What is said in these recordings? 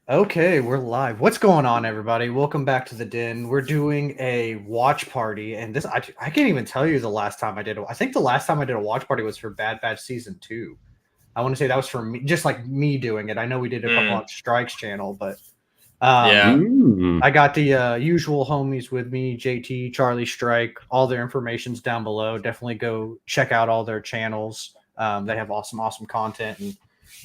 Okay, we're live. What's going on, everybody? Welcome back to the Den. We're doing a watch party, and I can't even tell you the last time I did. I think the last time I did a watch party was for Bad Batch Season 2. I want to say that was for me, just like me doing it. I know we did a couple on Strike's channel, but Yeah. I got the usual homies with me: JT, Charlie, Strike. All their information's down below. Definitely go check out all their channels. They have awesome content and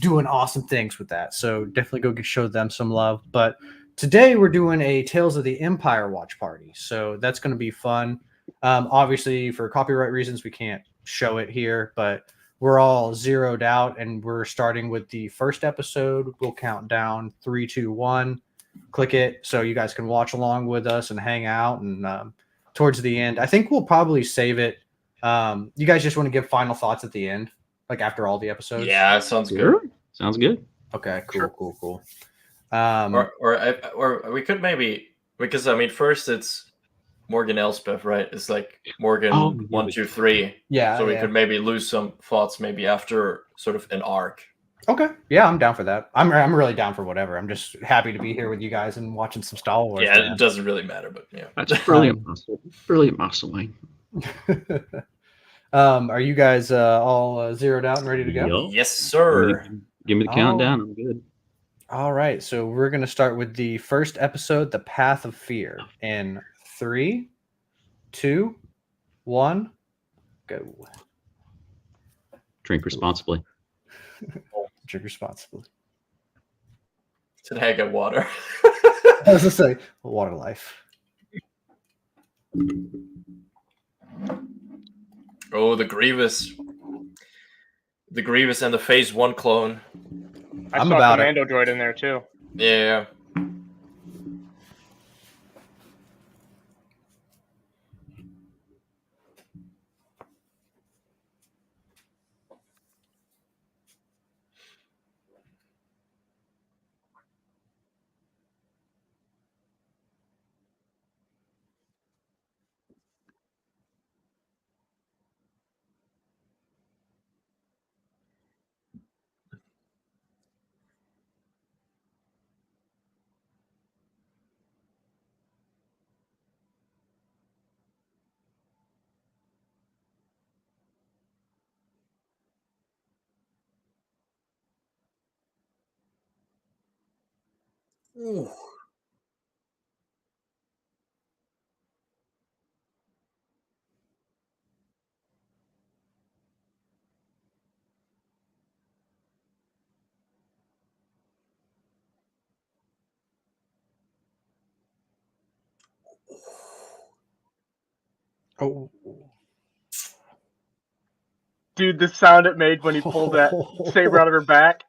doing awesome things with that. So definitely go show them some love. But today we're doing a Tales of the Empire watch party. So that's going to be fun. Obviously, for copyright reasons, we can't show it here, but we're all zeroed out and we're starting with the first episode. We'll count down 3, 2, 1. Click it so you guys can watch along with us and hang out. And towards the end, I think we'll probably save it. You guys just want to give final thoughts at the end, like after all the episodes? Yeah, sounds good. Sounds good. Okay, cool. Or we could maybe, because I mean, first it's Morgan Elspeth, right? It's like Morgan 1, 2, 3. Yeah. So we could maybe lose some thoughts maybe after sort of an arc. Okay. Yeah, I'm down for that. I'm really down for whatever. I'm just happy to be here with you guys and watching some Star Wars. Yeah, it doesn't really matter, but yeah. That's brilliant muscle. Brilliant muscling. Are you guys all zeroed out and ready to go? Yep. Yes, sir. Give me the countdown. I'm good. All right. So we're going to start with the first episode, The Path of Fear, in 3, 2, 1, go. Drink responsibly. Drink responsibly. Did I get water? I was going to say, water life. Oh, the Grievous. The Grievous and the Phase 1 clone. I saw a commando droid in there too. Yeah. Ooh. Oh. Dude, the sound it made when he pulled that saber out of her back.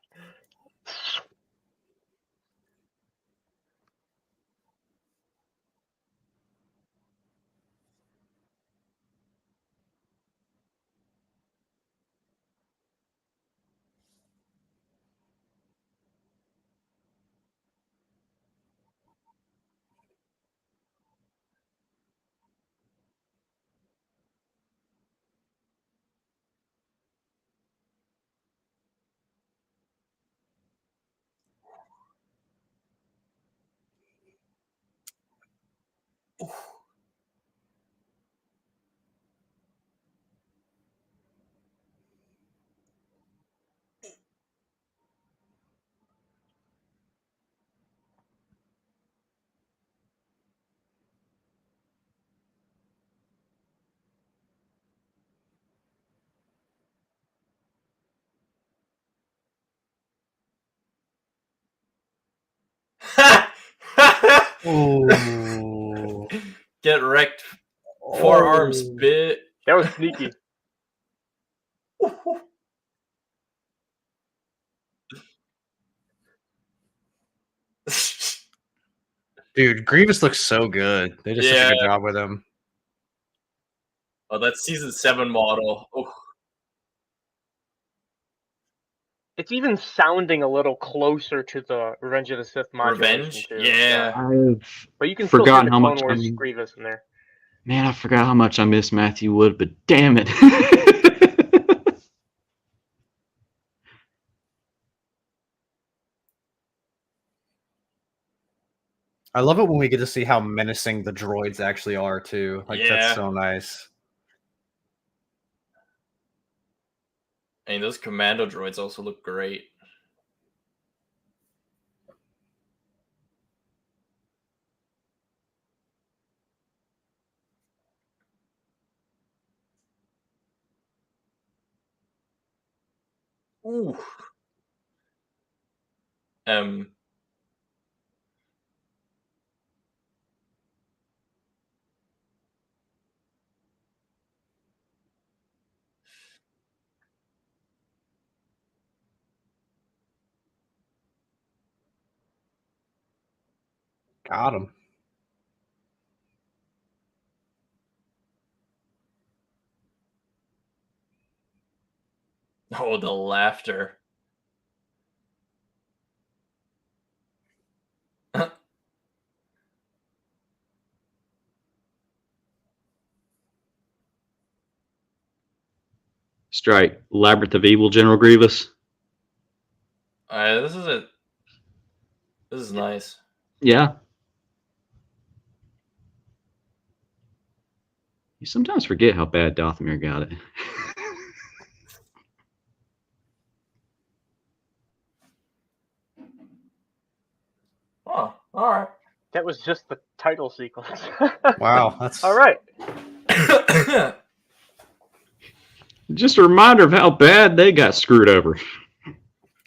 Oh. Get wrecked. Forearms bit. That was sneaky. Dude, Grievous looks so good. They just did a good job with him. Oh, that's season 7 model. Oh. It's even sounding a little closer to the Revenge of the Sith modulation. Revenge? Too. Yeah. I've But you can forgotten still how see the much Clone Wars Grievous in there. Man, I forgot how much I miss Matthew Wood, but damn it. I love it when we get to see how menacing the droids actually are too. Like Yeah. that's so nice. I mean, those commando droids also look great. Ooh. Got him. Oh, the laughter. Strike. Labyrinth of Evil, General Grievous. This is nice. Yeah. You sometimes forget how bad Dathomir got it. Oh, all right. That was just the title sequence. Wow, that's All right. Just a reminder of how bad they got screwed over.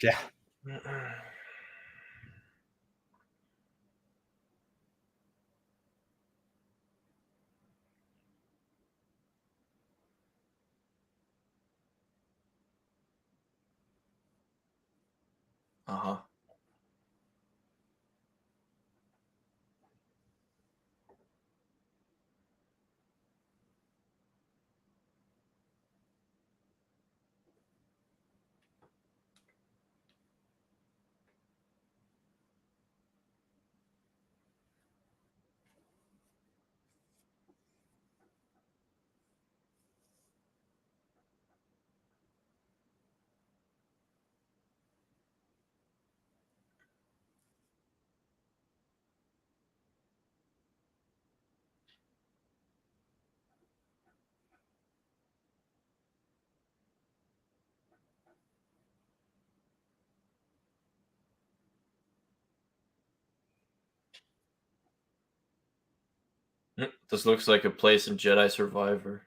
Yeah. Uh-huh. This looks like a place in Jedi Survivor.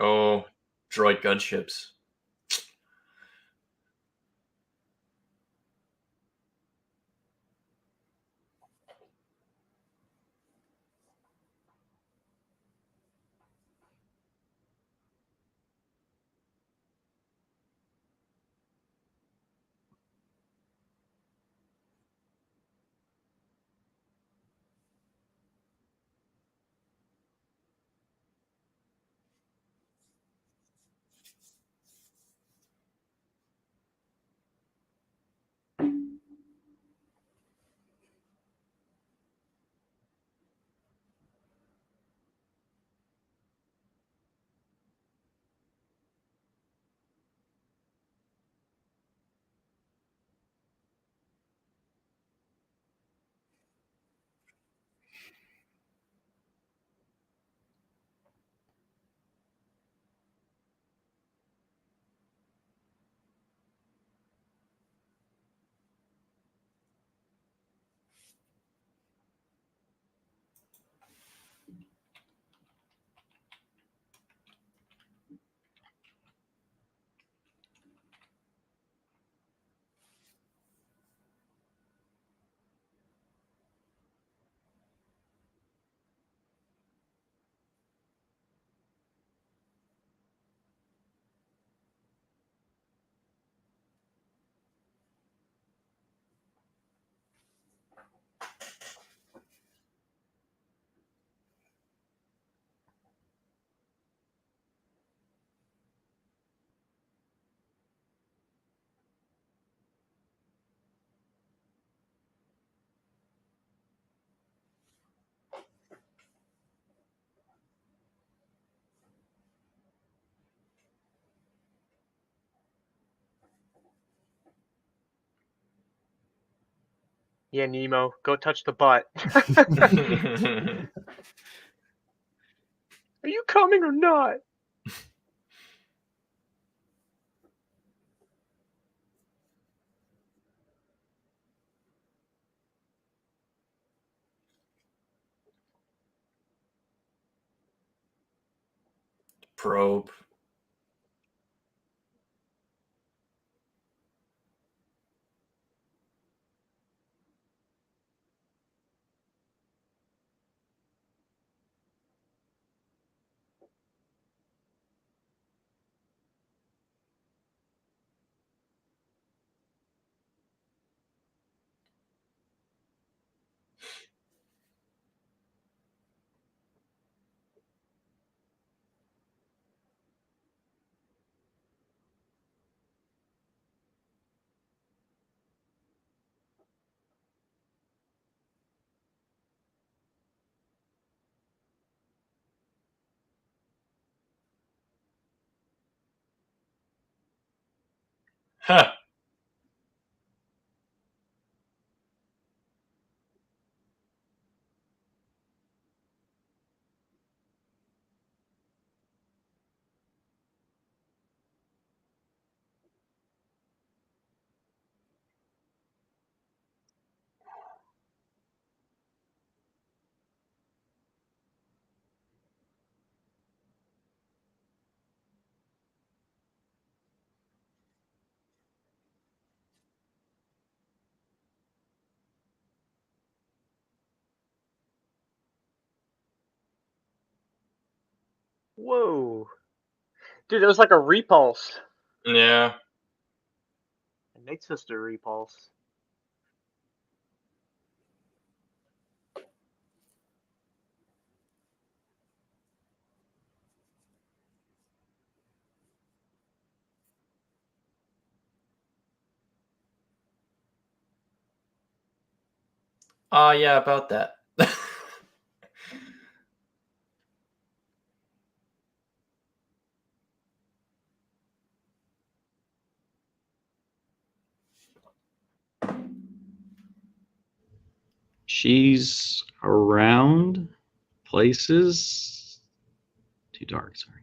Oh, droid gunships. Yeah, Nemo, go touch the butt. Are you coming or not? Probe. Huh. Whoa. Dude, that was like a repulse. Yeah. A Night Sister repulse. Yeah, about that. She's around places. Too dark, sorry.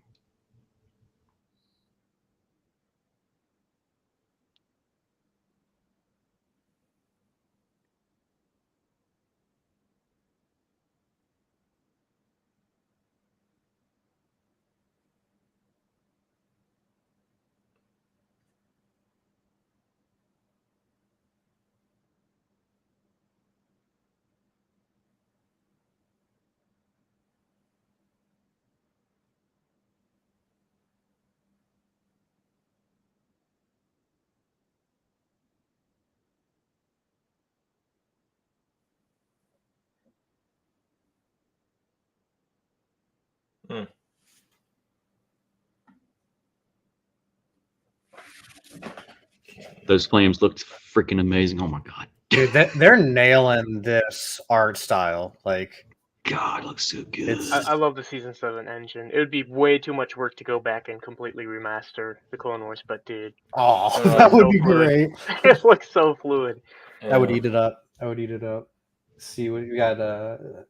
Those flames looked freaking amazing. Oh my god. Dude, they're nailing this art style. Like, God, it looks so good. It's- I love the Season 7 engine. It would be way too much work to go back and completely remaster the Clone Wars, but dude, oh, Oh, that would so be fluid. great. It looks so fluid. That would eat it up. I would eat it up. See what we got. The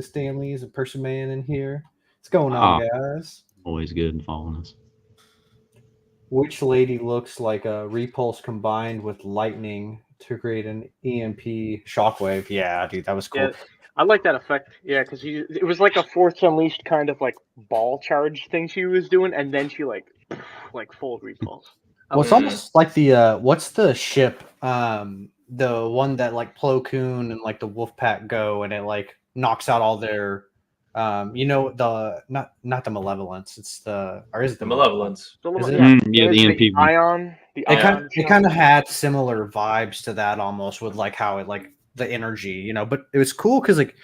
Stanleys, a person man in here. What's going on, guys? Always good in following us. Which lady looks like a repulse combined with lightning to create an EMP shockwave? Yeah, dude, that was cool. Yeah, I like that effect. Yeah, because it was like a Force Unleashed kind of like ball charge thing she was doing, and then she like full repulse. Well, it's almost like the what's the ship? The one that like Plo Koon and like the Wolfpack go, and it like knocks out all their, the not the Malevolence. It's the or is it The Malevolence. Is it? Yeah, the the NPV. Ion. It kind of had similar vibes to that almost with like how it like the energy, but it was cool because like,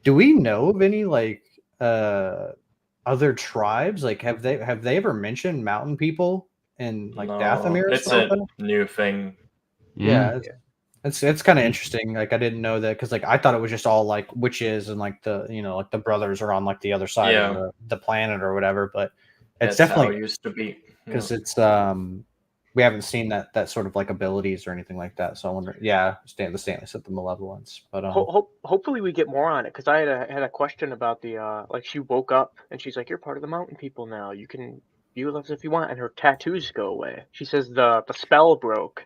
do we know of any like other tribes? Like have they ever mentioned mountain people in like Dathomir? It's a new thing. Yeah. It's kind of interesting. Like I didn't know that because like I thought it was just all like witches and like the like the brothers are on like the other side of the planet or whatever. But it's That's definitely how it used to be because it's we haven't seen that sort of like abilities or anything like that. So I wonder. Yeah, the Stanley said the Malevolence, but hopefully we get more on it because I had a question about the like she woke up and she's like, you're part of the mountain people now. You can view us if you want, and her tattoos go away. She says the spell broke.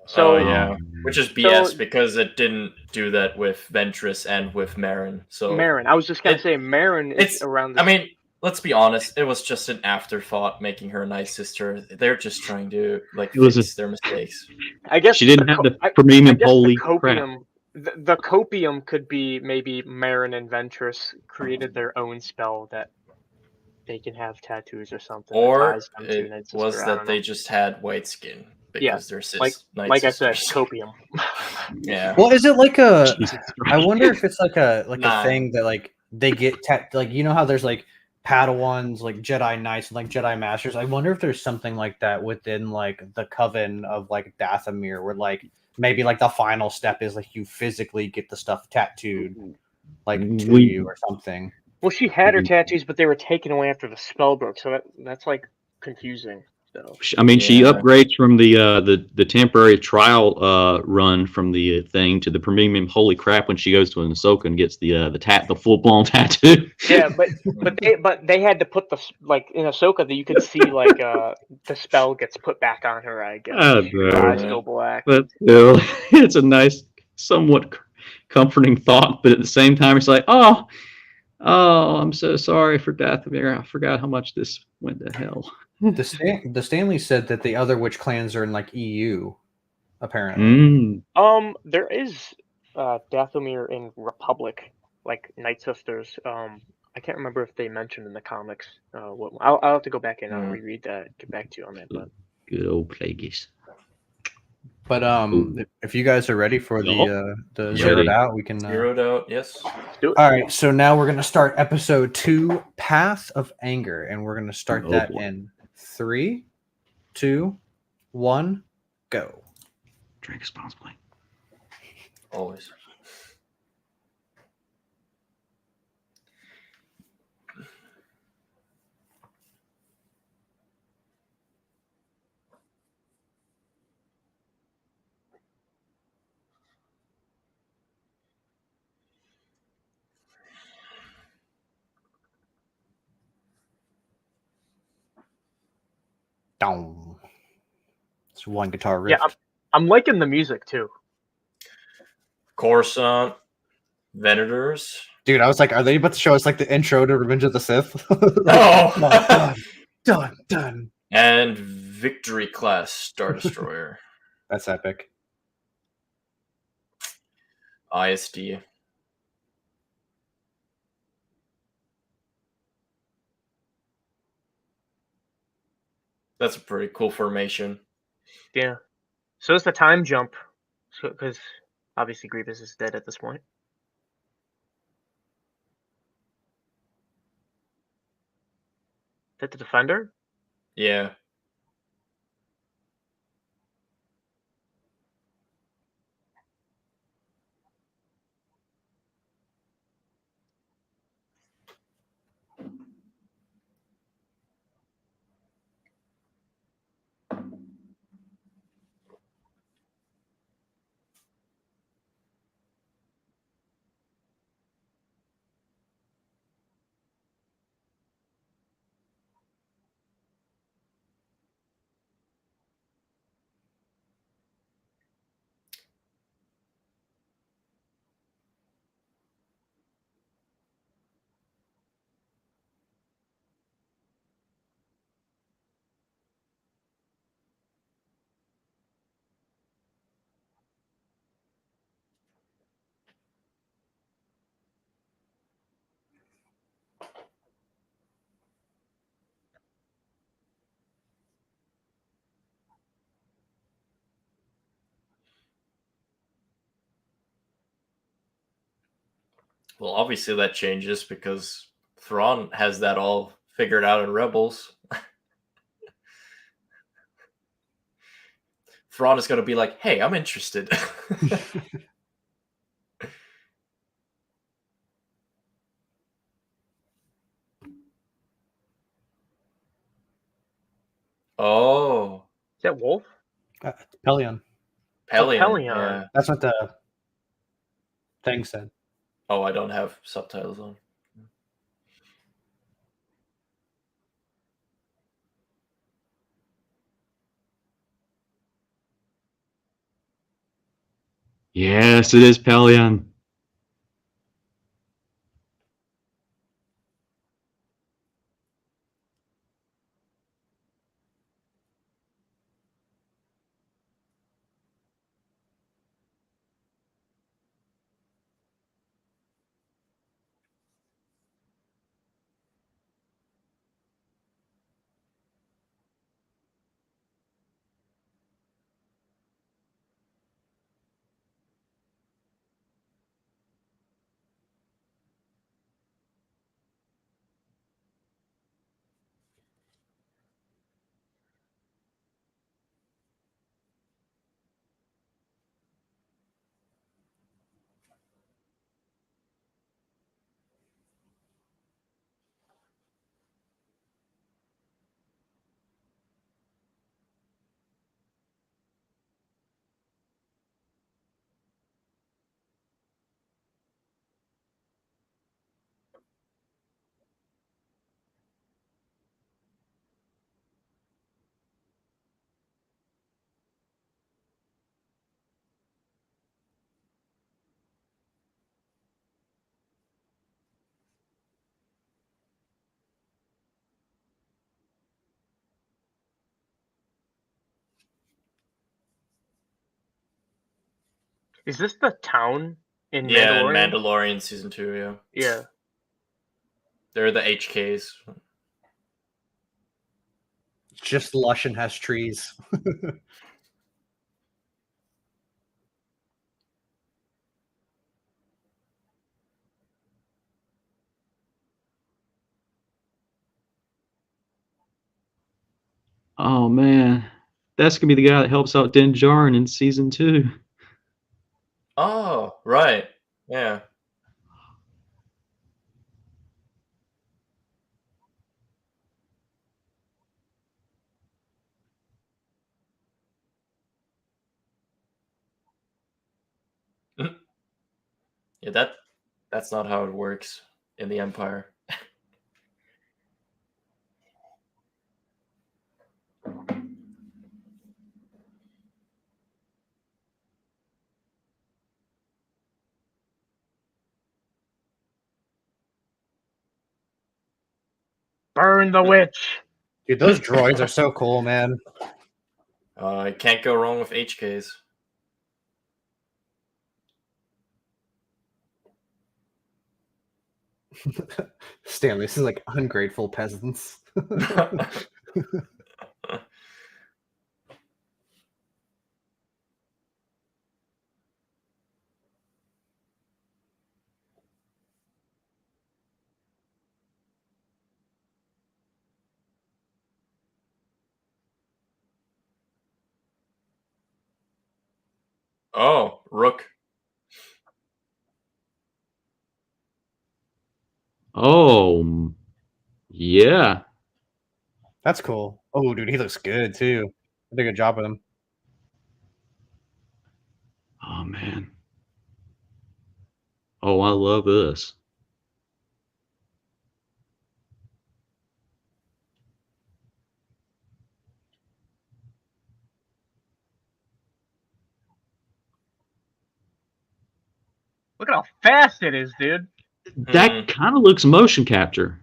So yeah, which is BS because it didn't do that with Ventress and with Marin. So Marin, I was just gonna say Marin is around. I mean, let's be honest. It was just an afterthought, making her a nice sister. They're just trying to fix their mistakes. I guess she didn't have the premium holy crap. The copium could be maybe Marin and Ventress created their own spell that they can have tattoos or something. Or it was that they just had white skin. Because they're cis like I said, copium. Yeah. Well, is it like a? I wonder if it's like a thing that like they get like how there's like Padawans, like Jedi Knights, and like Jedi Masters. I wonder if there's something like that within like the coven of like Dathomir, where like maybe like the final step is like you physically get the stuff tattooed, like to you or something. Well, she had her tattoos, but they were taken away after the spell broke, so that's like confusing. So. I mean, she upgrades from the temporary trial run from the thing to the premium holy crap when she goes to an Ahsoka and gets the full blown tattoo. Yeah, but they had to put the like in Ahsoka that you could see like the spell gets put back on her. I guess her eyes go black. But still, it's a nice, somewhat comforting thought, but at the same time, it's like, oh, I'm so sorry for Dathomir. I forgot how much this went to hell. The Stanley said that the other witch clans are in like EU, apparently. There is Dathomir in Republic, like Night Sisters. I can't remember if they mentioned in the comics. I'll have to go back and reread that. Get back to you on that. But good old Plagueis. But if you guys are ready for the zeroed out, we can zeroed out. Yes. Do it. All right, so now we're gonna start episode 2, Path of Anger, and we're gonna start that in 3, 2, 1, go. Drink responsibly. Always. Down. It's one guitar riff. Yeah, I'm liking the music too. Coruscant, Venators. Dude, I was like, are they about to show us like the intro to Revenge of the Sith? Done. And Victory Class Star Destroyer. That's epic. ISD. That's a pretty cool formation. Yeah. So it's the time jump, because obviously Grievous is dead at this point. that the defender? Yeah. Well, obviously that changes because Thrawn has that all figured out in Rebels. Thrawn is going to be like, "Hey, I'm interested." Oh, Is that Wolf? Pelion. Pelion. Pelion. Yeah. That's what the thing said. Oh, I don't have subtitles on. Yes, it is Pelion. Is this the town in Yeah, in Mandalorian? Mandalorian season 2. Yeah, Yeah. they're the HKs. Just lush and has trees. Oh man, that's gonna be the guy that helps out Din Djarin in season 2. Oh, right. Yeah. Yeah, that's not how it works in the Empire. Burn the witch. Dude, those droids are so cool, man. Can't go wrong with HKs. Stanley, this is like ungrateful peasants. Oh, Rook. Oh, yeah. That's cool. Oh, dude, he looks good too. They did a good job with him. Oh man. Oh, I love this. Look at how fast it is, dude. That kind of looks motion capture.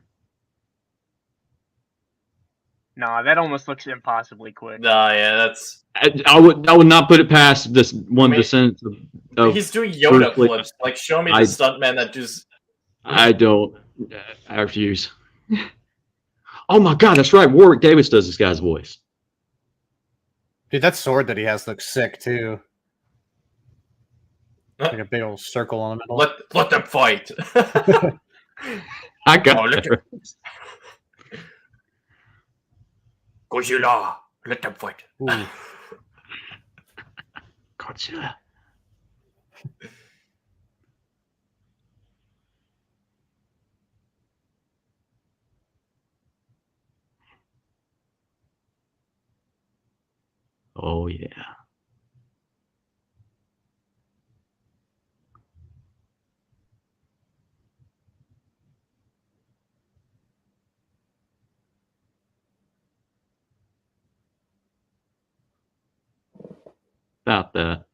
Nah, that almost looks impossibly quick. Nah, yeah, that's. I would not put it past this one descent of He's doing Yoda Bruce Lee. flips. Like, show me the I- stuntman that just. I don't. I refuse. Oh my God, that's right. Warwick Davis does this guy's voice. Dude, that sword that he has looks sick too. Like a big old circle on the middle. Let them fight. I got Oh, look there. Godzilla, let them fight. Ooh. Godzilla. Oh yeah. About that.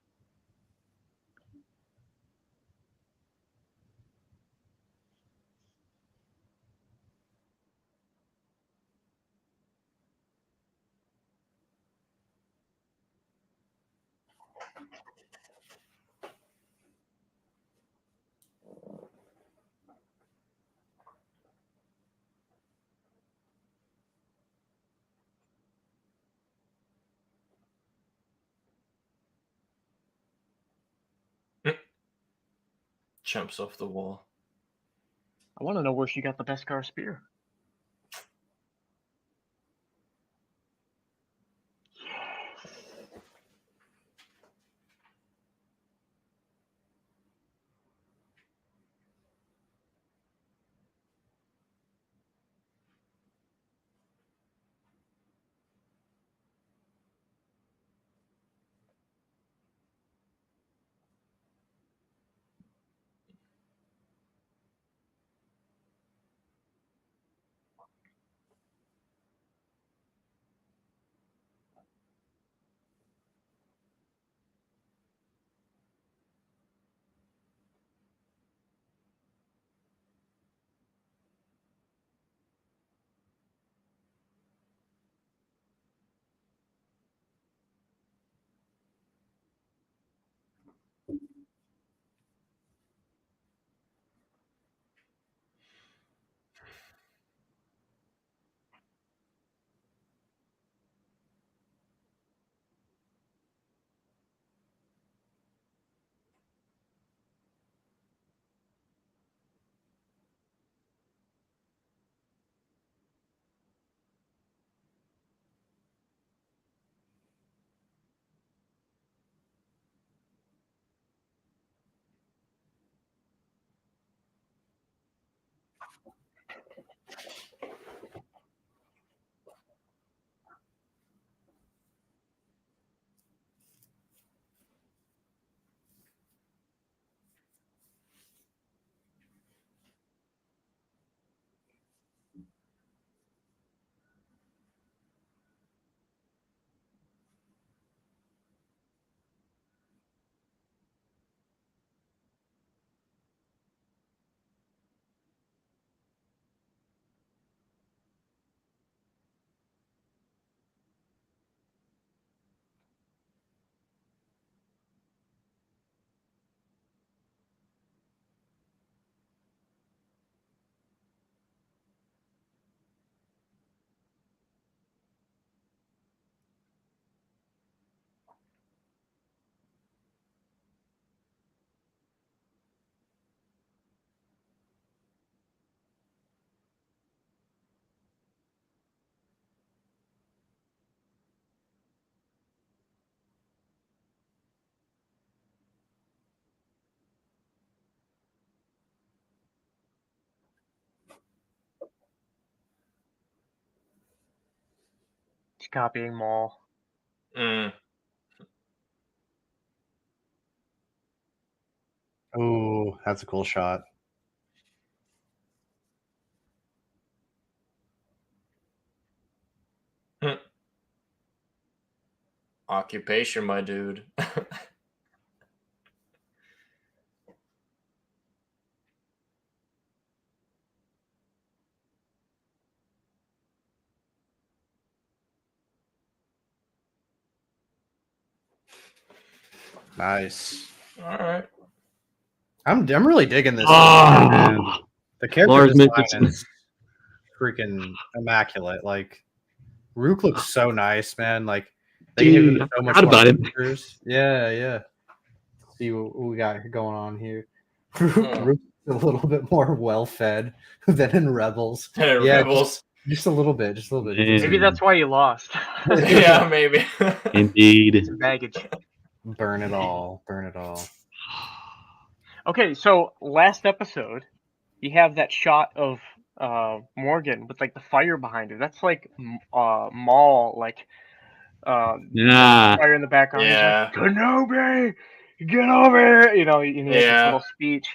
Jumps off the wall. I want to know where she got the Beskar spear. It's copying Maul. Mm. Oh, that's a cool shot. Occupation, my dude. Nice. All right. I'm really digging this. Ah, Man. The character Lars design Mikkelsen. is freaking immaculate. Like Rook looks so nice, man. Like they gave Dude, him I so much forgot more about him. features. Yeah, yeah. See what we got going on here. Hmm. Rook's a little bit more well fed than in Rebels. And Yeah, Rebels. just a little bit. Just a little bit. Man. Maybe that's why you lost. Yeah, maybe. Indeed. Some baggage. Burn it all. Burn it all. Okay, so last episode, you have that shot of Morgan with like the fire behind her. That's like Maul, like Yeah. fire in the background. Yeah. He's like, Kenobi, get over here, you know, and he has this Yeah. little speech.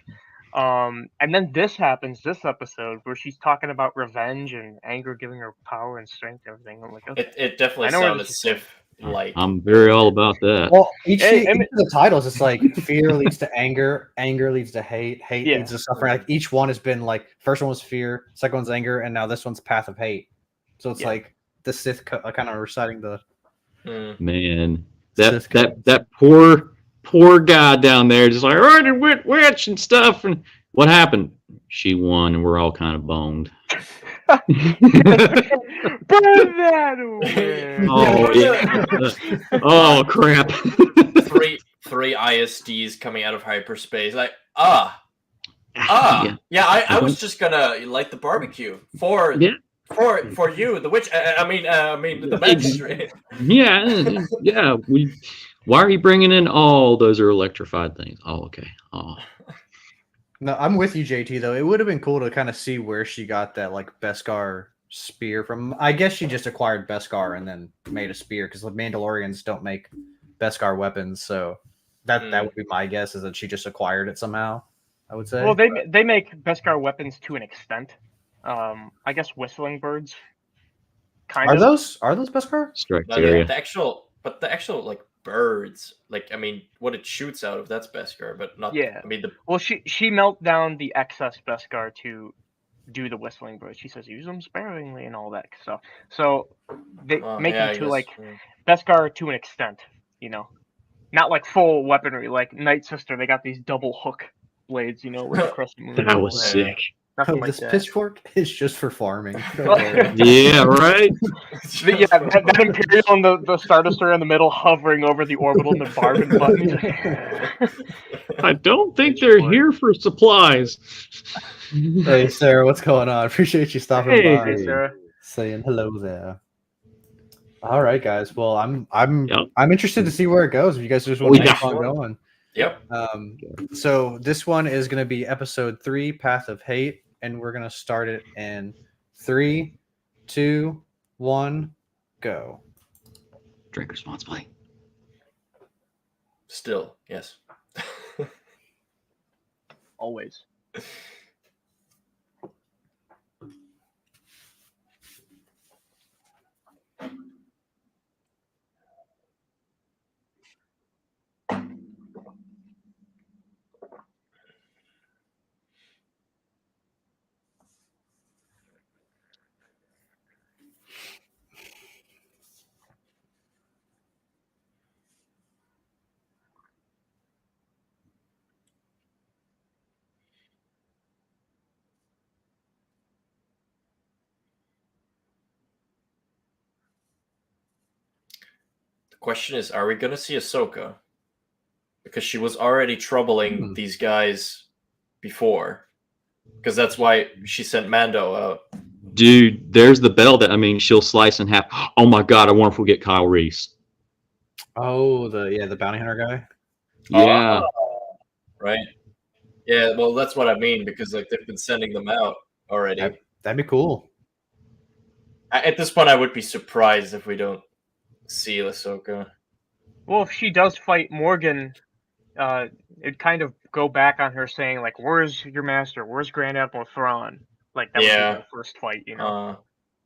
And then this happens this episode where she's talking about revenge and anger giving her power and strength and everything. I'm like, okay. It definitely I know where sounded this is going. Sif-like. I'm very all about that. Well, each Hey, of the titles, it's like fear leads to anger, anger leads to hate, hate Yeah. leads to suffering. Like each one has been like first one was fear, second one's anger, and now this one's path of hate. So it's Yeah. like the Sith kind of reciting the Mm. Man, Sith codes. that poor guy down there, just like, right, and witch and stuff. And what happened? She won, and we're all kind of boned. Burn that away. Oh yeah. Oh crap. three ISDs coming out of hyperspace. Like Yeah. yeah. I was just gonna light the barbecue for Yeah. for you, the witch. I mean the magistrate. Yeah. Why are you bringing in all those are electrified things? Oh, okay. Oh, No, I'm with you, JT. Though it would have been cool to kind of see where she got that like Beskar spear from. I guess she just acquired Beskar and then made a spear because the Mandalorians don't make Beskar weapons. So that would be my guess is that she just acquired it somehow. I would say. Well, they make Beskar weapons to an extent. I guess whistling birds. Kind Are of. those Beskar? strike No, area. the actual like birds, like I mean, what it shoots out of that's Beskar, but not. Yeah. I mean the Well, she melt down the excess Beskar to do the whistling birds. She says use them sparingly and all that stuff. So they make yeah, them I to guess, like yeah. Beskar to an extent, you know, not like full weaponry. Like Night Sister, they got these double hook blades, you know, with the crescent moon. That was Yeah. sick. Nothing Oh, like this that. pitchfork is just for farming. Don't worry. Yeah, right. Yeah, that Imperial and the Star Destroyer in the middle hovering over the orbital and the Barben button. He's like, I don't think they're here for supplies. Hey Sarah, what's going on? Appreciate you stopping Hey. by. hey, Sarah. Saying hello there. All right, guys. Well, I'm Yep. interested to see where it goes. If you guys just want Oh, to yeah. keep on going. Yep. So this one is going to be episode 3, Path of Hate, and we're going to start it in 3, 2, 1, go. Drink responsibly. Still, yes. Always. The question is, are we gonna see Ahsoka? Because she was already troubling these guys before. Because that's why she sent Mando out. Dude, there's the bell that she'll slice in half. Oh my god, I wonder if we'll get Kyle Reese. Oh, the bounty hunter guy. Yeah. Right? Yeah, well, that's what I mean, because like they've been sending them out already. That'd be cool. At this point, I would be surprised if we don't see Ahsoka. Well, if she does fight Morgan, it'd kind of go back on her saying, like, where's your master? Where's Grand Admiral Thrawn? Like, that would be their first fight, you know?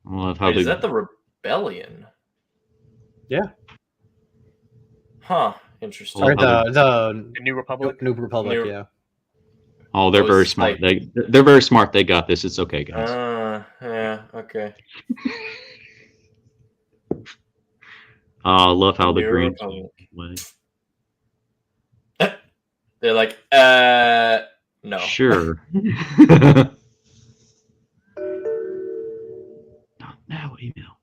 Well, how Wait, is they- that the rebellion? Yeah. Huh. Interesting. Well, Or the The New Republic? New Republic, New- yeah. Oh, they're Oh, very it's smart. like- They're very smart. They got this. It's okay, guys. Yeah, okay. I love how the New green Republic. way. They're like, no. Sure. Not now, email.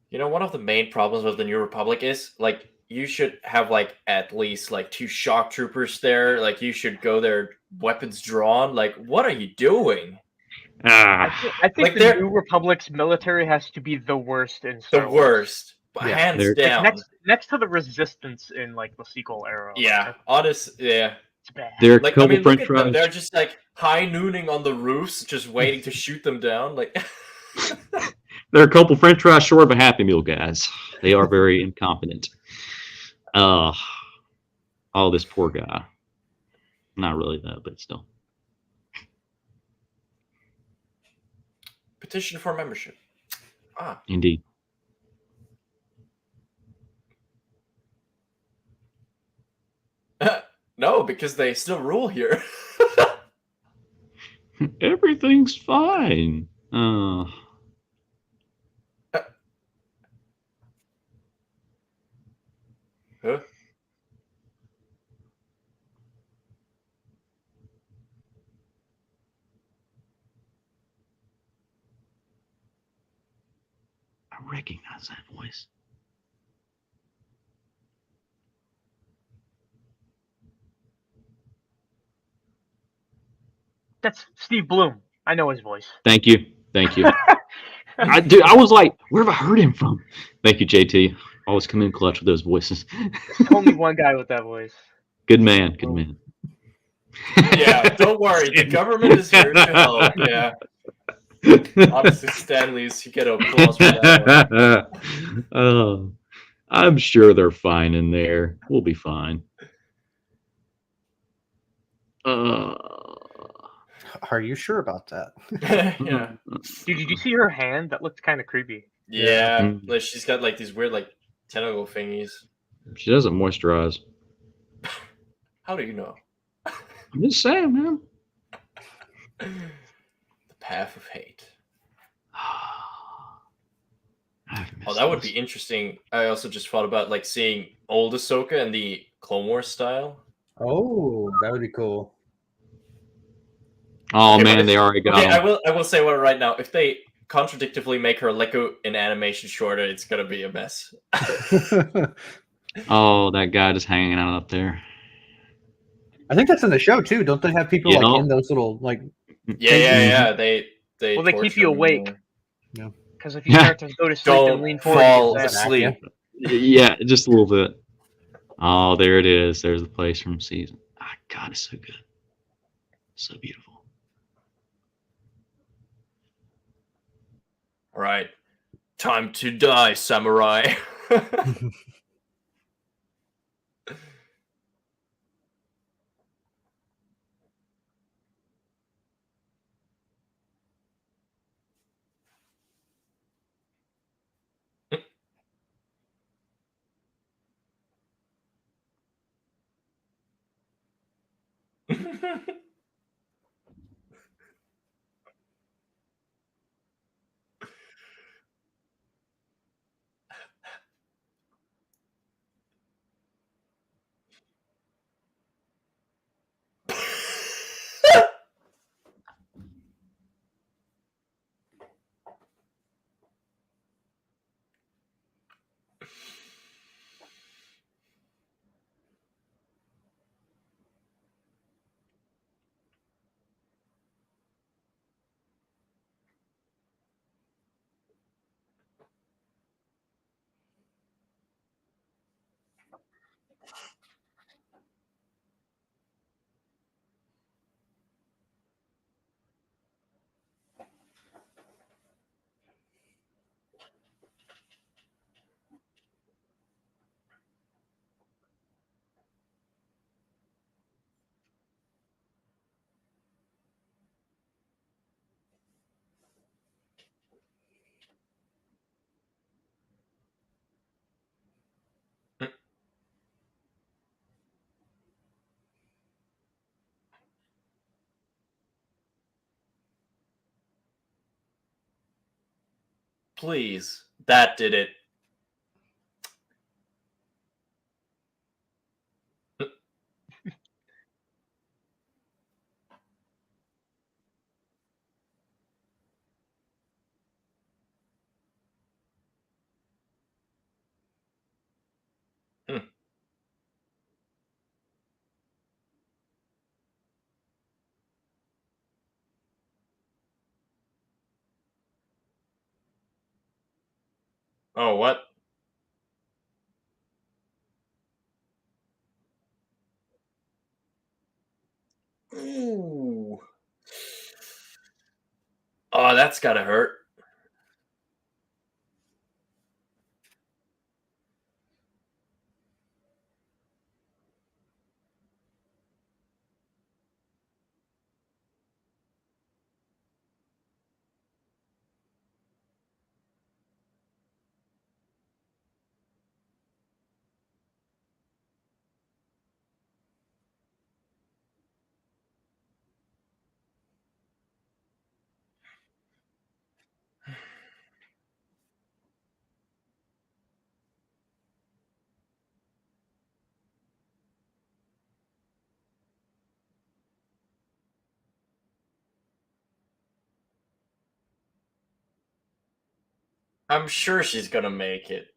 You know, one of the main problems with the New Republic is, like, you should have, like, at least, like, 2 shock troopers there. Like, you should go there, weapons drawn. Like, what are you doing? I think Like, the they're- New Republic's military has to be the worst in The Star Wars. worst. Yeah. Hands They're- down. Next to the Resistance in, like, the sequel era. Yeah, honest, yeah. It's bad. They're a Like, I couple mean, look French at them. fries. They're just, like, high nooning on the roofs, just waiting to shoot them down. Like, They're a couple French fries short of a Happy Meal, guys. They are very incompetent. Oh, this poor guy. Not really though, but still. petition for membership. Indeed. No, because they still rule here. Everything's fine. Huh? I recognize that voice. That's Steve Bloom. I know his voice. Thank you. Thank you. I was like, where have I heard him from? Thank you, JT. Always come in clutch with those voices. Only one guy with that voice. Good man. Good man. Yeah, don't worry. The government is here to help. Yeah. Honestly, Stanley's, you get applause for that one. Oh, I'm sure they're fine in there. We'll be fine. Are you sure about that? Yeah. Dude, did you see her hand? That looked kind of creepy. Yeah. Mm. Like, she's got, like, these weird, like, tentacle thingies. She doesn't moisturize. How do you know? I'm just saying, man. The path of hate. Oh, that would be interesting. I also just thought about, like, seeing old Ahsoka in the Clone Wars style. Oh, that would be cool. Oh Okay, but man, if- they already got Okay, him. I will say one right now. If they contradictively make her Leku in animation shorter, it's gonna be a mess. Oh, that guy just hanging out up there. I think that's in the show too. Don't they have people Yeah. like in those little like? Yeah. They Well, they keep torture you them awake. more. Because if you Yeah. start to go to sleep Don't and lean forward, fall you get zapped. asleep. Yeah, just a little bit. Oh, there it is. There's the place from season. Ah, God, it's so good. So beautiful. All right, time to die, samurai. please. That did it. Oh, what? Ooh. Oh, that's gotta hurt. I'm sure she's gonna make it.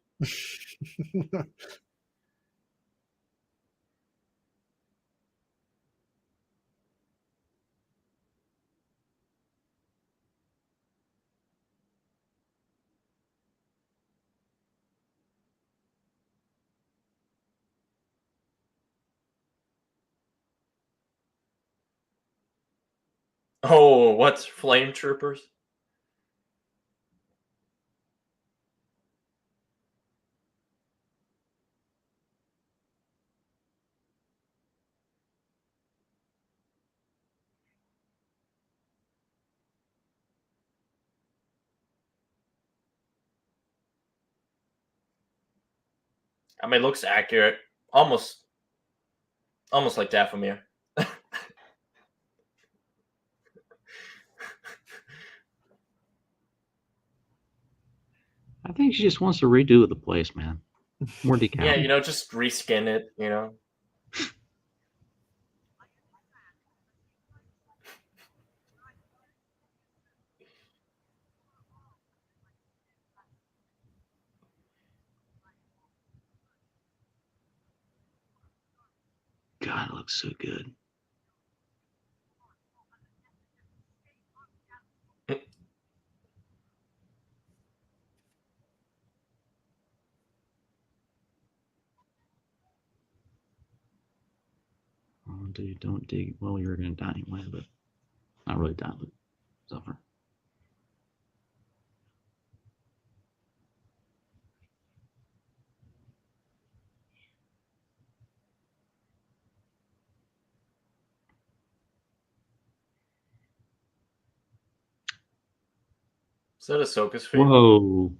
Oh, what's flame troopers? I mean, it looks accurate. Almost like Dathomir. I think she just wants to redo the place, man. More decal. Yeah, just reskin it, God, it looks so good. Oh, dude, don't dig. Well, you're going to die anyway, but not really die, but suffer. Is that Ahsoka's feet? Whoa.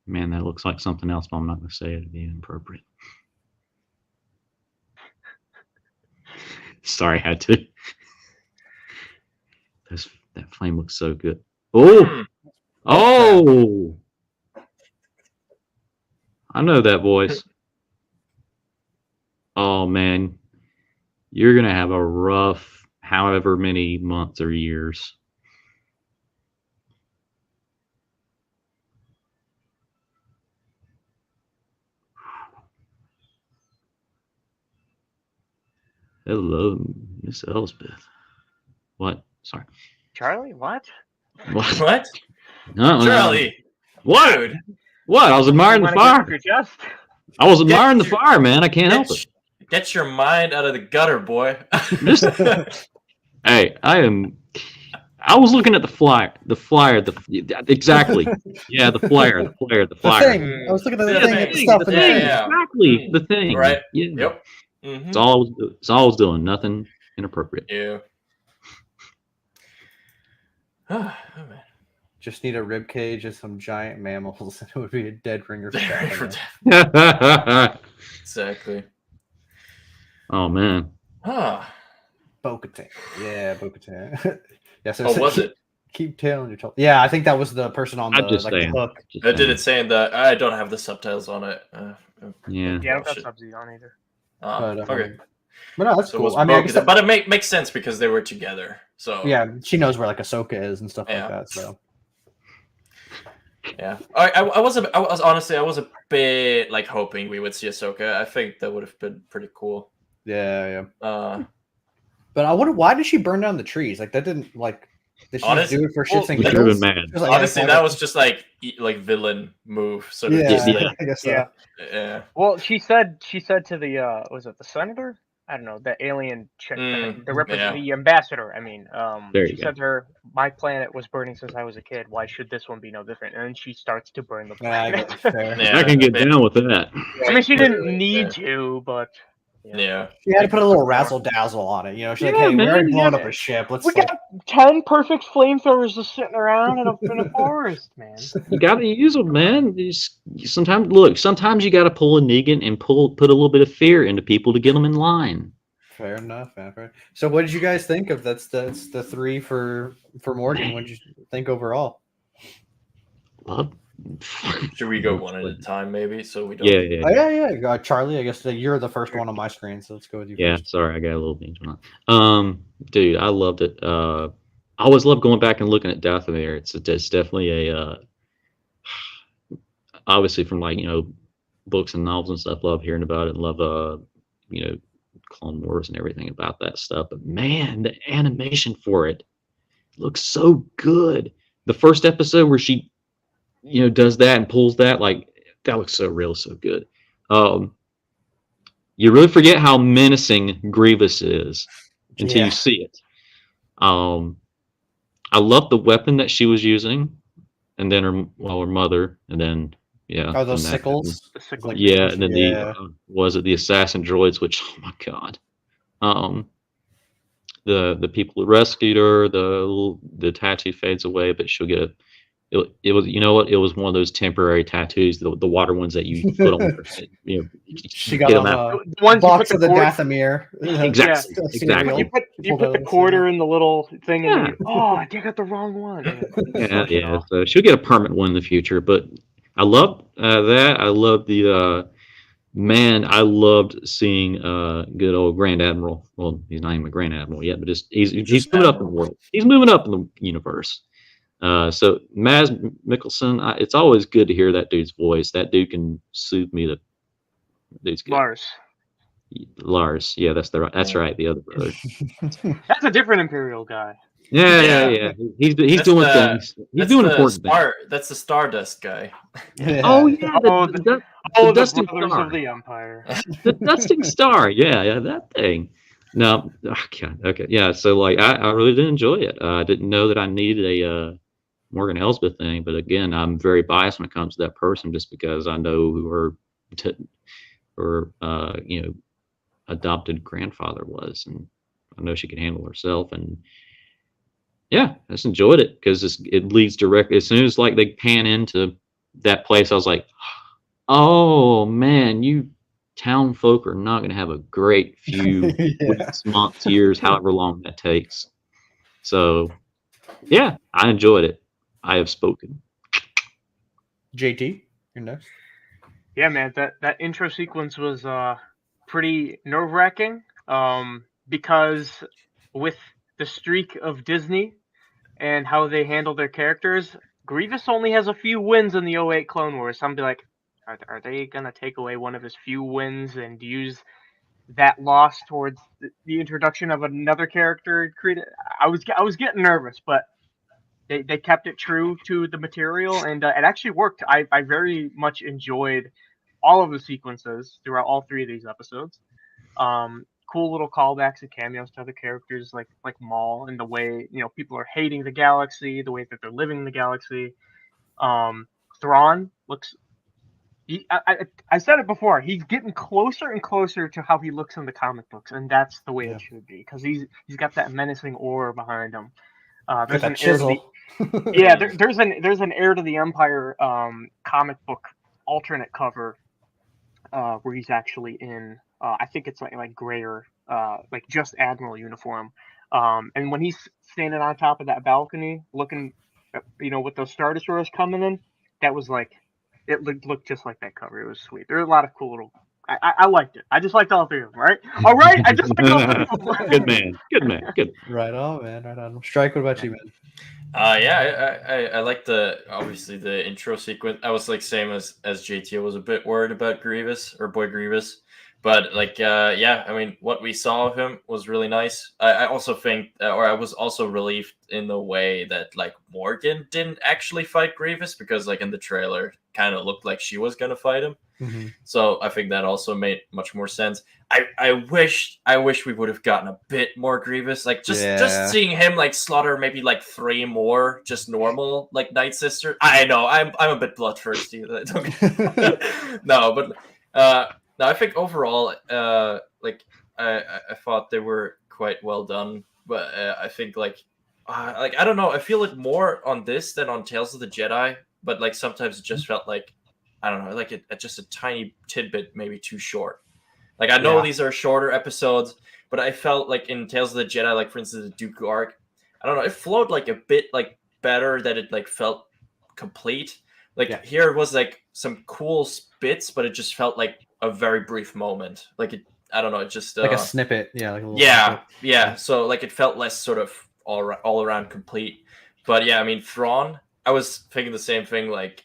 Man, that looks like something else, but I'm not going to say it. It'd be inappropriate. Sorry, I had to. That flame looks so good. Oh! Oh! I know that voice. Oh, man. You're going to have a rough however many months or years. Hello, Miss Elspeth. What? Sorry. Charlie, what? What? What? Charlie. What? Dude. What? I was admiring the fire. I was admiring the fire, man. I can't help it. Get your mind out of the gutter, boy. Hey, I was looking at the flyer. Exactly. Yeah, the flyer. The thing. I was looking at the thing. Exactly. The thing. Right. Yeah. Yep. It's all I was doing. Nothing inappropriate. Yeah. Oh, man. Just need a rib cage and some giant mammals, and it would be a dead ringer for For Dathomir. death. Exactly. Oh man. Huh. Bo-Katan. Yeah, Bo-Katan. Yeah, so Oh, was it? Keep telling your told. Yeah, I think that was the person on I'm the just like saying. the hook. Just It saying. didn't say in the. I don't have the subtitles on it. Yeah. Yeah, I don't Oh, got shit. Sub-Z on either. But, Okay. But no, that's So it cool. was I mean, I guess Bo-Katan, but it makes sense because they were together. So yeah, she knows where like Ahsoka is and stuff Yeah. like that. So yeah. I was honestly I was a bit like hoping we would see Ahsoka. I think that would have been pretty cool. yeah. Uh, But I wonder why did she burn down the trees? Like that didn't like. Did she just do it for shits and She should have giggles? been mad. She was like, honestly, "Yeah, that was just like villain move. So to yeah, just, I guess so. Yeah. yeah. Well, she said to the was it the senator? I don't know, that alien chick, the ambassador. I mean, There she you go. said to her, "My planet was burning since I was a kid. Why should this one be no different?" And then she starts to burn the Yeah, I planet. guess fair. Yeah, I can get a bit- down with that. I mean, she didn't Literally, need yeah. to, but Yeah. She had to put a little More. razzle dazzle on it. You know, she's like, Yeah, "Hey, man, we already you blown gotta- up a ship. Let's we like, got 10 perfect flamethrowers just sitting around in a forest, man. You gotta use them, man. Sometimes you gotta pull a Negan and put a little bit of fear into people to get them in line. fair enough, man. Fair. So, what did you guys think of that's the three for Morgan? What did you think overall? Love. Should we go one at a time, maybe, so we don't? Yeah. Oh, yeah. Charlie, I guess you're the first one on my screen, so let's go with you Yeah, first. sorry, I got a little binge on. Dude, I loved it. I always love going back and looking at Dathomir. It's definitely a obviously from books and novels and stuff. Love hearing about it and love Clone Wars and everything about that stuff. But man, the animation for it looks so good. The first episode where she does that and pulls that, like, that looks so real, so good. You really forget how menacing Grievous is until you see it. I love the weapon that she was using, and then her mother, and then Oh, those sickles. The sickle. Yeah, and then Yeah. the assassin droids, which, oh my god, the people who rescued her, the tattoo fades away, but she'll get it was, you know what, it was one of those temporary tattoos, the water ones that you put on her head, She get got them on out. a The ones you box put of the the cord- Dathomir. Exactly, Cereal. exactly. You put the Those, quarter in the little thing, and Yeah. then I got the wrong one. Yeah. So she'll get a permanent one in the future. But I love that. I love the man. I loved seeing good old Grand Admiral. Well, he's not even a Grand Admiral yet, but he's moving up in the world. He's moving up in the universe. So Mads Mikkelsen, it's always good to hear that dude's voice. That dude can soothe me. That dude's good. Lars. Yeah, that's right. The other brother. That's a different Imperial guy. Yeah. He's doing things. He's doing important things. That's the Stardust guy. Oh yeah, the dusting brothers star. of the Empire. The dusting star. Yeah, that thing. No, okay, yeah. So like, I really did enjoy it. I didn't know that I needed a Morgan Elsbeth thing, but again, I'm very biased when it comes to that person, just because I know who her adopted grandfather was, and I know she can handle herself. And yeah, I just enjoyed it because it leads directly. As soon as like they pan into that place, I was like, oh man, you town folk are not going to have a great few weeks, months, years, however long that takes. So yeah, I enjoyed it. I have spoken. JT, you're next. Yeah, man, that intro sequence was pretty nerve-wracking. Because with the streak of Disney and how they handle their characters, Grievous only has a few wins in the 08 Clone Wars. So I'm be like, are they gonna take away one of his few wins and use that loss towards the introduction of another character created? I was getting nervous, but they kept it true to the material, and it actually worked. I very much enjoyed all of the sequences throughout all three of these episodes. Cool little callbacks and cameos to other characters like Maul, and the way people are hating the galaxy, the way that they're living in the galaxy. Thrawn looks. I said it before. He's getting closer and closer to how he looks in the comic books, and that's the way it should be, because he's got that menacing aura behind him. Got There's an that heir to the chisel. yeah. There's an heir to the Empire comic book alternate cover where he's actually in I think it's like grayer like just admiral uniform. And when he's standing on top of that balcony looking with those Star Destroyers coming in, that was like it looked just like that cover. It was sweet. There were a lot of cool little I liked it. I just liked all three of them, right? All right, I just liked all three of them. Good man. Good man. Good. Right on, man. Right on. Strike. What about you, man? Yeah, I like obviously the intro sequence. I was like same as JT. I was a bit worried about Grievous or Boy Grievous, but like yeah, I mean what we saw of him was really nice. I also think, or I was also relieved in the way that like Morgan didn't actually fight Grievous, because like in the trailer, kind of looked like she was gonna fight him. Mm-hmm. So I think that also made much more sense. I wish we would have gotten a bit more Grievous. Like just seeing him like slaughter maybe like 3 more just normal like Night Sister. I know I'm a bit bloodthirsty. No, but no, I think overall like I thought they were quite well done. But I think like I don't know. I feel it more on this than on Tales of the Jedi. But like sometimes it just felt like, I don't know, like it just a tiny tidbit, maybe too short. Like I know these are shorter episodes, but I felt like in Tales of the Jedi, like for instance, the Dooku arc, I don't know, it flowed like a bit like better, that it like felt complete. Like here it was like some cool bits, but it just felt like a very brief moment. Like I don't know, it just like a snippet, like a little snippet. Yeah. So like it felt less sort of all around complete. But yeah, I mean Thrawn, I was thinking the same thing. Like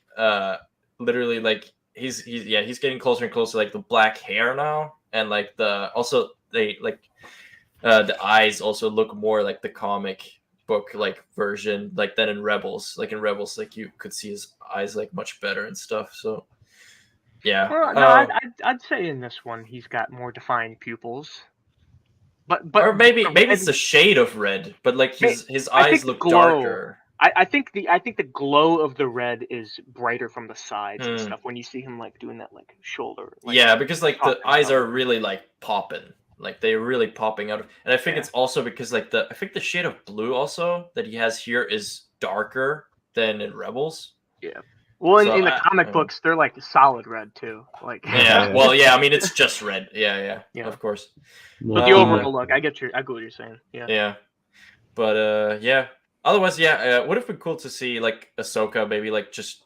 literally, like he's getting closer and closer. Like the black hair now, and like the eyes also look more like the comic book like version, like than in Rebels. Like in Rebels, like you could see his eyes like much better and stuff. So yeah. Well, no, I'd say in this one he's got more defined pupils. But or maybe it's a shade of red, but like his eyes look darker. I think the glow of the red is brighter from the sides and stuff when you see him like doing that like shoulder. Like, yeah, because like the eyes are really like popping, like they're really popping out. And I think it's also because like I think the shade of blue also that he has here is darker than in Rebels. Yeah. Well, in the comic books, they're like solid red too. Like well, yeah. I mean, it's just red. Yeah. Of course. But the overall look, I get what you're saying. Yeah. Yeah. But yeah. Otherwise, would have been cool to see like Ahsoka maybe like just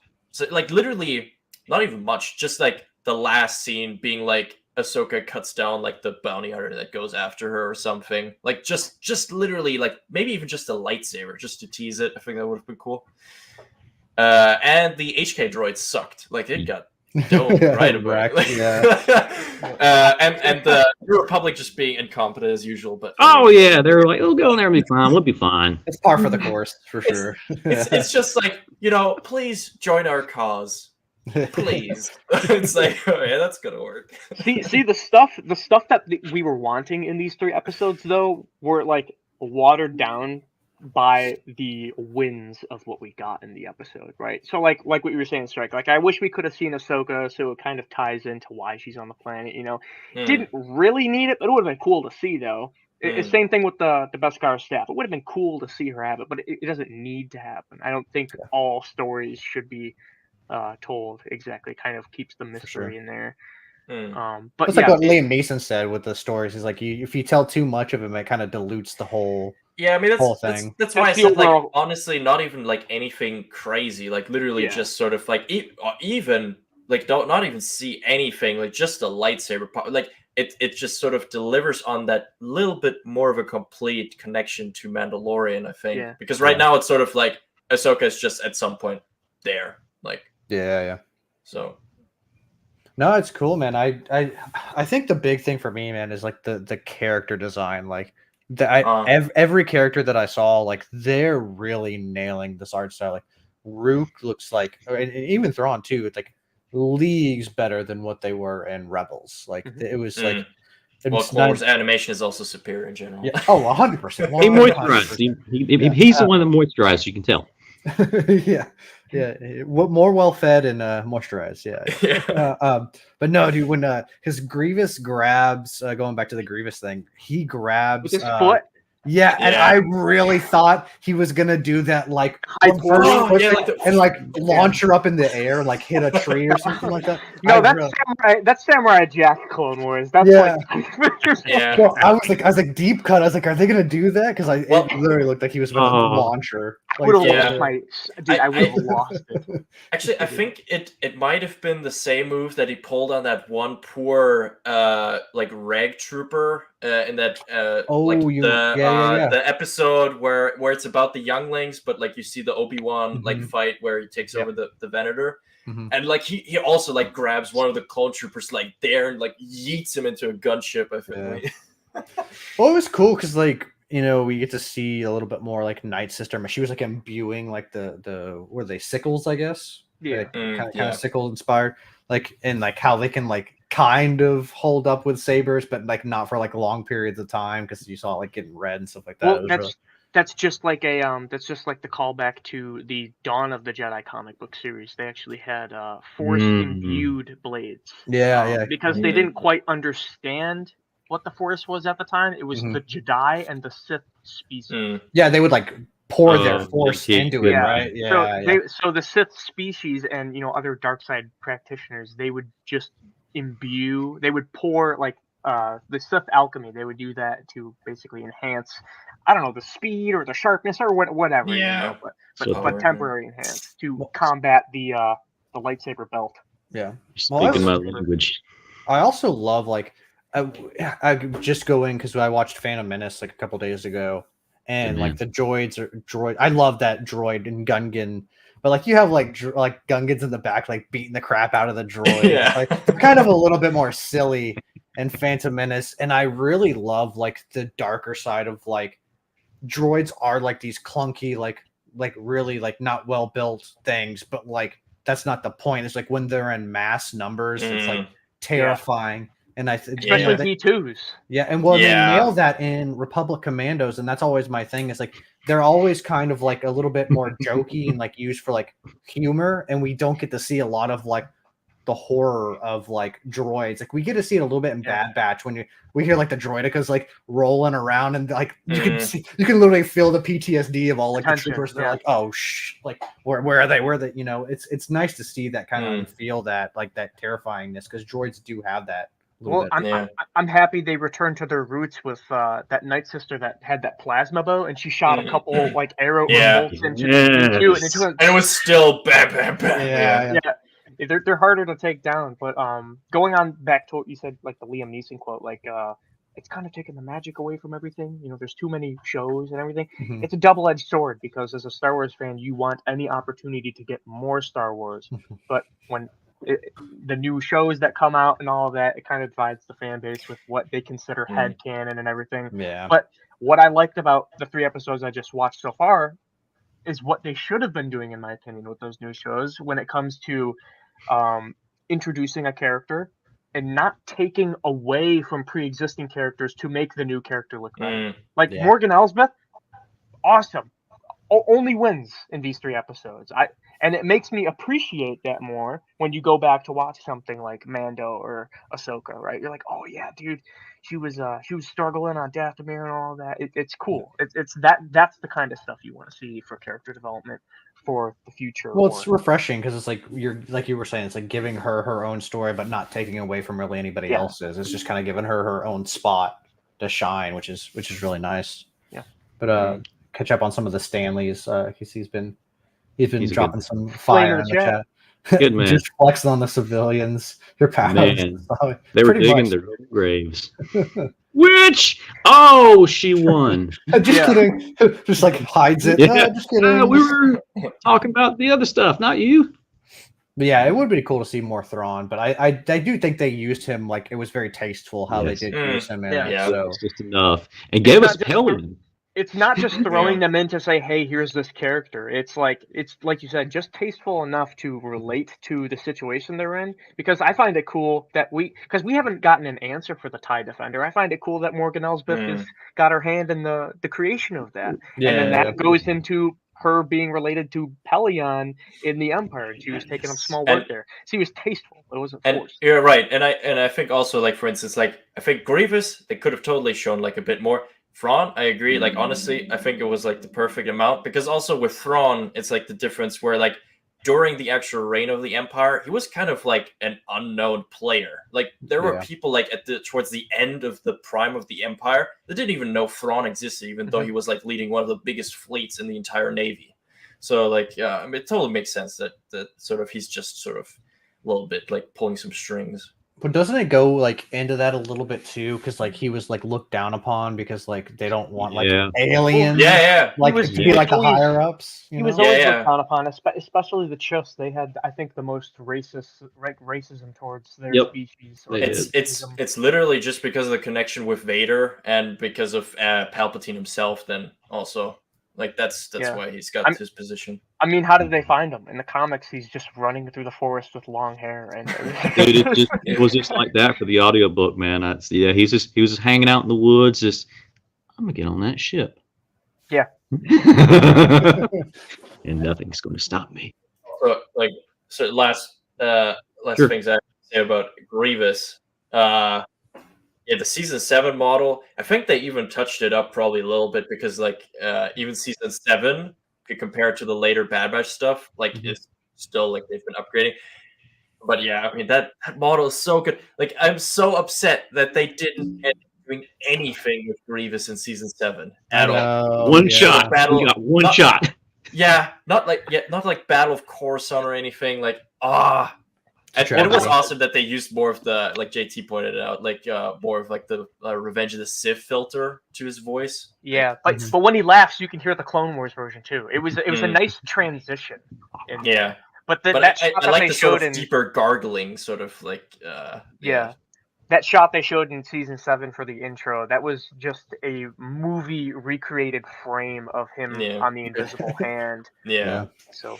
like literally not even much, just like the last scene being like Ahsoka cuts down like the bounty hunter that goes after her or something. Like just literally like maybe even just a lightsaber just to tease it. I think that would have been cool. And the HK droid sucked. Like it got domed right away. And the New Republic just being incompetent as usual. But they're like, "Oh, go in there and be fine. We'll be fine." It's par for the course for sure. It's just like, please join our cause. Please. It's like, oh yeah, that's gonna work. see the stuff that we were wanting in these 3 episodes though were like watered down by the wins of what we got in the episode, right? So like what you were saying, Strike, like I wish we could have seen Ahsoka, so it kind of ties into why she's on the planet, Didn't really need it, but it would have been cool to see though. Same thing with the Beskar staff. It would have been cool to see her have it, but it doesn't need to happen. I don't think all stories should be told exactly. Kind of keeps the mystery in there. But it's like what Liam Neeson said with the stories. He's like, if you tell too much of them, it kind of dilutes the whole. Yeah, I mean whole thing. That's why I said like honestly, not even like anything crazy. Like literally, just sort of like even like not even see anything. Like just a lightsaber pop. Like it just sort of delivers on that little bit more of a complete connection to Mandalorian. I think because right now it's sort of like Ahsoka is just at some point there. Like So. No, it's cool, man. I think the big thing for me, man, is like the character design. Like every character that I saw, like they're really nailing this art style. Like Rook looks like, and even Thrawn too. It's like leagues better than what they were in Rebels. Like it was like. Clone Wars animation is also superior in general. Yeah. Oh, 100%. He moisturized. He's the one that moisturized. You can tell. More well fed and moisturized. But no, dude, when his Grievous grabs, going back to the Grievous thing, he grabs with his foot. Yeah, and Yeah. I really thought he was gonna do that, like High reverse Oh, flip yeah, it like the- and like launch her up in the air, like hit a tree or something like that. No, I that's really- Samurai. That's Samurai Jack Clone Wars. That's Yeah. like. Yeah. Well, I was like deep cut. I was like, are they gonna do that? Because Well- it literally looked like he was about to Oh. launch her. I would have Yeah. lost my dude. I would have lost it. Actually, I think it might have been the same move that he pulled on that one poor like rag trooper in that the episode where it's about the younglings, but like you see the Obi-Wan like Mhm. fight where he takes Yep. over the Venator. Mhm. And like he also like grabs one of the clone troopers like there and like yeets him into a gunship, I think. Yeah. Well, it was cool because like we get to see a little bit more like Night Sister. She was like imbuing like the were they sickles, I guess. Yeah. Kind Yeah. of sickle inspired, like and like how they can like kind of hold up with sabers, but like not for like long periods of time because you saw it like getting red and stuff like that. Well, It was that's just like that's just like the callback to the Dawn of the Jedi comic book series. They actually had force imbued blades. yeah. Because they didn't quite understand what the force was at the time. It was Mhm. the Jedi and the Sith species. Yeah, they would like pour their Oh, force yeah. into it, Yeah. right? Yeah, So the Sith species and other dark side practitioners, they would just imbue. They would pour like the Sith alchemy. They would do that to basically enhance, I don't know, the speed or the sharpness or whatever. Yeah. But temporary enhance to combat the lightsaber belt. yeah. Speaking my language. I also love like I just go in because I watched Phantom Menace like a couple days ago, and like the droid. I love that droid and Gungan, but like you have like like Gungans in the back like beating the crap out of the droid. Yeah. Like, they're kind of a little bit more silly in Phantom Menace, and I really love like the darker side of like droids are like these clunky like really like not well built things, but like that's not the point. It's like when they're in mass numbers, it's like terrifying. And especially V2s. Yeah, and they nail that in Republic Commandos, and that's always my thing. Is like they're always kind of like a little bit more jokey and like used for like humor, and we don't get to see a lot of like the horror of like droids. Like we get to see it a little bit in Bad Batch when we hear like the droidicas like rolling around, and like you can literally feel the PTSD of all like the troopers. They're like, oh like where are they? Where are they? It's nice to see that kind of and feel that like that terrifyingness because droids do have that. Well, I'm happy they returned to their roots with that Night Sister that had that plasma bow, and she shot a couple like arrow bolts into the V2, and it was still bam. Yeah. They're harder to take down, but going on back to what you said, like the Liam Neeson quote, like it's kind of taking the magic away from everything. There's too many shows and everything. Mm-hmm. It's a double-edged sword because as a Star Wars fan, you want any opportunity to get more Star Wars, but when the new shows that come out and all of that, it kind of divides the fan base with what they consider headcanon and everything. Yeah. But what I liked about the 3 episodes I just watched so far is what they should have been doing, in my opinion, with those new shows when it comes to introducing a character and not taking away from pre-existing characters to make the new character look better. Morgan Elsbeth, awesome. Only wins in these 3 episodes. And it makes me appreciate that more when you go back to watch something like Mando or Ahsoka, right? You're like, oh yeah, dude, she was struggling on Dathomir and all that. It's cool. That's the kind of stuff you want to see for character development for the future. Well, it's refreshing because it's like you were saying, it's like giving her own story, but not taking away from really anybody else's. It's just kind of giving her own spot to shine, which is really nice. Yeah. But catch up on some of the Stanleys. He's been dropping some fire in the chat. Good man. Just flexing on the civilians. Your pals. They were digging their own graves. She won. Just kidding. Just like hides it. No, just kidding. We were talking about the other stuff, not you. But yeah, it would be cool to see more Thrawn. But I do think they used him like it was very tasteful how they did use him. So it's just enough and gave us Pelion. It's not just throwing them in to say, hey, here's this character. It's like you said, just tasteful enough to relate to the situation they're in. Because I find it cool that because we haven't gotten an answer for the TIE Defender. I find it cool that Morgan Elsbeth has got her hand in the creation of that. And then that goes into her being related to Pelion in the Empire. She was taking up small work there. She was tasteful. It wasn't forced. You're right. And I think also, like, for instance, like, I think Grievous, they could have totally shown like a bit more. Thrawn, I agree. Like honestly, I think it was like the perfect amount because also with Thrawn, it's like the difference where like during the actual reign of the Empire, he was kind of like an unknown player. Like there were Yeah. people like towards the end of the prime of the Empire that didn't even know Thrawn existed, even though he was like leading one of the biggest fleets in the entire Navy. So like, yeah, I mean, it totally makes sense that sort of he's just sort of a little bit like pulling some strings. But doesn't it go like into that a little bit too? Because like he was like looked down upon because like they don't want like Yeah. aliens, Yeah, like was- to he be was like the always- higher ups. He was Yeah, always yeah. looked down upon, especially the Chus. They had, I think, the most racism towards their Yep. species. They It's did. it's literally just because of the connection with Vader and because of Palpatine himself. Then also like that's Yeah. why he's got his position. I mean, how did they find him? In the comics, he's just running through the forest with long hair and Dude, it was just like that for the audiobook, man. He was just hanging out in the woods, just I'm gonna get on that ship. Yeah. And nothing's gonna stop me. So last Sure. things I have to say about Grievous. Yeah, the season 7 model. I think they even touched it up probably a little bit because like even season 7, if you compare it to the later Bad Batch stuff, like it's still like they've been upgrading. But yeah, I mean that model is so good. Like I'm so upset that they didn't end up doing anything with Grievous in season 7 at all. One shot. Battle- We got one not- shot. Yeah, not like Battle of Coruscant or anything. Like and it was Tragedy. awesome that they used more of the, like JT pointed out, like more of like the Revenge of the Sith filter to his voice. yeah. But when he laughs, you can hear the Clone Wars version too. It was a nice transition. And- Yeah, But, but that I shot that like they the sort showed of in deeper gargling, sort of like yeah. That shot they showed in season 7 for the intro, that was just a movie recreated frame of him Yeah. on the invisible hand. yeah, So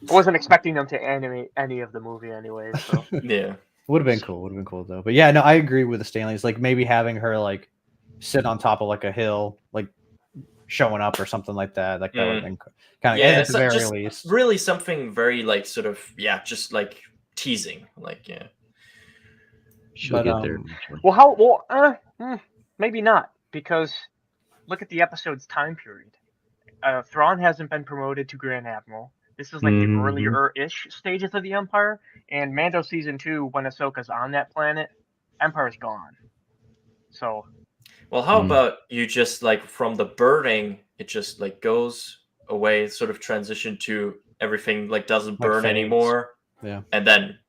I wasn't expecting them to animate any of the movie anyway. So yeah. Would have been cool. Would have been cool though. But yeah, no, I agree with the Stanleys. Like maybe having her like sit on top of like a hill, like showing up or something like that. Like that would have been kind of Yeah, at the very just least. really something very like sort of just like teasing, like She'll But, get there. maybe not, because look at the episode's time period. Thrawn hasn't been promoted to Grand Admiral. This is like the Mhm. earlier-ish stages of the Empire, and Mando season 2, when Ahsoka's on that planet, Empire's gone. So Well, how about you just like from the burning, it just like goes away, sort of transition to everything like doesn't Like burn fades. anymore. Yeah. And then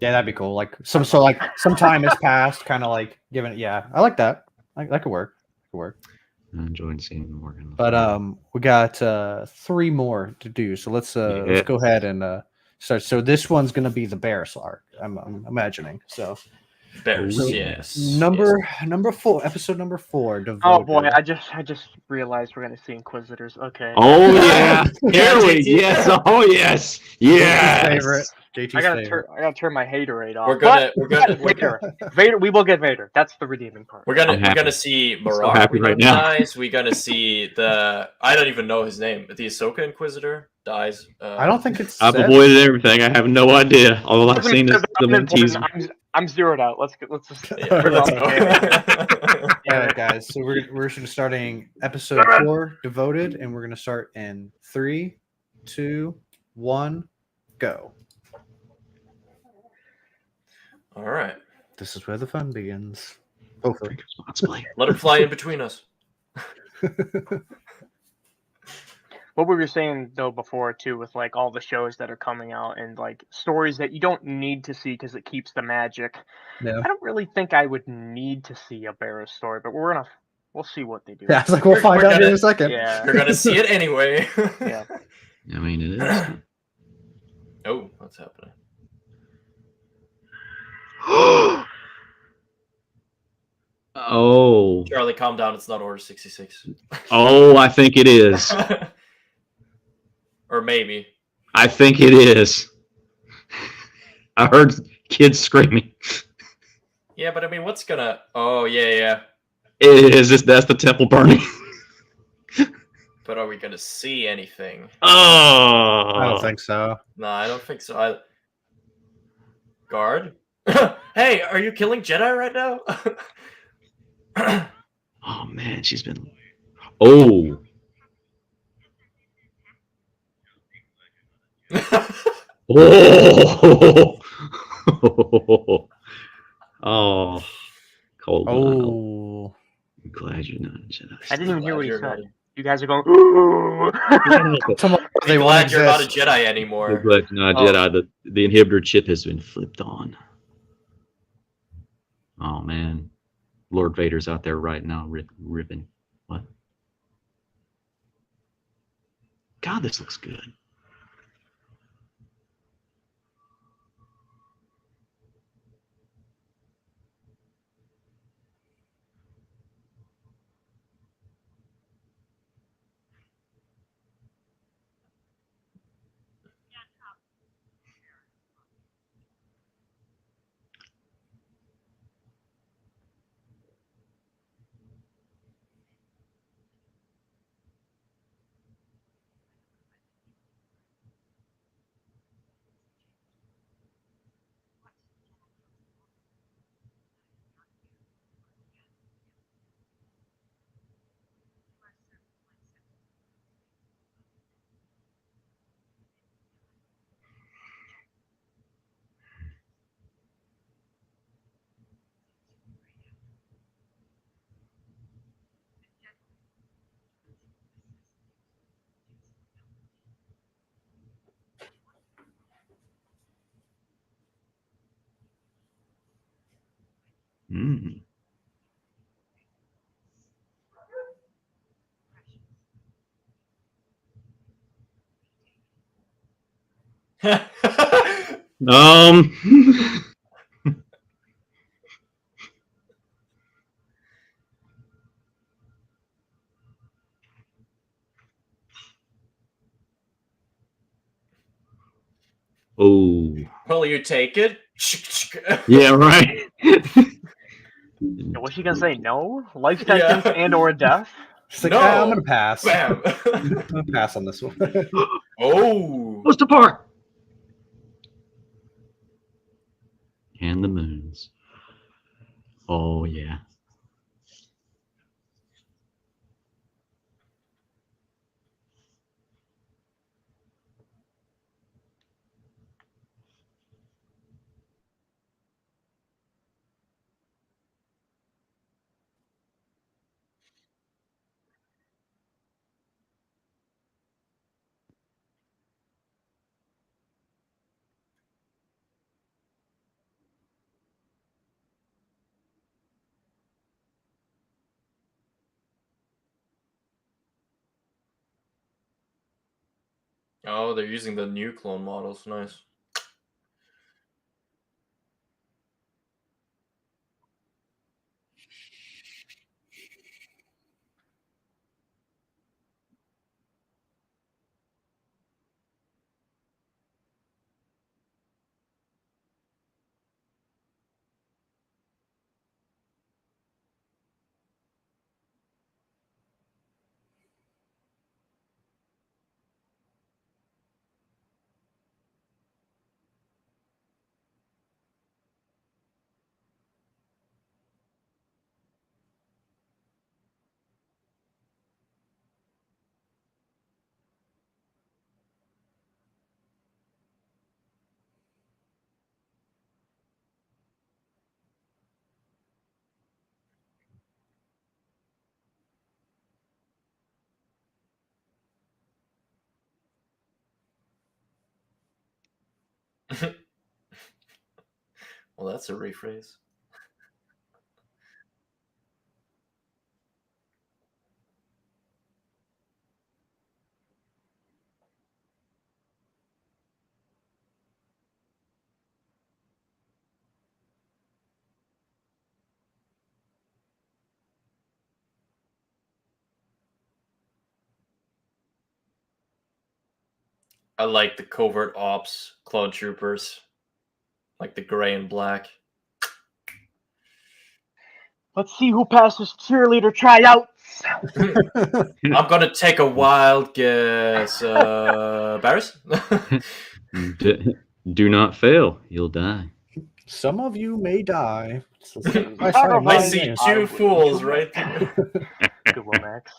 Yeah, that'd be cool. Like some time has passed, kind of like giving it. Yeah, I like that. Like that could work. Could work. I enjoyed seeing Morgan. But we got 3 more to do. So let's go ahead and start. So this one's gonna be the Barris arc. I'm imagining. So bears, Ooh. yes. number 4, episode number 4. Devoted. oh boy, I just realized we're gonna see Inquisitors. Okay. Oh yeah, here we JT. yes. Oh yes, yes. favorite. JT's I gotta favorite. turn my haterade off. We're gonna Vader. We will get Vader. That's the redeeming part. we're I'm happy. gonna see Marak happy right now. dies. We're gonna see the I don't even know his name. The Ahsoka Inquisitor dies. I don't think it's. I've said. avoided everything. I have no idea. All I've seen is the one teaser. I'm zeroed out. Let's just. Yeah, let's go. All right, guys. So we're starting episode 4, Devoted, and we're gonna start in 3, 2, 1, go. All right. This is where the fun begins. Hopefully. Drink responsibly. Let him fly in between us. What we were saying though before too, with like all the shows that are coming out and like stories that you don't need to see because it keeps the magic. Yeah. I don't really think I would need to see a Barris story, but we'll see what they do. Yeah, I was like, we'll find We're out in gonna- a second. Yeah. You're gonna see it anyway. Yeah. I mean, it is. Oh, what's happening? Oh, Charlie, calm down. It's not Order 66. oh, I think it is. Or maybe. I think it is. I heard kids screaming. Yeah, but I mean, what's gonna? Oh, yeah. It is. That's the temple burning. But are we gonna see anything? Oh, I don't think so. No, I don't think so. Guard? Hey, are you killing Jedi right now? Oh man, she's been. Oh. Oh. Oh. Cold one. Oh, I'm glad you're not a Jedi. I didn't even hear Glad what he you're said. not You guys are going. "Ooh." tomorrow Be they won't glad you're not a exist. Jedi I'm anymore. glad you're not a Oh. Jedi. The inhibitor chip has been flipped on. Oh man, Lord Vader's out there right now, ripping. What? God, this looks good. Mm. Um. Oh. Will you take it? Yeah. Right. Was she gonna say no? Life Yeah. sentence and or death? She's like, No. I'm gonna pass. Bam. I'm gonna pass on this one. Oh. What's the part? And the moons. Oh yeah. Oh, they're using the new clone models. Nice. Well, that's a rephrase. I like the covert ops clone troopers, like the gray and black. Let's see who passes cheerleader tryouts. I'm gonna take a wild guess. Barris? Do not fail. You'll die. Some of you may die. It's a side by Out side of man I my- see game. I two will fools shoot. right there. Good one, Max.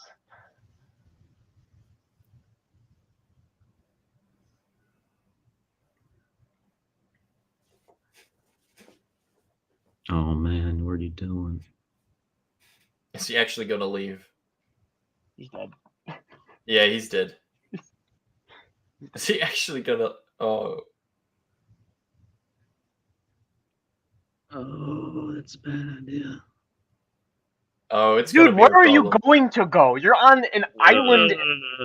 Oh man, what are you doing? Is he actually gonna leave? He's dead. Yeah, he's dead. Is he actually gonna? Oh, Oh, that's a bad idea. oh, it's Dude, gonna be where a are you problem. going to go? You're on an island.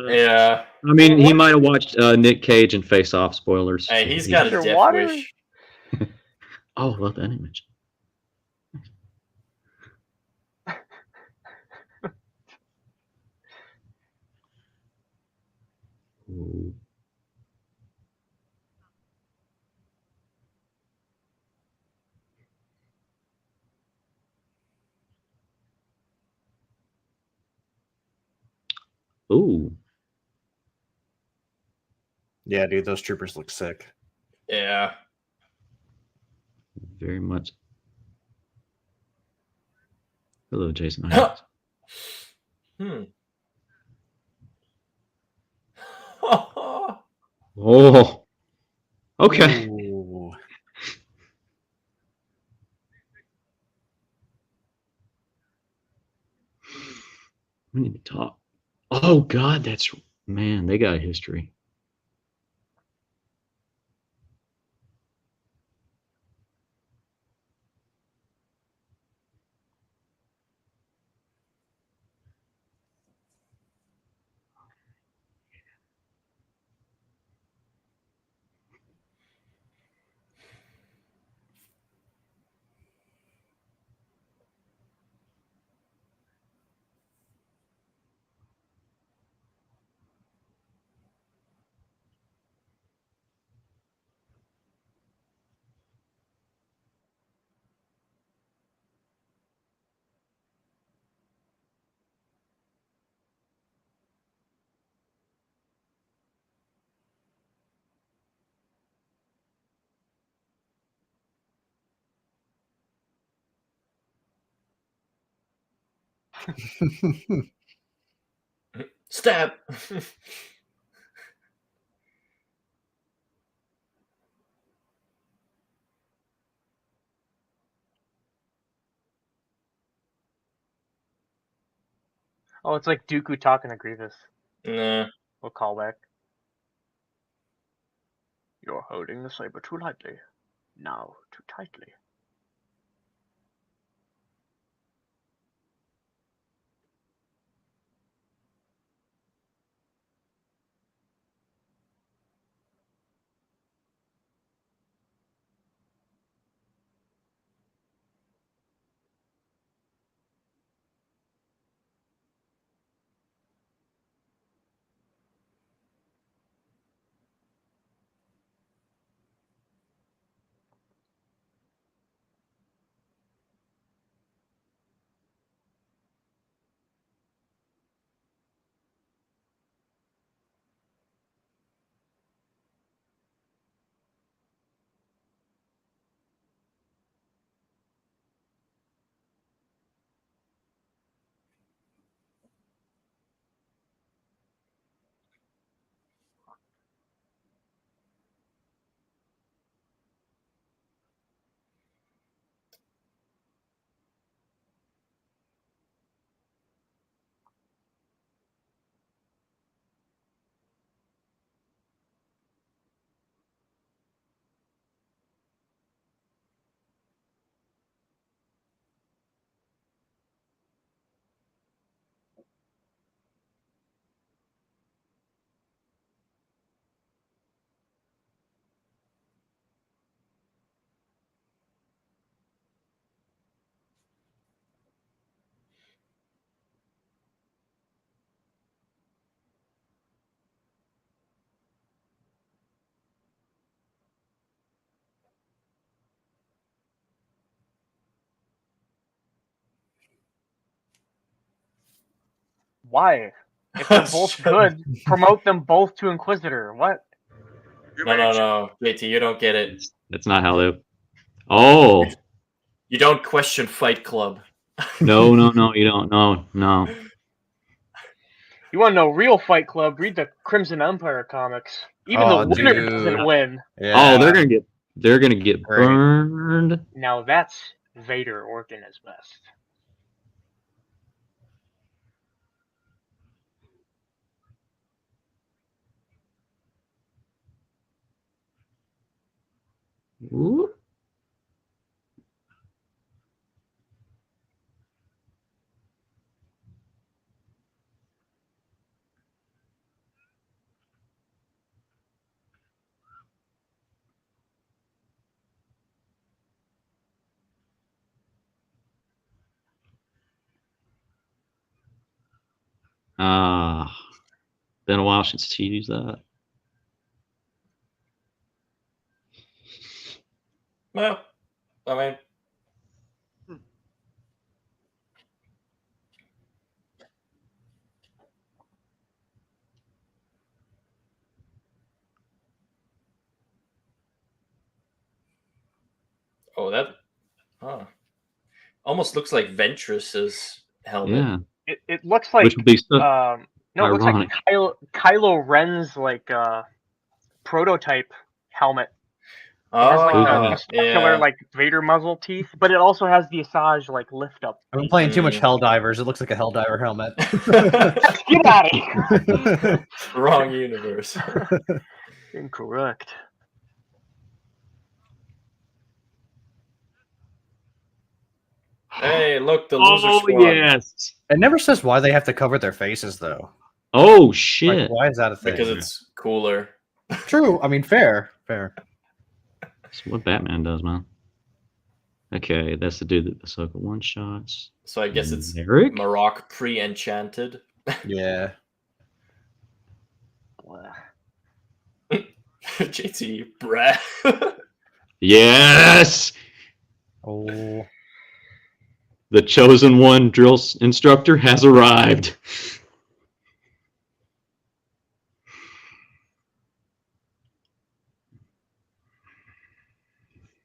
Yeah, I mean, he might have watched Nick Cage and Face Off. Spoilers. hey, he's got a Is there death water? wish. Oh, love that image. Ooh. Ooh, Yeah, dude, those troopers look sick. Yeah. very much. Hello, Jason. Isaacs. Hmm. Oh, okay. Ooh. We need to talk. Oh God, that's man. They got a history. Stab. Oh, it's like Dooku talking to Grievous. Nah. We'll call back. You're holding the saber too lightly. Now too tightly. Why? If they're both Shut good, promote them both to Inquisitor. What? No, JT, you don't get it. That's not how they. Oh, You don't question Fight Club. no, you don't. No. You want to know real Fight Club? Read the Crimson Empire comics. Even the Oh, winner dude. doesn't win. Yeah. Oh, they're gonna get Great. burned. Now that's Vader working his best. Ooh. Been a while since she used that. Well, I mean, oh, that almost looks like Ventress's helmet. Yeah, It looks like which would be so no, it looks like ironic. Kylo Ren's like prototype helmet. It has like Oh, the spectacular yeah. like Vader muzzle teeth, but it also has the Asajj like lift up. I've been playing too much Helldivers. It looks like a Helldiver helmet. Get out of here! Wrong universe. Incorrect. Hey, look, the loser Oh squad. yes. It never says why they have to cover their faces, though. Oh Like, shit. why is that a thing? Because it's cooler. True. I mean, fair. That's what Batman does, man. Okay, that's the dude that the Ahsoka one shots. So I guess it's Merrick? Marok pre-enchanted. Yeah. JT, bruh. Yes. Oh. The chosen one drill instructor has arrived.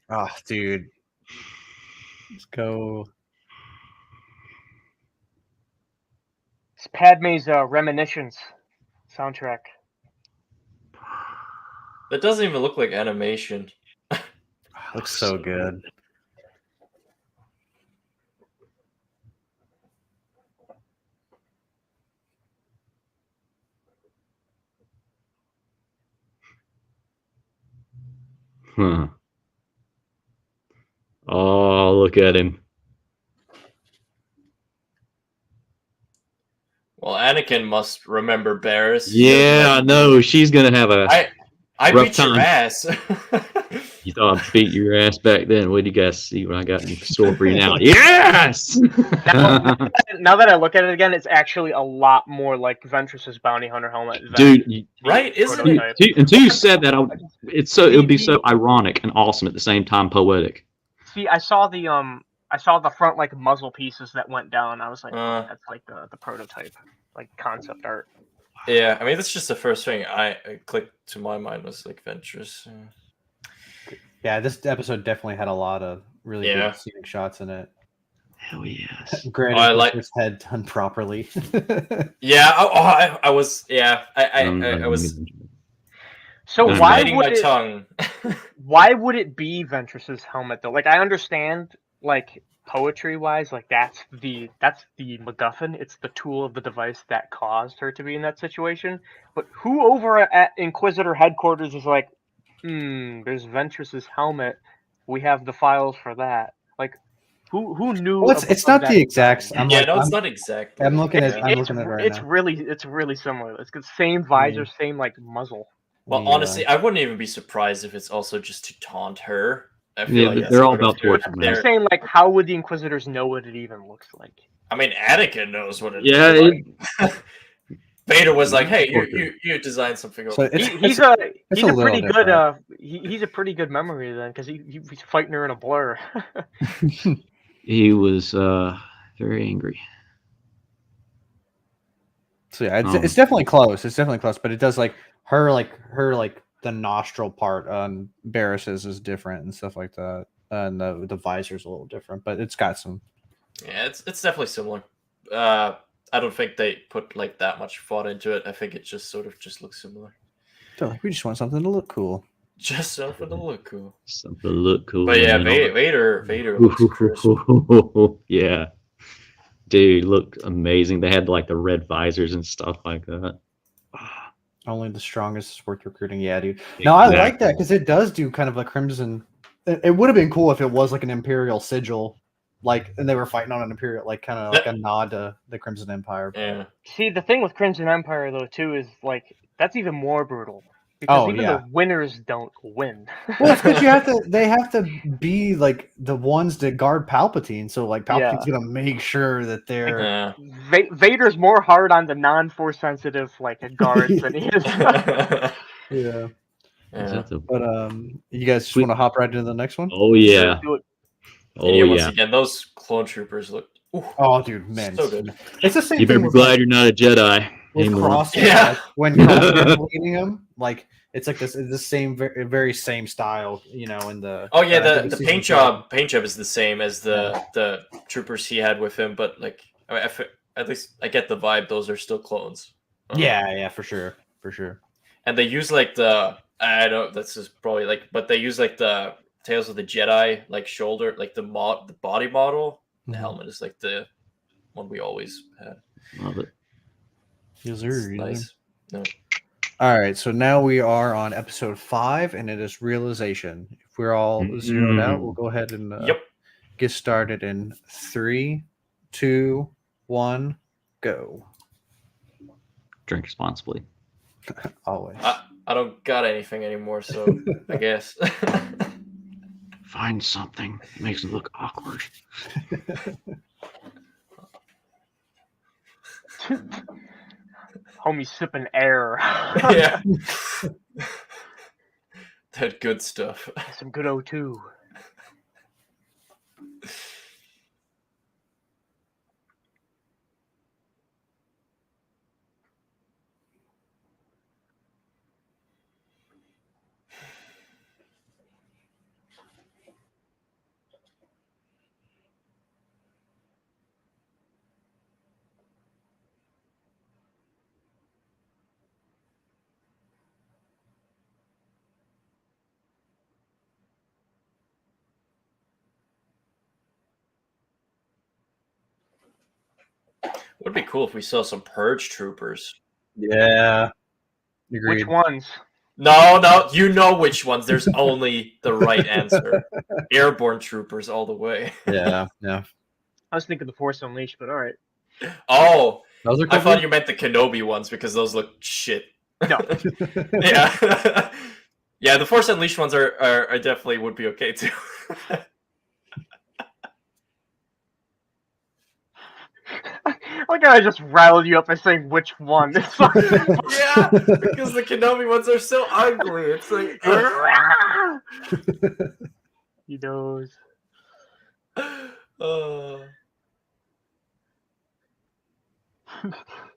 Oh, dude. Let's go. It's Padme's Reminiscence soundtrack. That doesn't even look like animation. Looks so good. Huh. Oh, look at him. Well, Anakin must remember Barris. Yeah, I know. She's gonna have a. I rough beat your time. ass. You thought I beat your ass back then. What do you guys see what I got in store for you now? Yes! Now that I look at it again, it's actually a lot more like Ventress's bounty hunter helmet. Than Dude, the Right, isn't prototype. until you said that, it would be so ironic and awesome at the same time poetic. See, I saw the front like muzzle pieces that went down. I was like, that's like the prototype, like concept art. Yeah, I mean that's just the first thing I clicked to my mind was like Ventress. Yeah, this episode definitely had a lot of really good scenic shots in it. Hell yes. Granted, I like his head done properly. Yeah, I was. Yeah, I was. So why would my tongue? Why would it be Ventress's helmet though? Like I understand, like poetry wise, like that's the MacGuffin. It's the tool of the device that caused her to be in that situation. But who over at Inquisitor headquarters is like, there's Ventress's helmet. We have the files for that. Like, who knew? Well, it's not the exact. It's not exact. I'm looking at. I'm it's, looking at it right it's now. really similar. It's the same visor, same like muzzle. Well, honestly, I wouldn't even be surprised if it's also just to taunt her. I feel Yeah, like they're all about torture. I'm saying, like, how would the Inquisitors know what it even looks like? I mean, Anakin knows what it Yeah, looks like. Vader was like, "Hey, you designed something." So he's a pretty different. good he's a pretty good memory then because he's fighting her in a blur. He was very angry. So yeah, it's definitely close. It's definitely close, but it does like her the nostril part on Barris's is different and stuff like that. and the visor's a little different, but it's got some. Yeah, it's definitely similar. I don't think they put like that much thought into it. I think it just sort of just looks similar. They're like, we just want something to look cool. Just something to look cool. Something to look cool. But yeah, and then all Vader looks crisp. the- yeah, dude, looked amazing. They had like the red visors and stuff like that. Only the strongest is worth recruiting. Yeah, dude. No, I like that because it does do kind of a crimson. It would have been cool if it was like an Imperial sigil, like, and they were fighting on an Imperial, like kind of like a nod to the Crimson Empire. Yeah. See, the thing with Crimson Empire though too is like that's even more brutal because even the winners don't win. Well, it's because they have to be like the ones that guard Palpatine. So like Palpatine's gonna make sure that they're. Yeah. Vader's more hard on the non-force sensitive like guards than he is. Yeah. Yeah. But you guys just want to hop right into the next one? Oh yeah. Oh yeah. Once again, those clone troopers look. Ooh, oh, dude, man, so good. It's the same. You better be glad you're not a Jedi. With Cross, when Cross leading them, like it's like this is the same, very same style, you know. In the the paint job is the same as the troopers he had with him, but like at least I get the vibe those are still clones. Yeah, for sure. And they use like I don't. This is probably like, but they use like the Tales of the Jedi like shoulder, like the body model. The helmet is like the one we always had. Love it. Yes, sir. Nice. No. All right, so now we are on episode 5, and it is realization. If we're all zeroed out, we'll go ahead and get started in 3, 2, 1, go. Drink responsibly. Always. I don't got anything anymore, so I guess. Find something that makes it look awkward. Homie sipping air. Yeah. That good stuff. Some good O2. Would be cool if we saw some purge troopers. Yeah. Agreed. Which ones? No, you know which ones. There's only the right answer. Airborne troopers all the way. Yeah. I was thinking the Force Unleashed, but all right. Oh, those are I thought you meant the Kenobi ones because those look shit. No. Yeah. Yeah, the Force Unleashed ones are definitely would be okay too. Like I just rattled you up by saying which one. Yeah, because the Kenobi ones are so ugly. It's like he knows.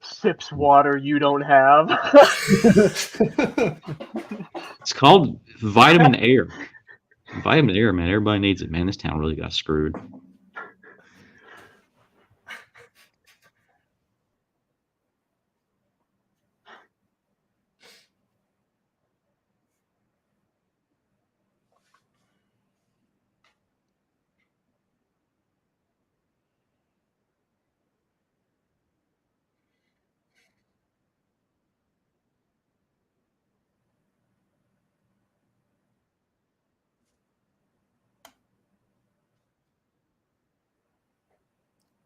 Sips water you don't have. It's called vitamin air. Vitamin air, man. Everybody needs it, man. This town really got screwed.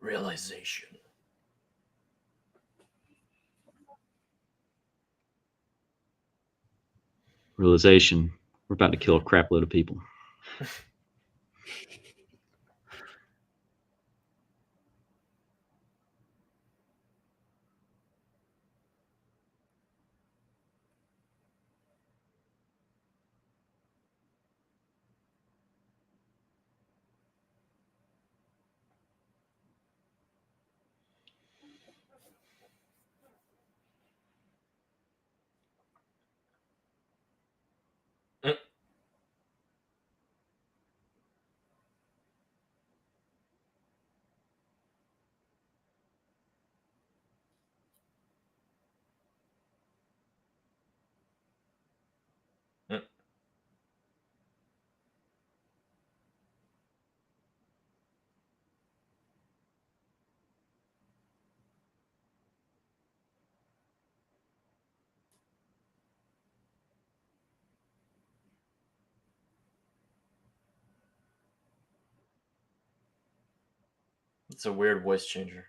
Realization. Realization. We're about to kill a crap load of people. It's a weird voice changer.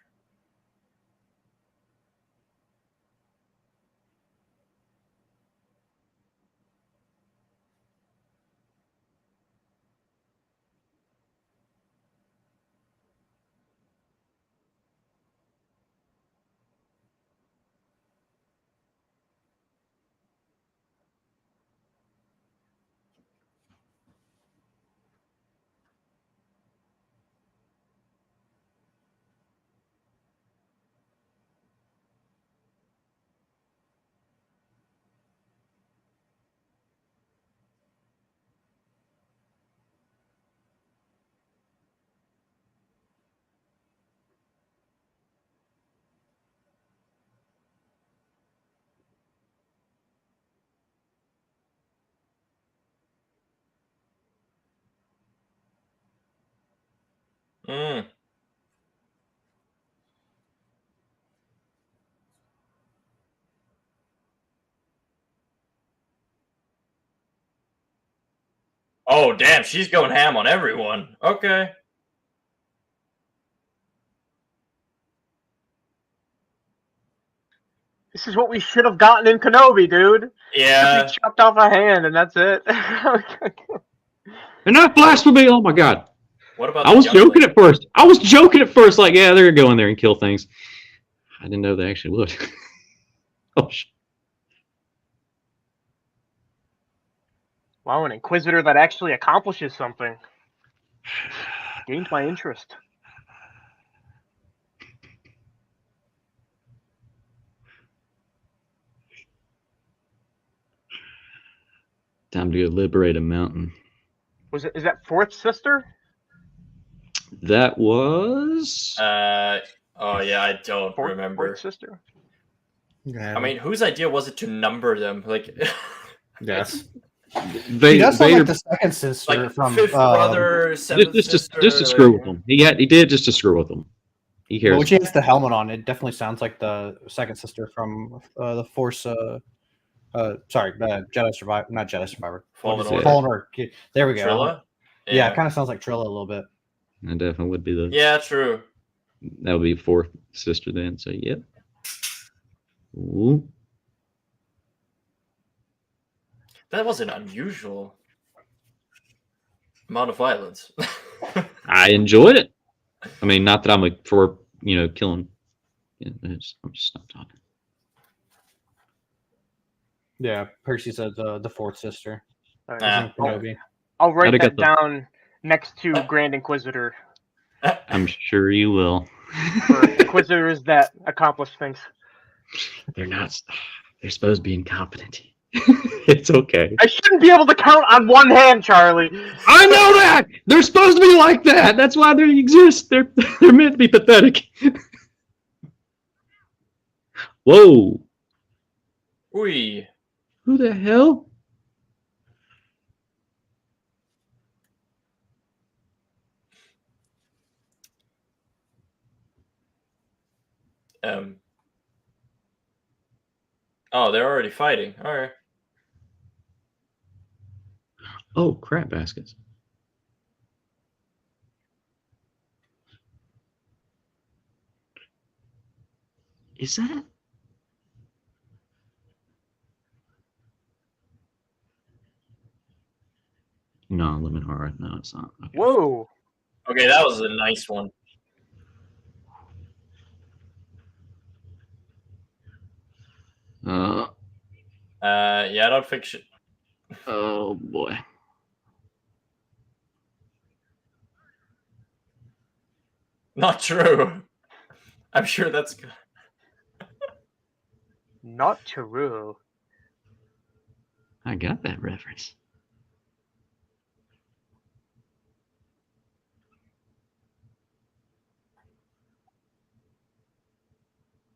Mm. Oh, damn, she's going ham on everyone. Okay. This is what we should have gotten in Kenobi, dude. Yeah. He chopped off a hand and that's it. Enough blasphemy! Oh my god. What about I was the joking youngling? at first. Like, yeah, they're gonna go in there and kill things. I didn't know they actually would. Oh, Wow, an Inquisitor that actually accomplishes something. Gained my interest. time to go liberate a mountain. Is that fourth sister? That was. Oh yeah, I don't remember. Fourth sister. Yeah, I mean, whose idea was it to number them? Like, yes. They, He does sound Vader, like the second sister like from fifth brother, seventh just sister. to screw with them. He did just to screw with them. He Well, cares. when she has the helmet on, it definitely sounds like the second sister from the Force. Jedi Survivor, not Jedi Survivor. Fallen What is it? Order. Fallen Order. There we go. Trilla? Yeah, it kind of sounds like Trilla a little bit. That definitely would be the. Yeah, true. That would be fourth sister then. So yep. Ooh. That was an unusual amount of violence. I enjoyed it. I mean, not that I'm like for killing. Yeah, I'm just not talking. Yeah, Percy said the fourth sister. All Ah. Kenobi. I'll write Gotta that get the- down next to Grand Inquisitor I'm sure you will. for Inquisitors that accomplish things. They're not. They're supposed to be incompetent. It's okay. I shouldn't be able to count on one hand, Charlie. I know that. They're supposed to be like that. That's why they exist. They're meant to be pathetic. Whoa. Ui. Who the hell? Oh, they're already fighting. All right. Oh, crap baskets. Is that? No, lemon hard. No, it's not. Okay. Whoa. Okay, that was a nice one. Yeah, I don't think she... Oh boy. Not true. I'm sure that's good. Not true. I got that reference.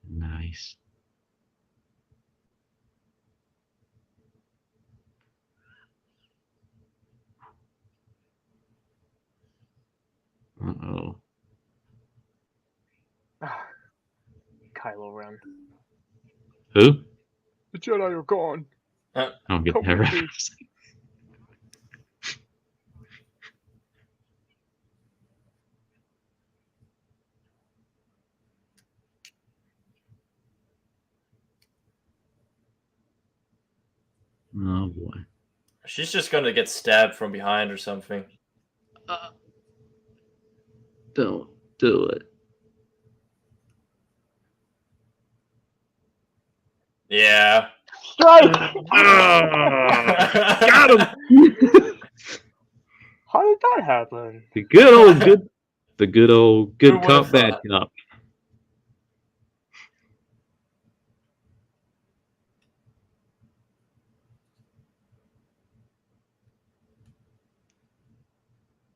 Nice. Uh-oh. Kylo Ren. Who? The Jedi are gone. I don't get Come that with me. reference. Oh boy. She's just gonna get stabbed from behind or something. Don't do it. Yeah. Strike! Got him. How did that happen? The good old Who good would've cop, bad thought? cop.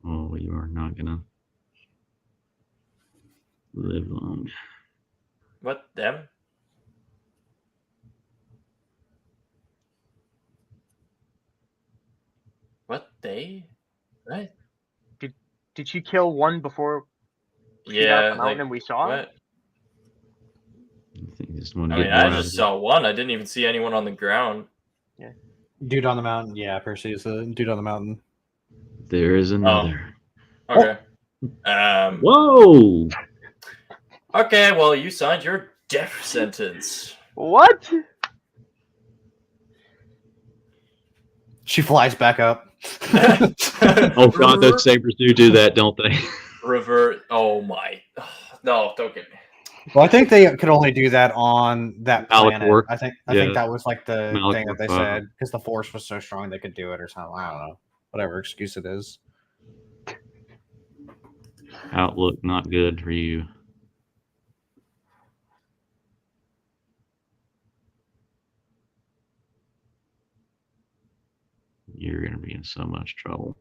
Oh, you are not gonna live long. What, them? What, they? Right? Did she kill one before she got Yeah, up the mountain like, and we saw her? what? I think you just want to I get mean, more I out just of it. saw one. I didn't even see anyone on the ground. Dude on the mountain. Yeah, Percy is the dude on the mountain. There is another. Okay. Whoa! Okay, well, you signed your death sentence. What? She flies back up. Oh god, those sabers do that, don't they? Revert. Oh my. No, don't get me. Well, I think they could only do that on that planet. Malachor. I think Yeah. that was like the thing that Malachor they 5. said because the force was so strong they could do it or something. I don't know. Whatever excuse it is. Outlook not good for you. You're gonna be in so much trouble.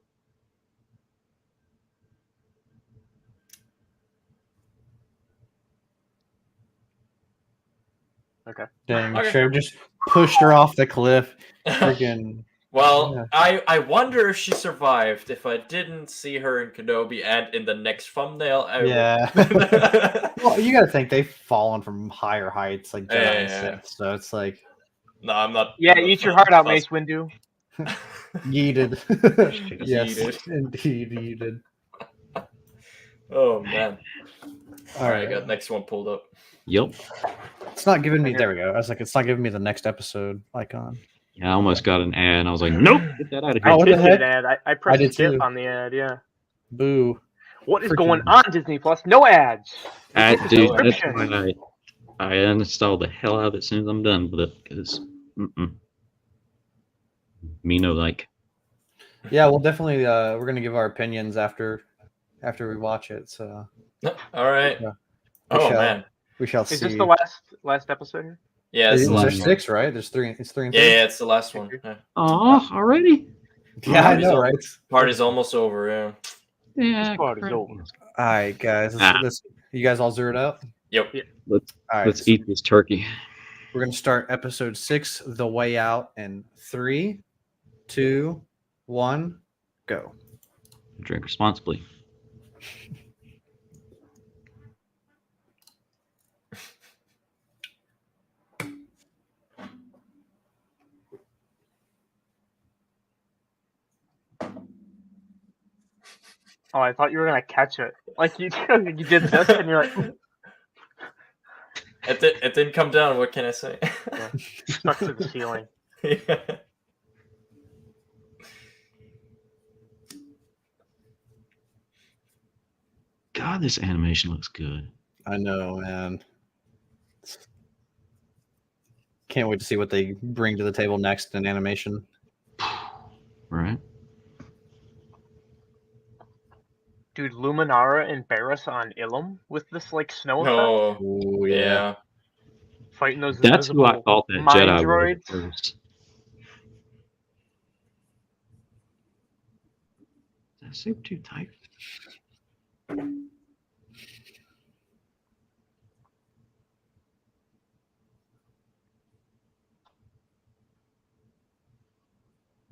Okay. Dang, Okay. should have just pushed her off the cliff. Freaking. Well, Yeah. I wonder if she survived if I didn't see her in Kenobi and in the next thumbnail. Yeah. Well, you gotta think they've fallen from higher heights like Jedi and Yeah. Sith, so it's like No, I'm not. Yeah, I'm not eat your heart out, fussed. Mace Windu. yeeted. Yes, Yeeted. indeed yeeted. Oh man. All All right, right. I got next one pulled up. Yep. It's not giving me. There we go. I was like, it's not giving me the next episode icon. Yeah, I almost got an ad and I was like, nope, get that out of here. Oh, what Did the get heck? an ad. I pressed did skip too. on the ad, yeah. Boo. What is Freaking- going on, Disney Plus? No ads. Dude, that's Subscription. why I uninstalled the hell out of it as soon as I'm done with it because me no like. Yeah, we'll definitely. We're gonna give our opinions after we watch it. So All right. Yeah. Oh shall- man. we shall Is see. this the last episode here? Yeah, it's the There's last one. 6, right? There's 3. It's 3 and 3. Yeah, it's the last one. Yeah. Oh, already? Yeah, I Party's know, over. right? Party's almost over. Yeah. Yeah. This part is crap. over. All right, guys. You guys all zeroed out? Yep. Let's All right. let's eat this turkey. We're gonna start episode 6, The Way Out, in 3, 2, 1, go. Drink responsibly. Oh, I thought you were gonna catch it. Like you did this, and you're like It didn't come down. What can I say? stuck to the ceiling. Yeah. God, this animation looks good. I know, man. Can't wait to see what they bring to the table next in animation. Right? Dude, Luminara and Barris on Ilum with this like snow effect, Oh, Oh yeah. fighting those That's who I invisible thought that mind Jedi was droids. at first. Is that super too tight?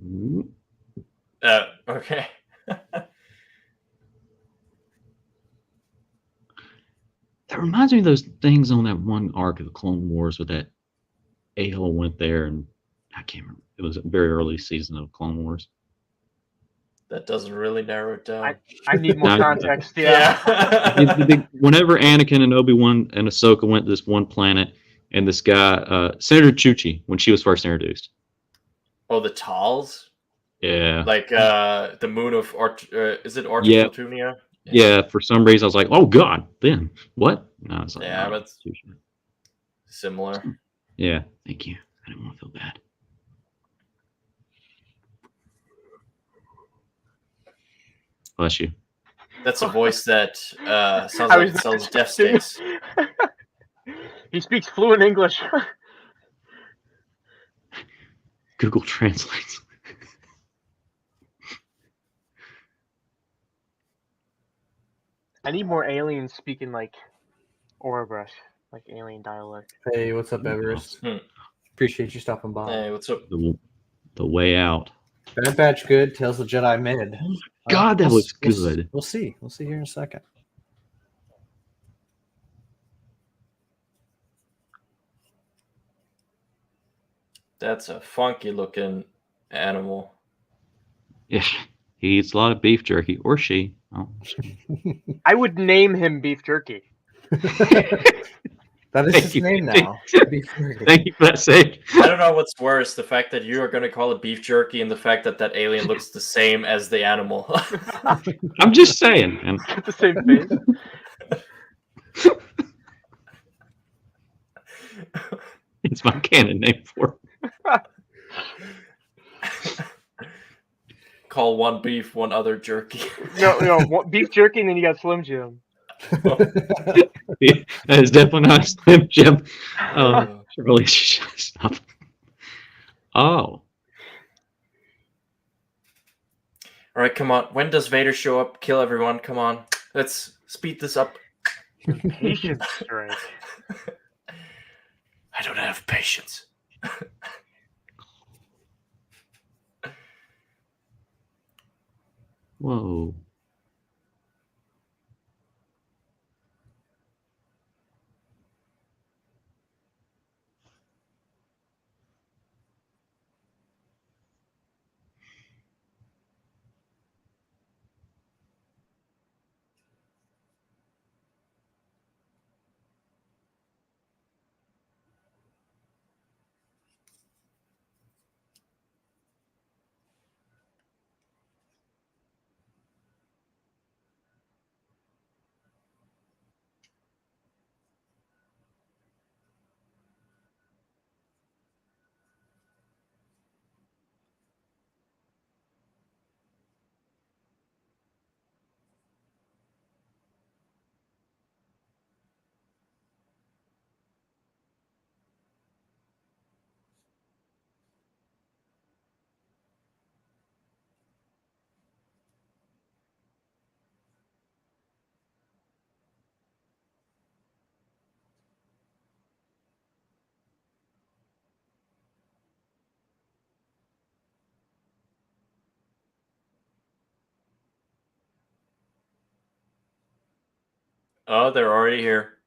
Ooh. Okay. That reminds me of those things on that one arc of the Clone Wars with that a-hole went there and I can't remember. It was a very early season of Clone Wars. That doesn't really narrow it down. I need more No, context. Yeah. Whenever Anakin and Obi-Wan and Ahsoka went to this one planet and this guy, Senator Chuchi, when she was first introduced. Oh, the Tals? Yeah. Like the moon of is it Articultunia? Yeah. For some reason, I was like, "Oh God!" Then what? No, I was like, Yeah, "Oh, but too short." similar. Yeah. Thank you. I didn't want to feel bad. Bless you. That's a voice that sounds I like was it not sells death expecting- sticks. He speaks fluent English. Google translates. I need more aliens speaking like Ouroboros, like alien dialect. Hey, what's up, Everest? Hmm. Appreciate you stopping by. Hey, what's up? The way out. Bad Batch good. Tales of the Jedi mid. God, that looks We'll good. We'll see. We'll see here in a second. That's a funky looking animal. Yeah. He eats a lot of beef jerky, or she. Oh, I would name him Beef Jerky. That is Thank his you. name now. Beef jerky. thank you for that save. I don't know what's worse, the fact that you are going to call it beef jerky and the fact that that alien looks the same as the animal. I'm just saying. And Got the same face. it's my canon name for it. Call one beef, one other jerky. No, Beef Jerky, and then you got Slim Jim. That is definitely not Slim Jim. Really, stop. Oh, All right, come on. When does Vader show up? Kill everyone. Come on. Let's speed this up. Patience strike. I don't have patience. whoa. Oh, they're already here.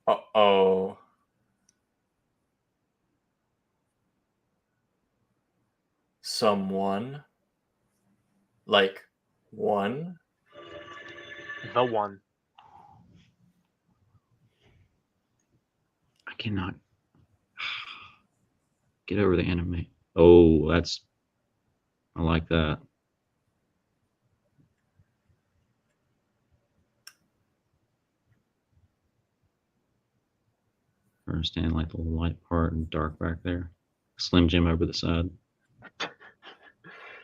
Uh-oh. Someone. Like, one? The one. I cannot get over the anime. Oh, that's. I like that. I understand, like the little light part and dark back there. Slim Jim over the side.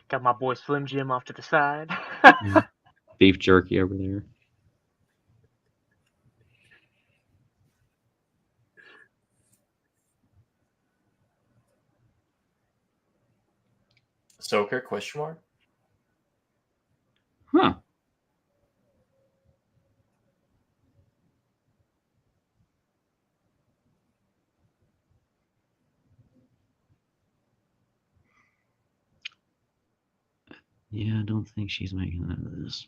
Got my boy Slim Jim off to the side. Beef jerky over there. Soaker? Question mark? Huh. Yeah, I don't think she's making that of this.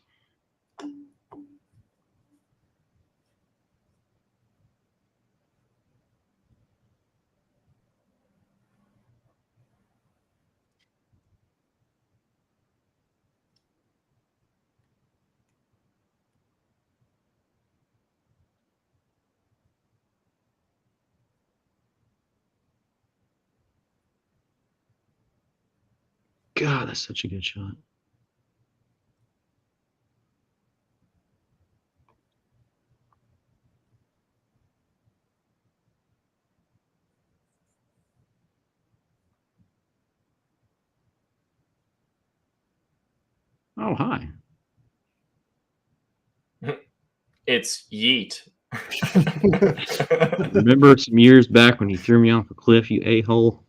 God, that's such a good shot. Oh, hi. It's Yeet. Remember some years back when you threw me off a cliff, you a-hole?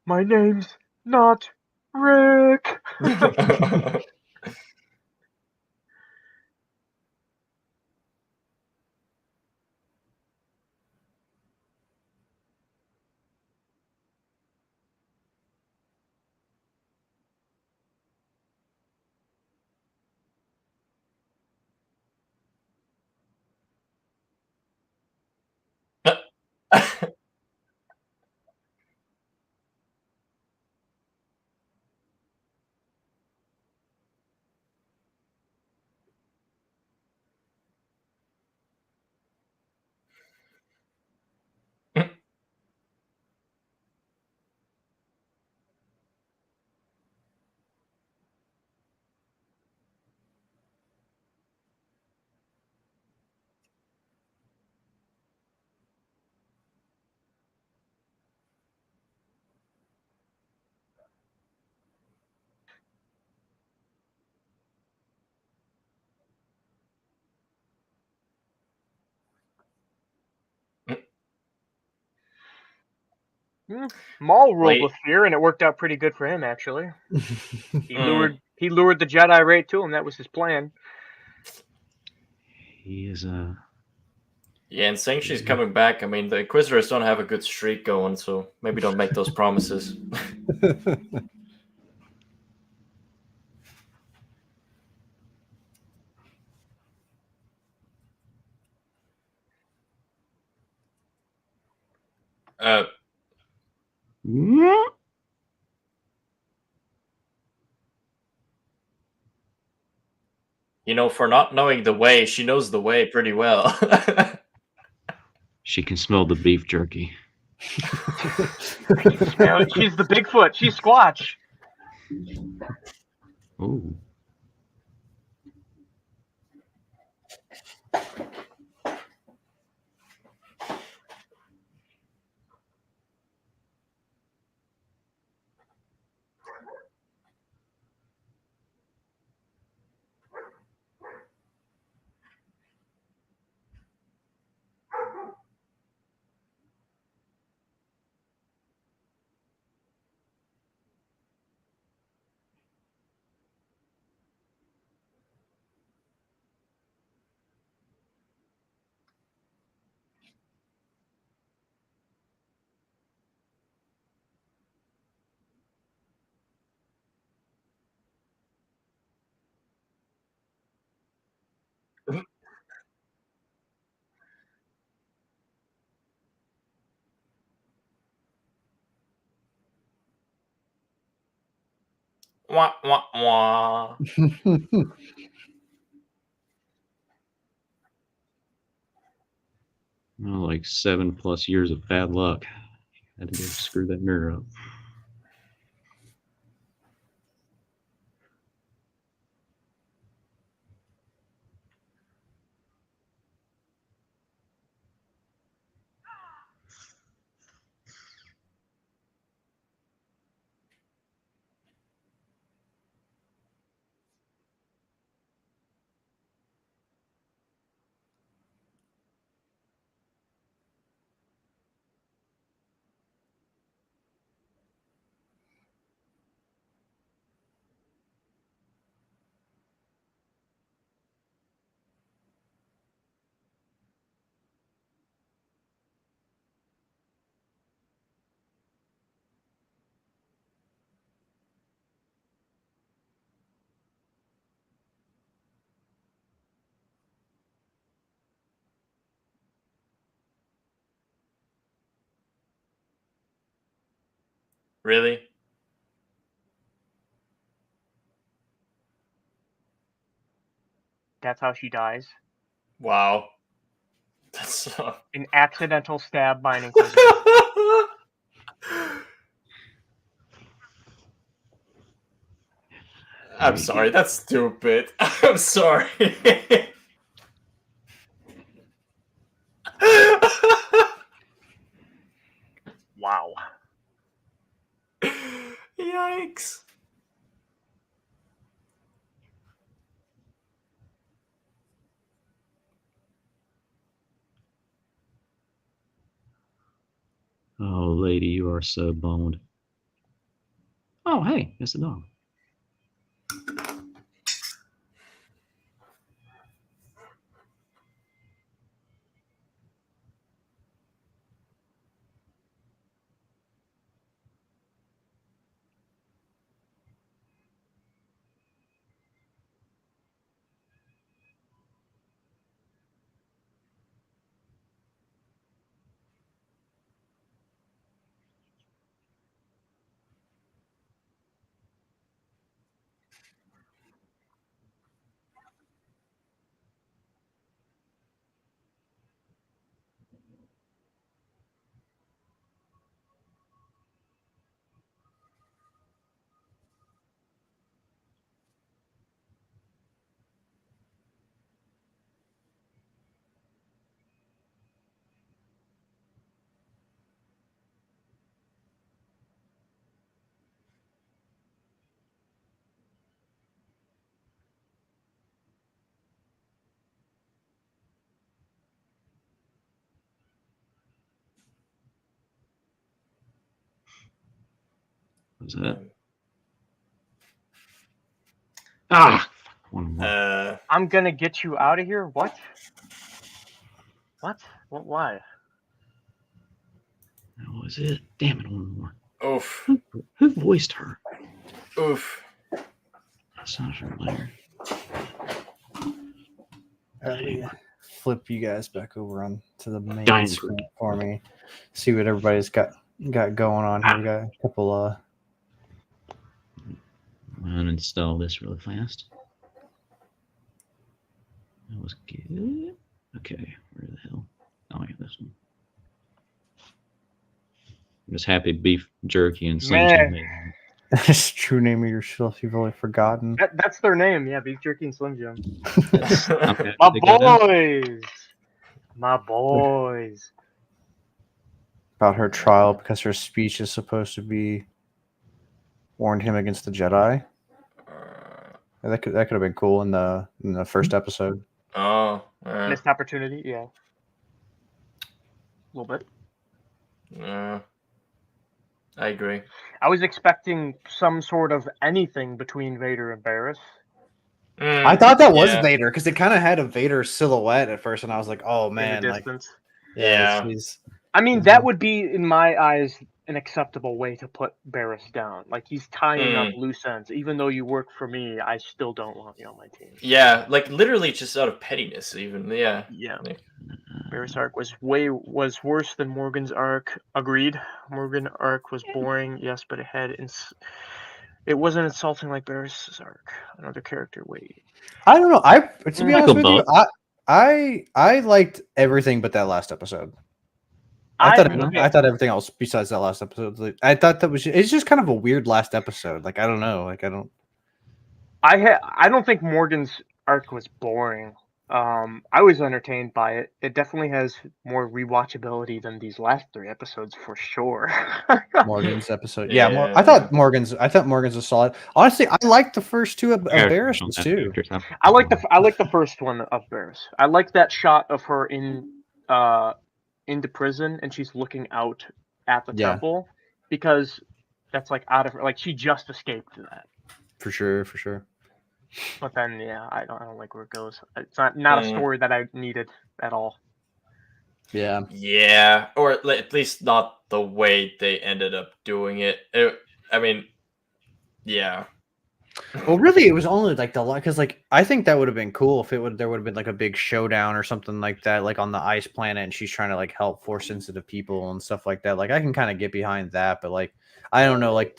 My name's not Rick. Maul ruled with fear, and it worked out pretty good for him, actually. He lured the Jedi right to him. That was his plan. He is Yeah, and saying she's coming back, I mean, the Inquisitors don't have a good streak going, so maybe don't make those promises. You know, for not knowing the way, she knows the way pretty well. She can smell the beef jerky. Smell it. She's the Bigfoot. She's Squatch. Oh. Wah, wah, wah. Well, like 7+ years of bad luck. Had to go screw that mirror up. Really? That's how she dies. Wow. That's. An accidental stab by an Inquisitor. I'm sorry. That's stupid. I'm sorry. Wow. Yikes. Oh, lady, you are so boned. Oh, hey, it's a dog. What's that? Ah, one more. I'm gonna get you out of here. What? What? What? Why? That was it. Damn it, one more. Oof. Who voiced her? Oof. That's not familiar. Flip you guys back over on to the main Diamond screen Fruit. for me. See what everybody's got going on here. We got a couple Uninstall this really fast. That was good. Okay, where the hell? Oh, I got this one. I'm just happy beef jerky and Slim Jim. Man. It's true name of yourself you've only forgotten. That's their name. Yeah, Beef Jerky and Slim Jim. I'm happy My they got out. boys. My boys. About her trial because her speech is supposed to be warned him against the Jedi. That could have been cool in the first episode. Oh. Missed opportunity. Yeah. A little bit. I agree. I was expecting some sort of anything between Vader and Barriss. I thought that was Vader because it kind of had a Vader silhouette at first, and I was like, "Oh man!" In the distance. Yeah. I mean, that would be, in my eyes, an acceptable way to put Barriss down. Like, he's tying up loose ends. Even though you work for me, I still don't want you on my team. Yeah, like literally just out of pettiness, even. Yeah. Yeah. Like, Barriss' arc was worse than Morgan's arc. Agreed. Morgan's arc was boring, yes, but it wasn't insulting like Barriss' arc. Another character. Wait. I don't know. To be honest with you, Buck. I liked everything but that last episode. I thought everything else besides that last episode. I thought it's just kind of a weird last episode. Like I don't know. Like I don't think Morgan's arc was boring. I was entertained by it. It definitely has more rewatchability than these last 3 episodes for sure. Morgan's episode. Yeah. Yeah, I thought Morgan's was solid. Honestly, I liked the first 2 of Barriss too. I like the first one of Barriss. I like that shot of her into prison and she's looking out at the temple because that's like out of her, like she just escaped that. For sure. But then I don't like where it goes. It's not a story that I needed at all. Yeah. Yeah, or at least not the way they ended up doing it. I mean, yeah. Well, really, it was only like because like I think that would have been cool if there would have been like a big showdown or something like that, like on the ice planet, and she's trying to like help force sensitive people and stuff like that. Like I can kind of get behind that, but like I don't know, like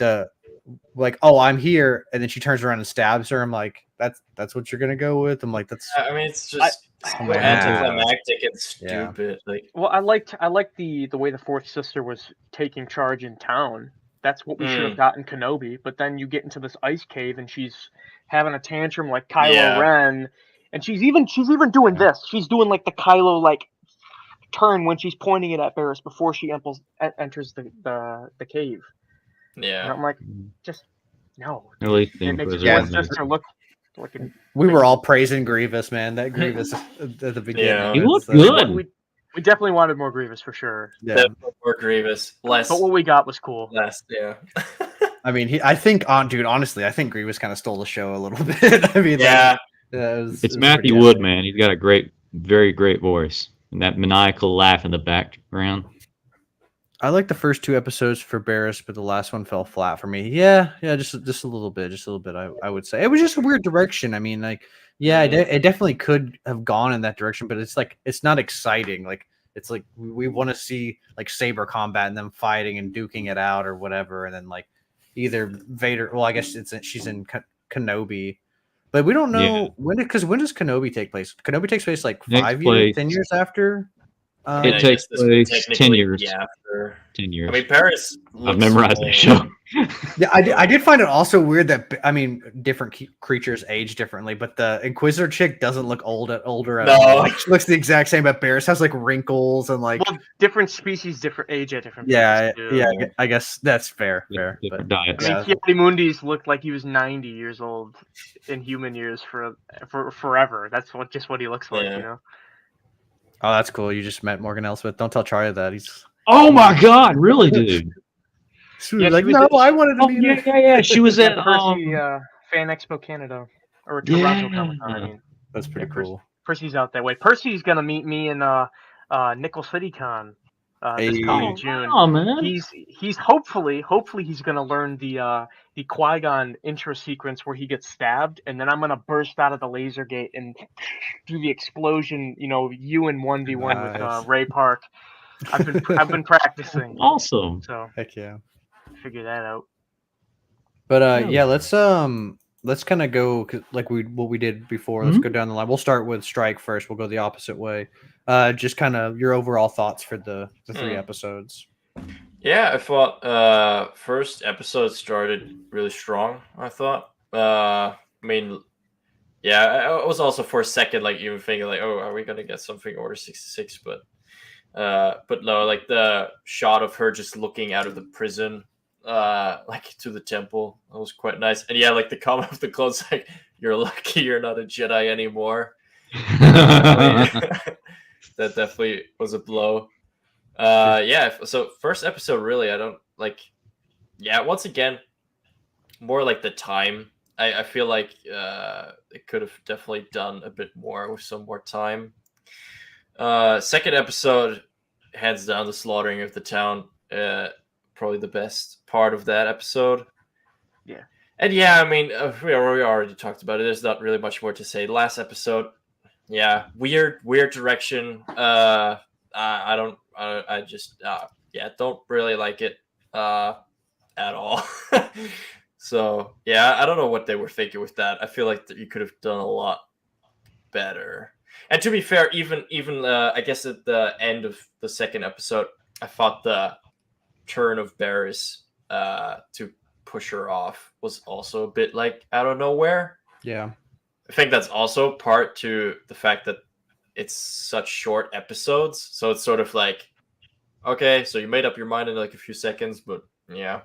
oh I'm here, and then she turns around and stabs her. I'm like that's what you're gonna go with. I'm like that's I mean, it's just so man. anticlimactic and Yeah. stupid. Like, Well, I liked the way the fourth sister was taking charge in town. That's what we should have gotten Kenobi. But then you get into this ice cave and she's having a tantrum like Kylo Yeah. Ren, and she's even doing this. She's doing like the Kylo like turn when she's pointing it at Barris before she enters the cave. And yeah. I'm like, just no. At least the It makes Inquisitor your Yeah. wasn't- sister look looking. We were all praising Grievous, man. That Grievous at the beginning. Yeah. He looked it's, good. We definitely wanted more Grievous for sure. Yeah. Definitely more Grievous, less. But what we got was cool. Less, yeah. I mean, I think, dude, honestly, I think Grievous kind of stole the show a little bit. I mean, Yeah. It's Matthew Wood, man. He's got a very great voice. And that maniacal laugh in the background. I like the first 2 episodes for Barris, but the last one fell flat for me. Yeah, just a little bit, I would say it was just a weird direction. I mean, like, yeah, it definitely could have gone in that direction, but it's like it's not exciting. Like, it's like we want to see like saber combat and them fighting and duking it out or whatever, and then like either Vader. Well, I guess she's in Kenobi, but we don't know when does Kenobi take place? Kenobi takes place like 5 years, 10 years after. It takes place 10 years. Yeah, after 10 years. I mean, Paris. I've memorized that show. Yeah, I did find it also weird that I mean, different creatures age differently, but the Inquisitor chick doesn't look older at all. Like, she looks the exact same, but Barris has like wrinkles and like different species, different age at different. Yeah, places, yeah. I guess that's fair. Different But diets. I mean, Kiadi looked like he was 90 years old in human years for forever. That's what he looks like, you know. Oh, that's cool. You just met Morgan Elsbeth. Don't tell Charlie that. He's Oh my God, really, dude? she was like, no, I wanted to be. Yeah. She was at Percy Fan Expo Canada or Toronto Comic Con. I mean, That's pretty cool. Percy's out that way. Percy's gonna meet me in Nickel City Con this coming June. Oh man, he's hopefully he's gonna learn the Qui-Gon intro sequence where he gets stabbed, and then I'm gonna burst out of the laser gate and do the explosion. You know, you in 1v1 with Ray Park. I've been practicing. Awesome. So heck yeah, figure that out. But yeah, let's kind of go like what we did before. Let's go down the line. We'll start with Strike first. We'll go the opposite way. Just kind of your overall thoughts for the 3 episodes. Yeah, I thought first episode started really strong. I thought. I mean, yeah, I was also for a second like even thinking like, oh, are we gonna get something Order 66? But no, like the shot of her just looking out of the prison, like to the temple, that was quite nice. And yeah, like the comment of the clothes, like you're lucky you're not a Jedi anymore. That definitely was a blow. Yeah, so first episode really I don't like. Yeah, once again, more like the time. I feel like it could have definitely done a bit more with some more time. Second episode, hands down, the slaughtering of the town. Probably the best part of that episode. Yeah. And yeah, I mean, we already talked about it. There's not really much more to say. Last episode, yeah, weird direction. I just don't really like it at all. So yeah, I don't know what they were thinking with that. I feel like that you could have done a lot better. And to be fair, even I guess at the end of the second episode, I thought the turn of Barris to push her off was also a bit like out of nowhere. Yeah. I think that's also part to the fact that it's such short episodes. So it's sort of like, okay, so you made up your mind in like a few seconds, but yeah.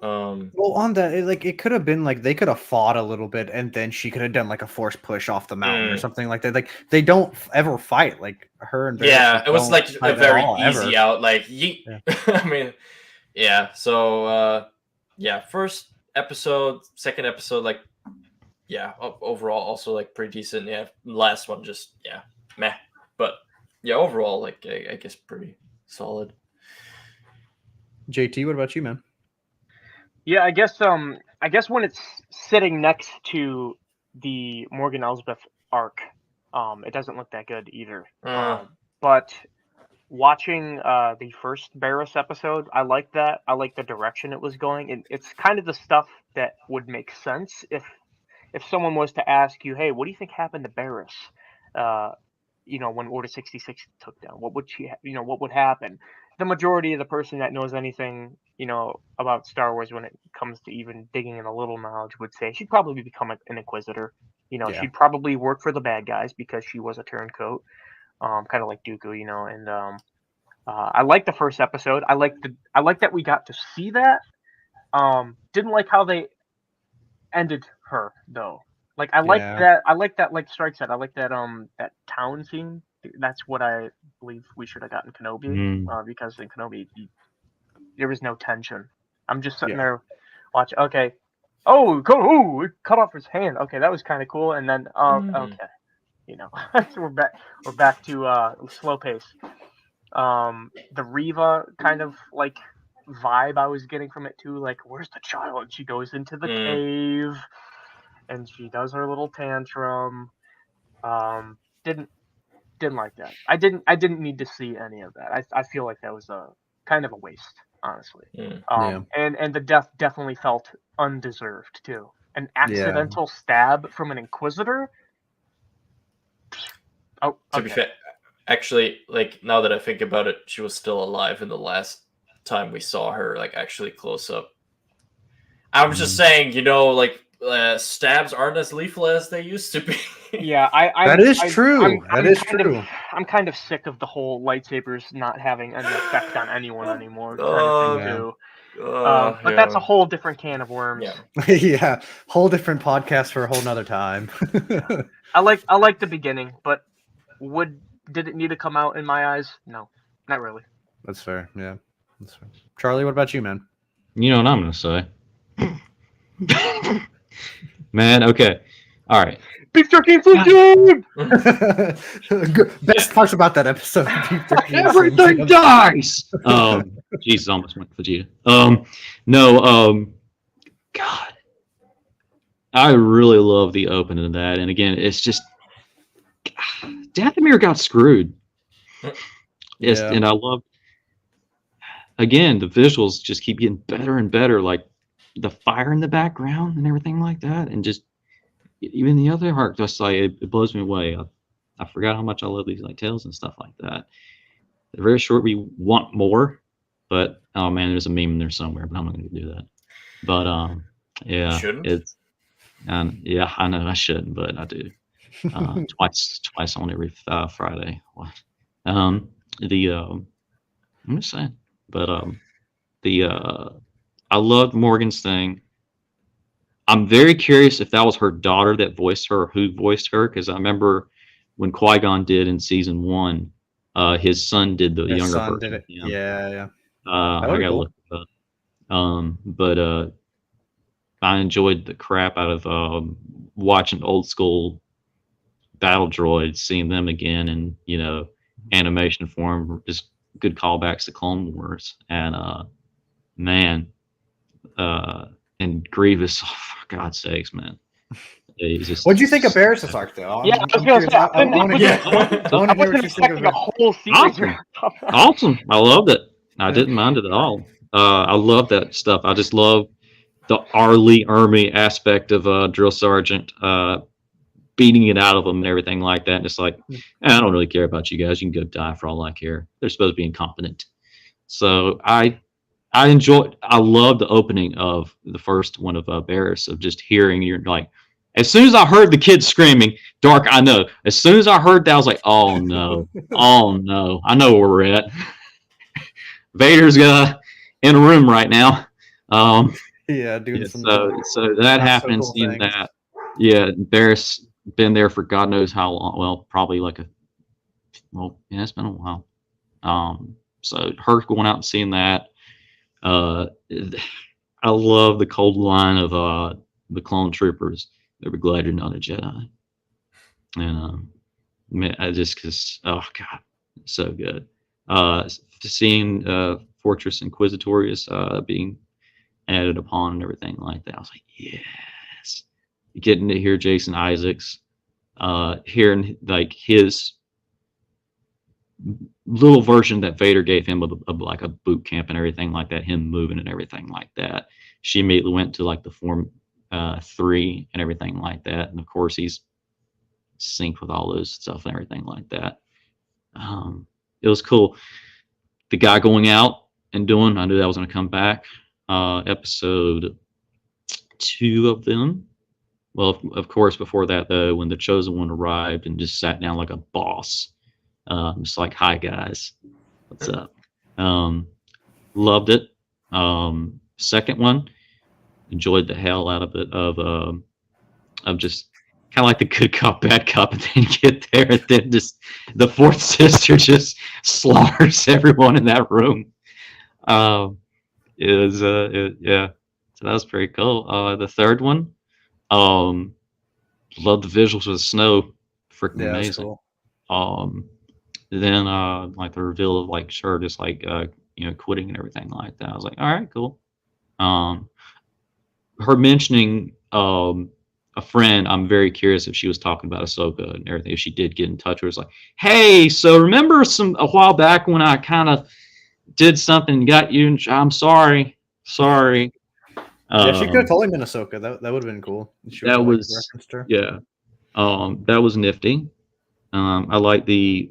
Well, on that, it could have been like they could have fought a little bit, and then she could have done like a force push off the mountain or something like that. Like they don't ever fight, like her and Barris, yeah, it was like a very easy out. Like Yeah. I mean, yeah. So yeah, first episode, second episode, like yeah, overall also like pretty decent. Yeah, last one just meh. But yeah, overall like I guess pretty solid. JT, what about you, man? Yeah, I guess I guess when it's sitting next to the Morgan Elsbeth arc, it doesn't look that good either. But watching the first Barris episode, I like that. I like the direction it was going, and it's kind of the stuff that would make sense if someone was to ask you, hey, what do you think happened to Barris? When Order 66 took down, what would what would happen? The majority of the person that knows anything, about Star Wars when it comes to even digging in a little knowledge would say she'd probably become an Inquisitor. Yeah. She'd probably work for the bad guys because she was a turncoat, kind of like Dooku, and I liked the first episode. I like that we got to see that. Didn't like how they ended her though. Like I like Yeah. that like Strike said. I like that that town scene. That's what I believe we should have gotten Kenobi. Because in Kenobi there was no tension. I'm just sitting there watching. Okay, it cut off his hand. Okay, that was kind of cool. And then okay, so we're back to slow pace. The Riva kind of like vibe I was getting from it too. Like, where's the child? And she goes into the cave, and she does her little tantrum. Didn't like that. I didn't need to see any of that. I feel like that was a kind of a waste, honestly. And the death definitely felt undeserved too. An accidental stab from an Inquisitor. Oh, to be fair, actually, like now that I think about it, she was still alive in the last time we saw her, like actually close up. I was just saying, stabs aren't as lethal as they used to be. Yeah, that is true. That is true. I'm kind of sick of the whole lightsabers not having any effect on anyone anymore. Kind of thing too. But that's a whole different can of worms. Yeah, whole different podcast for a whole nother time. I like the beginning, but did it need to come out in my eyes? No, not really. That's fair. Yeah, that's fair. Charlie, what about you, man? You know what I'm gonna say, man. Okay, all right. Beef jerky and Fujin! Best parts about that episode. Beef jerky and Everything Fujin. dies. Jesus, almost went Vegeta. God, I really love the opening of that, and again, it's just Dathomir got screwed. Yes, and I love. Again, the visuals just keep getting better and better, like the fire in the background and everything like that, and just even the other arc, just like it blows me away. I forgot how much I love these like tales and stuff like that. They're very short. We want more, but oh man, there's a meme in there somewhere, but I'm not going to do that. But yeah, it's yeah, I know I shouldn't, but I do. Twice on every Friday. I'm just saying, but I loved Morgan's thing. I'm very curious if that was her daughter that voiced her or who voiced her, because I remember when Qui-Gon did in season 1, his son did the younger version. Did it. Yeah. I gotta look it up. But I enjoyed the crap out of watching old school battle droids, seeing them again, and animation form, just good callbacks to Clone Wars, and man. And Grievous, oh, for God's sakes, man. What'd you think of Barris's arc, though? I wasn't expecting a whole series. Awesome. I loved it. I didn't mind it at all. I love that stuff. I just love the R. Lee Ermey aspect of Drill Sergeant, beating it out of them and everything like that. And it's like, I don't really care about you guys. You can go die for all I care. They're supposed to be incompetent. So I love the opening of the first one of Barris, of just hearing you're like, as soon as I heard the kids screaming, Dark, I know. As soon as I heard that, I was like, oh no, oh no, I know where we're at. Vader's in a room right now. Yeah, dude. Yeah, so that happens in that. Yeah, Barris been there for God knows how long. Well, probably it's been a while. So her going out and seeing that. I love the cold line of the clone troopers. They were glad you're not a Jedi, and I just because oh god, so good. Seeing Fortress Inquisitorius being added upon and everything like that. I was like, yes. Getting to hear Jason Isaacs, hearing like his little version that Vader gave him of like a boot camp and everything like that, him moving and everything like that. She immediately went to like the Form 3 and everything like that. And of course, he's synced with all those stuff and everything like that. It was cool. The guy going out and doing, I knew that was going to come back. Episode 2 of them. Well, of course, before that, though, when the Chosen One arrived and just sat down like a boss. Just like, hi, guys. What's up? Loved it. Second one, enjoyed the hell out of it, of just kind of like the good cop, bad cop, and then get there, and then just the fourth sister just slaughters everyone in that room. It was, yeah. So that was pretty cool. The third one, love the visuals of the snow, freaking amazing. Cool. Then like the reveal of like her just like quitting and everything like that. I was like, all right, cool. Her mentioning a friend, I'm very curious if she was talking about Ahsoka and everything. If she did get in touch with her, it's like, hey, so remember a while back when I kind of did something and got you? I'm sorry. Yeah, she could have told him in Ahsoka. That would have been cool. That was yeah. That was nifty. I like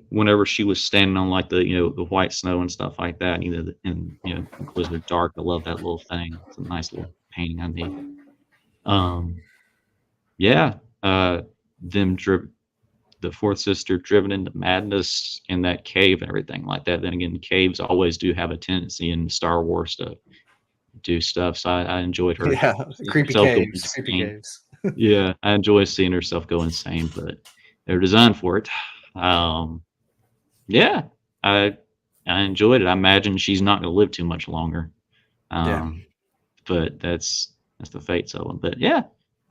whenever she was standing on like the the white snow and stuff like that. And it was dark. I love that little thing. It's a nice little painting I made. Yeah. Them the fourth sister driven into madness in that cave and everything like that. Then again, caves always do have a tendency in Star Wars to do stuff. So I enjoyed her. Yeah, creepy caves. Yeah, I enjoy seeing herself go insane, but they're designed for it. Yeah, I enjoyed it. I imagine she's not going to live too much longer. But that's the fates of them. But yeah.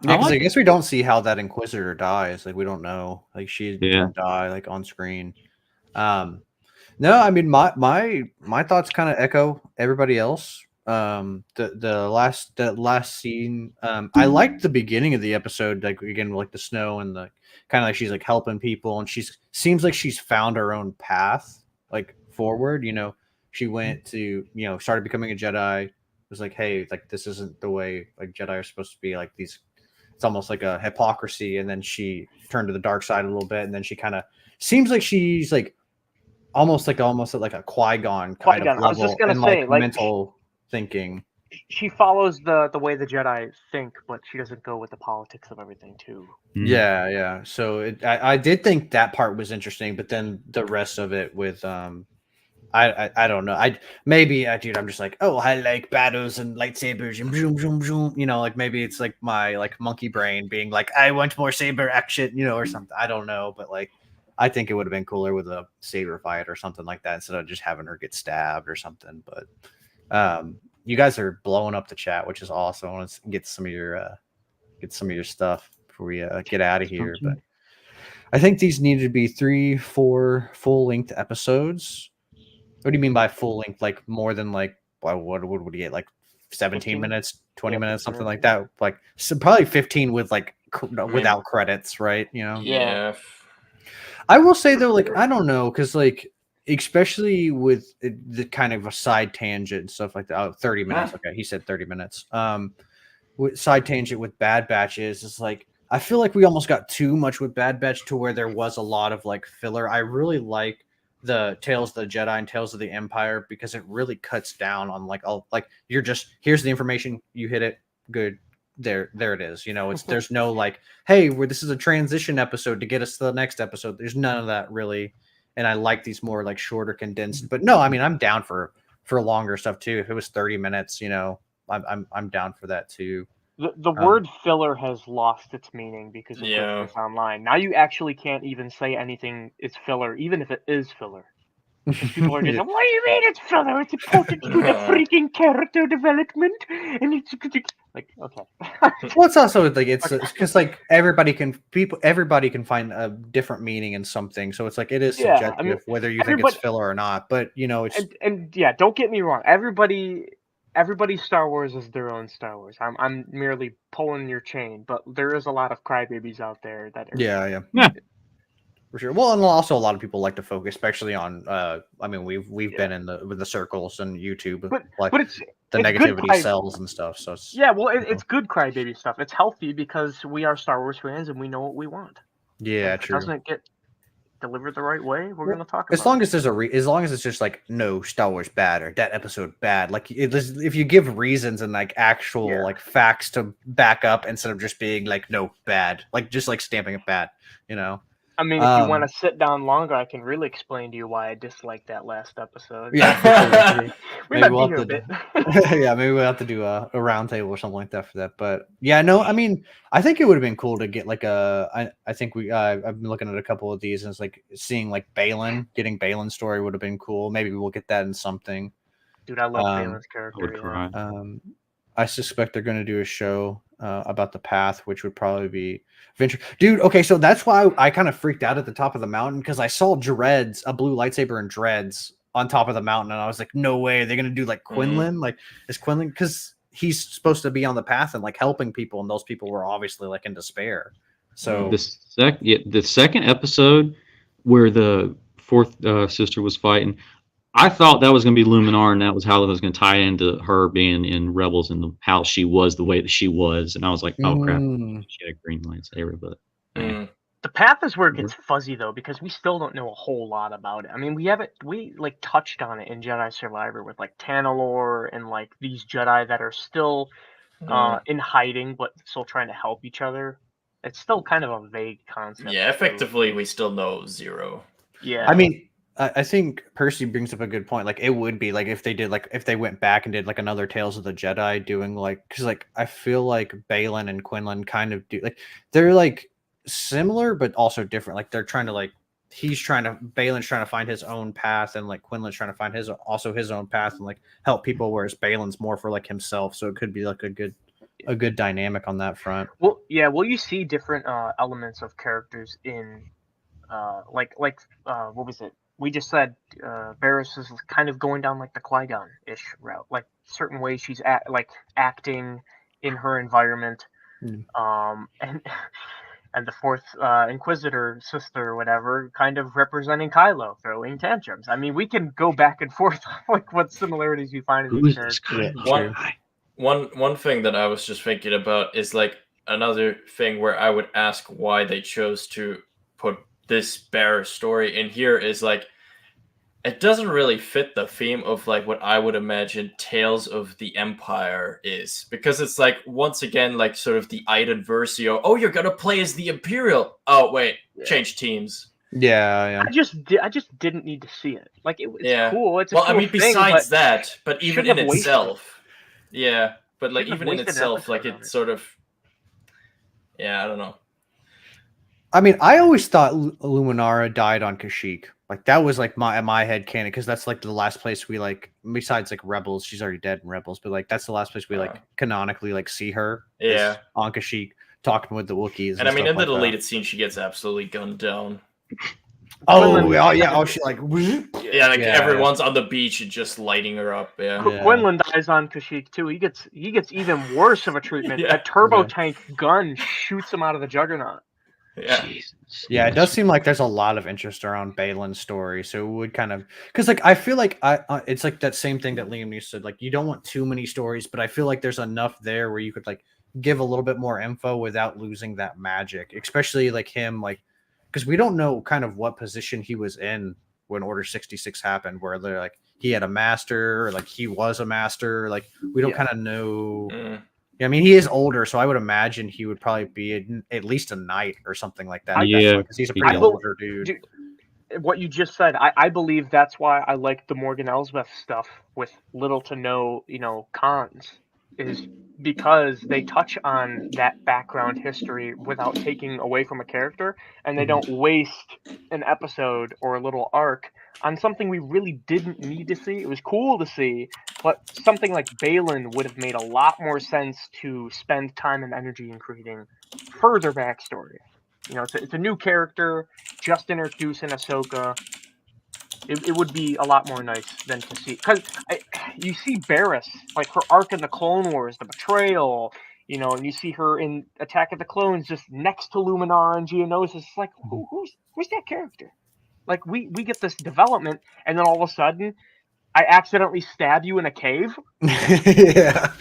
Yeah, because I guess we don't see how that Inquisitor dies. Like we don't know. Like she didn't die like on screen. No, I mean my thoughts kind of echo everybody else. The last scene, I liked the beginning of the episode, like again like the snow and the kind of like she's like helping people and seems like she's found her own path like forward. She went to started becoming a Jedi. It was like, hey, like this isn't the way like Jedi are supposed to be. Like these, it's almost like a hypocrisy. And then she turned to the dark side a little bit, and then she kind of seems like she's like almost at like a Qui-Gon kind of level. I was just gonna say, like mental thinking. She follows the way the Jedi think, but she doesn't go with the politics of everything too. Yeah. So I did think that part was interesting, but then the rest of it with I don't know. Dude, I'm just like, oh, I like battles and lightsabers and zoom zoom zoom. Like maybe it's like my like monkey brain being like, I want more saber action, or something. I don't know, but like I think it would have been cooler with a saber fight or something like that instead of just having her get stabbed or something. But you guys are blowing up the chat, which is awesome. I want to get some of your stuff before we get out of here. But I think these needed to be 3-4 full-length episodes. What do you mean by full length? Like more than like what would you get? Like 17 minutes, 20 minutes, something like that. Like so probably 15 with like without credits, right? Yeah. I will say though, like I don't know, because like especially with the kind of a side tangent and stuff like that. Oh, 30 minutes. Okay, he said 30 minutes. With side tangent with Bad Batch is like I feel like we almost got too much with Bad Batch to where there was a lot of like filler. I really like the Tales of the Jedi and Tales of the Empire because it really cuts down on like all like you're just here's the information, you hit it, good. There it is. It's there's no like, hey, this is a transition episode to get us to the next episode. There's none of that really. And I like these more like shorter, condensed. But no, I mean I'm down for longer stuff too. If it was 30 minutes, I'm down for that too. The word filler has lost its meaning because of this online. Now you actually can't even say anything is filler, even if it is filler. Because people are just like, what do you mean it's filler? It's important to the freaking character development, and it's like, okay. Well, it's also like it's because like everybody can find a different meaning in something, so it's like it is subjective whether you think it's filler or not. But it's and yeah, don't get me wrong. Everybody everybody's Star Wars is their own Star Wars. I'm merely pulling your chain, but there is a lot of crybabies out there that are. Yeah. Yeah. For sure. Well, and also a lot of people like to focus, especially on. I mean, we've Yeah. been in the circles and YouTube, But like but it's the it's good negativity cry. sells and stuff. So it's Yeah, well, you know. it's good crybaby stuff. It's healthy because we are Star Wars fans and we know what we want. Yeah, And if it true. doesn't get delivered the right way, we're Well, gonna talk as about long it. as there's as long as it's just like no Star Wars bad or that episode bad, like if you give reasons and like actual Yeah. like facts to back up instead of just being like no bad, like just like stamping it bad, you know. I mean, if you want to sit down longer, I can really explain to you why I disliked that last episode. Yeah, for sure. We Maybe might we'll be here a have bit. yeah, maybe we'll have to do a round table or something like that for that. But yeah, no, I mean, I think it would have been cool to get like I think I've been looking at a couple of these and it's like seeing like getting Balin's story would have been cool. Maybe we'll get that in something. Dude, I love Um, Balin's I character. would Yeah. cry. I suspect they're going to do a show about the path, which would probably be venture. Dude, okay, so that's why I kind of freaked out at the top of the mountain because I saw dreads, a blue lightsaber and dreads on top of the mountain, and I was like, no way, they're going to do like Quinlan, like is Quinlan because he's supposed to be on the path and like helping people, and those people were obviously like in despair. So The second episode where the fourth sister was fighting, I thought that was going to be Luminar, and that was how it was going to tie into her being in Rebels and how she was the way that she was. And I was like, oh crap, she had a green lightsaber. But The path is where it gets fuzzy though, because we still don't know a whole lot about it. I mean, we like touched on it in Jedi Survivor with like Tanalorr and like these Jedi that are still in hiding but still trying to help each other. It's still kind of a vague concept. Yeah, effectively, we still know zero. Yeah. I mean, I think Percy brings up a good point. Like, it would be like if they did like if they went back and did like another Tales of the Jedi, doing like because like I feel like Balin and Quinlan kind of do like they're like similar but also different. Like they're trying to like Balin's trying to find his own path, and like Quinlan's trying to find his own path and like help people, whereas Balin's more for like himself. So it could be like a good dynamic on that front. Well, yeah. Well, you see different elements of characters in like what was it? We just said Barriss is kind of going down like the Qui-Gon-ish route, like certain ways she's acting in her environment, and and the fourth Inquisitor sister or whatever, kind of representing Kylo, throwing tantrums. I mean, we can go back and forth like what similarities we find in these characters. One thing that I was just thinking about is like another thing where I would ask why they chose to put this Barriss story in here is like it doesn't really fit the theme of like what I would imagine Tales of the Empire is, because it's like once again like sort of the Iden Versio. Oh, you're gonna play as the Imperial. Oh wait, change teams. Yeah. I just didn't need to see it. Like it's cool. It's a well, cool I mean, thing, besides that, but even in wasted. itself, yeah. But like Shouldn't even have in wasted an itself, like episode it's on it. sort of, yeah, I don't know. I mean, I always thought Luminara died on Kashyyyk. Like that was like my head canon, because that's like the last place we like besides like Rebels. She's already dead in Rebels, but like that's the last place we like canonically like see her. Yeah, on Kashyyyk talking with the Wookiees. And I mean, in the like deleted scene, she gets absolutely gunned down. Oh, she like everyone's on the beach and just lighting her up. Yeah, Quinlan dies on Kashyyyk too. He gets even worse of a treatment. A turbo tank gun shoots him out of the Juggernaut. Yeah. Jesus. Yeah, it does seem like there's a lot of interest around Balin's story, so it would kind of because like I feel like it's like that same thing that Liam Neeson said. Like you don't want too many stories, but I feel like there's enough there where you could like give a little bit more info without losing that magic, especially like him, like because we don't know kind of what position he was in when Order 66 happened, where they're like he had a master, or like he was a master, like we don't kind of know. I mean, he is older, so I would imagine he would probably be at least a knight or something like that. Because he's a pretty older dude. What you just said, I believe that's why I like the Morgan Elsbeth stuff with little to no, cons, is because they touch on that background history without taking away from a character, and they don't waste an episode or a little arc on something we really didn't need to see. It was cool to see, but something like Balin would have made a lot more sense to spend time and energy in creating further backstory. It's a new character, just introducing Ahsoka. It would be a lot more nice than to see, because you see Barris, like her arc in the Clone Wars, the betrayal, and you see her in Attack of the Clones just next to Luminar and Geonosis. It's like, who's that character? Like we get this development, and then all of a sudden, I accidentally stab you in a cave. Yeah.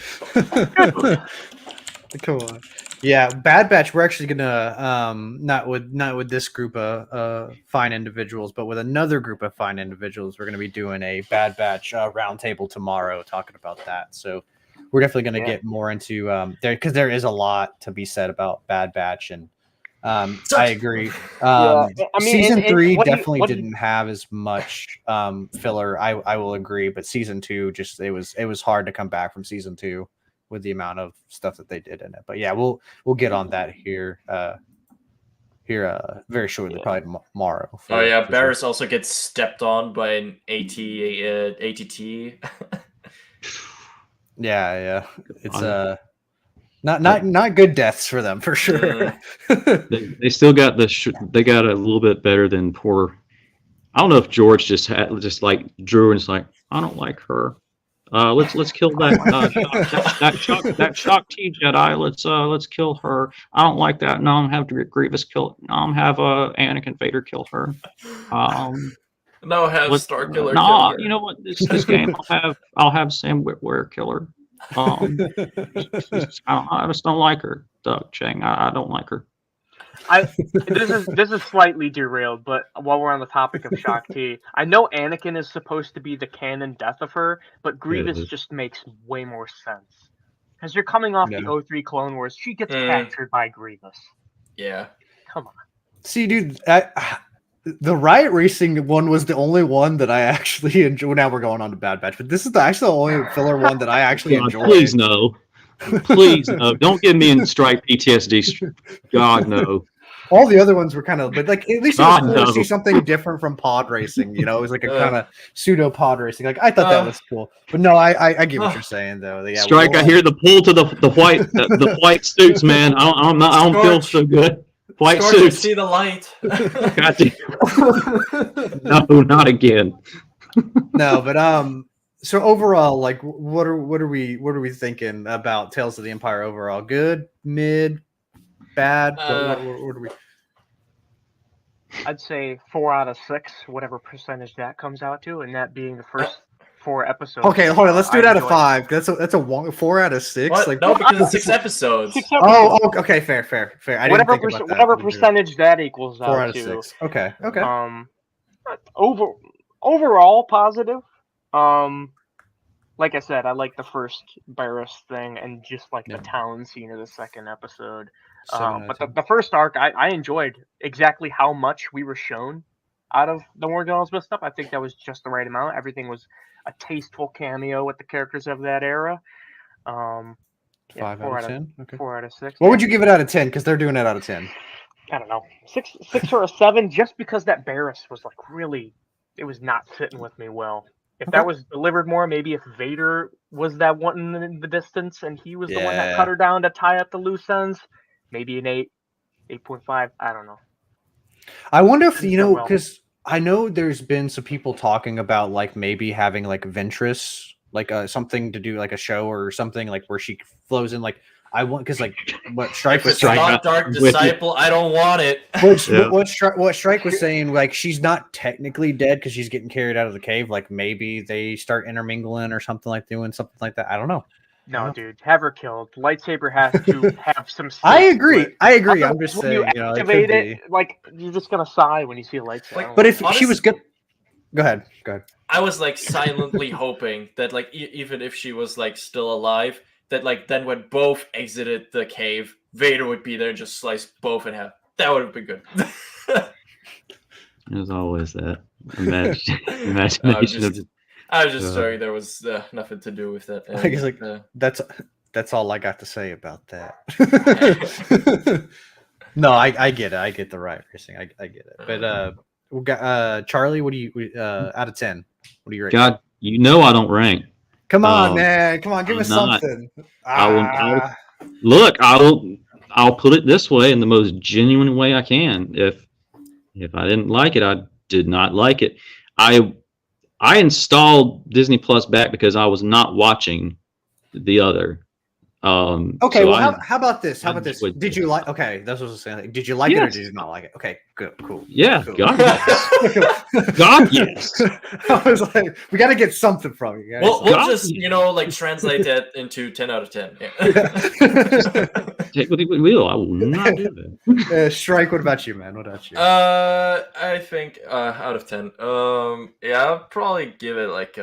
Come on. Yeah, Bad Batch. We're actually gonna not with this group of fine individuals, but with another group of fine individuals. We're gonna be doing a Bad Batch roundtable tomorrow, talking about that. So we're definitely gonna get more into there, because there is a lot to be said about Bad Batch, and I agree. Season 3 definitely didn't have as much filler. I will agree, but season 2 just it was hard to come back from season 2 with the amount of stuff that they did in it. But yeah, we'll get on that here very shortly, probably tomorrow. Barris also gets stepped on by an ATT. Yeah. It's not good deaths for them, for sure. They still got they got a little bit better than poor. I don't know if George just like drew and it's like, I don't like her. Let's kill that shock T Jedi. Let's kill her. I don't like that. No, I'm have Grievous kill. No, I'm have Anakin Vader kill her. No, have Starkiller kill her. You know what? This game I'll have Sam Witwer kill her. I just don't like her, Doug Chang. I don't like her. This is slightly derailed, but while we're on the topic of Shock T, I know Anakin is supposed to be the canon death of her, but Grievous just makes way more sense. Because you're coming off the 03 Clone Wars, she gets captured by Grievous. Yeah. Come on. See, dude, the Riot Racing one was the only one that I actually enjoyed. Now we're going on to Bad Batch, but this is actually the only filler one that I actually enjoyed. Please no. Please no. Don't get me in strike PTSD. God, no. All the other ones were kind of, but like at least it was cool to see something different from pod racing. It was like a kind of pseudo pod racing. Like I thought that was cool, but no, I get what you're saying though. Yeah, strike. I hear the pull to the white suits, man. I don't feel so good. White suits. See the light. No, not again. No, but so overall, like, what are we thinking about Tales of the Empire overall? Good, mid, bad? What are we? I'd say 4 out of 6, whatever percentage that comes out to, and that being the first 4 episodes. Okay, hold on. Let's do it out of 5. That's a 4 out of 6. What? Like, no, because it's 6 episodes. Oh, okay, fair. I didn't think about that. Whatever percentage that equals 4 out of 6. Okay. Overall positive. Like I said, I like the first Barris thing and just like the town scene of the second episode. But the first arc, I enjoyed exactly how much we were shown out of the Morgan Elsbeth stuff. I think that was just the right amount. Everything was a tasteful cameo with the characters of that era. 5 out of 10. Okay. 4 out of 6. What would you give it out of 10? Because they're doing it out of 10. I don't know, 6 or a 7, just because that Barris was like really, it was not sitting with me well. If that was delivered more, maybe if Vader was that one in the distance and he was the one that cut her down to tie up the loose ends, maybe an 8, 8.5. I don't know. I wonder if, because I know there's been some people talking about like maybe having like Ventress, like something to do like a show or something like where she flows in like. I want, because like what Strike was saying, not Dark Disciple, I don't want it. What Strike was saying, like she's not technically dead because she's getting carried out of the cave. Like maybe they start intermingling or something like doing something like that. I don't know. No, dude, have her killed. Lightsaber has to have some. I agree. I'm just saying. You activate it, like you're just gonna sigh when you see a lightsaber. Like, but if she was good, go ahead. I was like silently hoping that like even if she was like still alive, that like then when both exited the cave, Vader would be there and just slice both in half. That would have been good. There's always that imagination. I was just showing there was nothing to do with that. And, that's all I got to say about that. No, I get it. I get the Riot Racing. I get it. But we got Charlie. What do you out of 10? What do you rate? God, I don't rank. Come on, man. Come on, give us something. I'll put it this way in the most genuine way I can. If I didn't like it, I did not like it. I installed Disney Plus back because I was not watching the other. Okay, so well, how about this? How I about this? enjoyed Did it. you like? Okay, that's what I was saying. Did you like it or Yes. did you not like it? Okay, good, cool. Yeah, cool. God yes. God yes. I was like, we got to get something from you guys. We'll God, just yeah. like translate that into 10 out of 10. Yeah. Take what we will. I will not do that. Strike. What about you, man? What about you? I think out of 10. Yeah, I'll probably give it like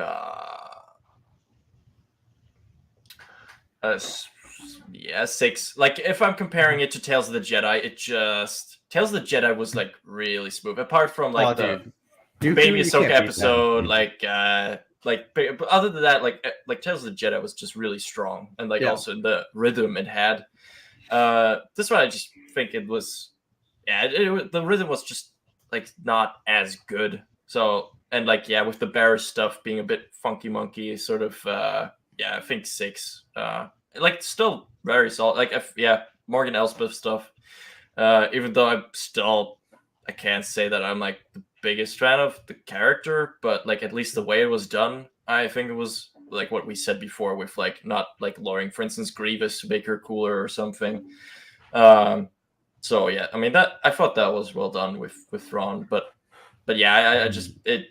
yeah, 6. Like if I'm comparing it to Tales of the Jedi, Tales of the Jedi was like really smooth. Apart from like the Baby Ahsoka episode, but other than that, like Tales of the Jedi was just really strong, and like also the rhythm it had. This one I just think it was, the rhythm was just like not as good. So and like with the Barris stuff being a bit funky monkey, sort of I think 6. Like still very solid. Like Morgan Elsbeth stuff. Even though I can't say that I'm like the biggest fan of the character, but like at least the way it was done, I think it was like what we said before with like not like lowering, for instance, Grievous to make her cooler or something. So yeah, I mean that I thought that was well done with Thrawn, but yeah, I just I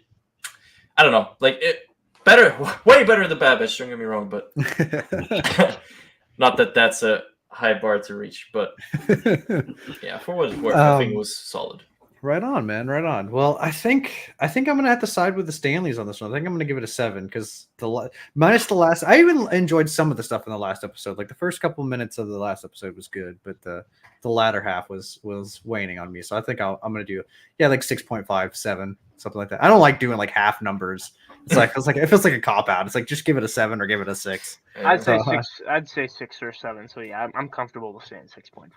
don't know, like it better, way better than Bad Batch. Don't get me wrong, but not that that's a high bar to reach, but yeah, for what it's worth, I think it was solid. Right on, man. Right on. Well, I think I'm gonna have to side with the Stanleys on this one. I think I'm gonna give it a 7 because minus the last. I even enjoyed some of the stuff in the last episode. Like the first couple minutes of the last episode was good, but the latter half was waning on me. So I think I'm gonna do like 6.5, 7, something like that. I don't like doing like half numbers. It's like it feels like a cop out. It's like just give it a 7 or give it a 6. I'd say 6. I'd say 6 or 7. So yeah, I'm comfortable with saying 6.5.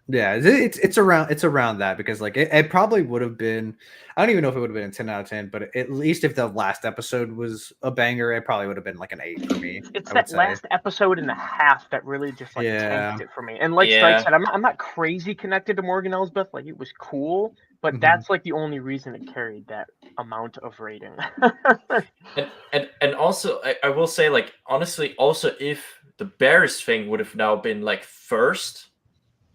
Yeah, it's around that because like it probably would have been. I don't even know if it would have been a 10 out of 10, but at least if the last episode was a banger, it probably would have been like an 8 for me. It's that last episode and a half that really just like tanked it for me. And like Strike said, I'm not crazy connected to Morgan Elsbeth. Like it was cool, but that's like the only reason it carried that amount of rating. and also I will say, like, honestly, also if the Bears thing would have now been like first,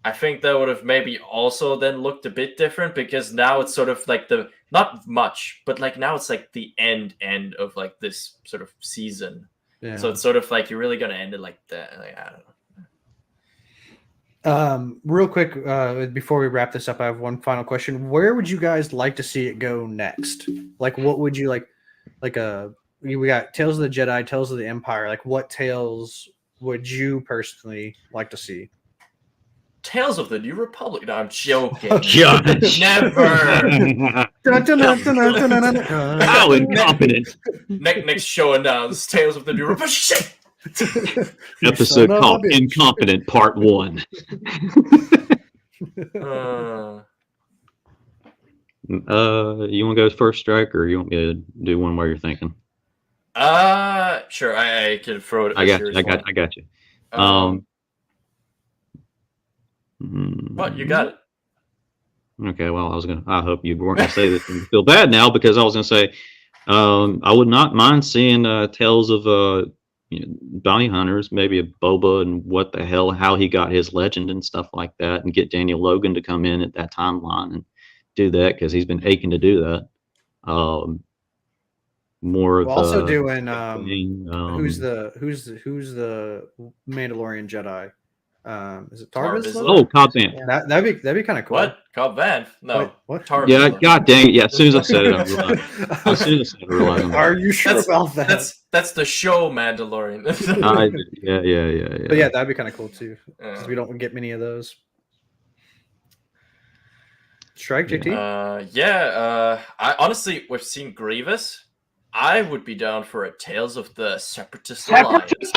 I think that would have maybe also then looked a bit different, because now it's sort of like the not much, but like now it's like the end of like this sort of season. Yeah. So it's sort of like you're really gonna end it like that. Like, I don't know. Real quick, before we wrap this up, I have one final question. Where would you guys like to see it go next? Like, what would you like? We got Tales of the Jedi, Tales of the Empire. Like, what tales would you personally like to see? Tales of the New Republic. No, I'm joking. Oh, gosh. Never. How incompetent. Next show announced Tales of the New Republic. Shit. Episode called Incompetent Part 1. You want to go first, Strike, or you want me to do one while you're thinking? Sure. I can throw it. I got you. What, you got it? Okay, well, I hope you weren't gonna say this and feel bad now, because I was gonna say, I would not mind seeing tales of bounty hunters, maybe a Boba and what the hell, how he got his legend and stuff like that, and get Daniel Logan to come in at that timeline and do that, because he's been aching to do that. More of also doing who's the Mandalorian Jedi? Is it Tarvis? Oh, Cobb Vanth. Yeah. That'd be kind of cool. What? Cobb Vanth? No. What? Tarvis. Yeah, god dang it. Yeah, as soon as I said it, I realized. Are you sure about that? That's the show Mandalorian. Yeah. But yeah, that'd be kind of cool too. Because we don't get many of those. Strike, JT? I honestly, we've seen Grievous. I would be down for a Tales of the Separatist Alliance.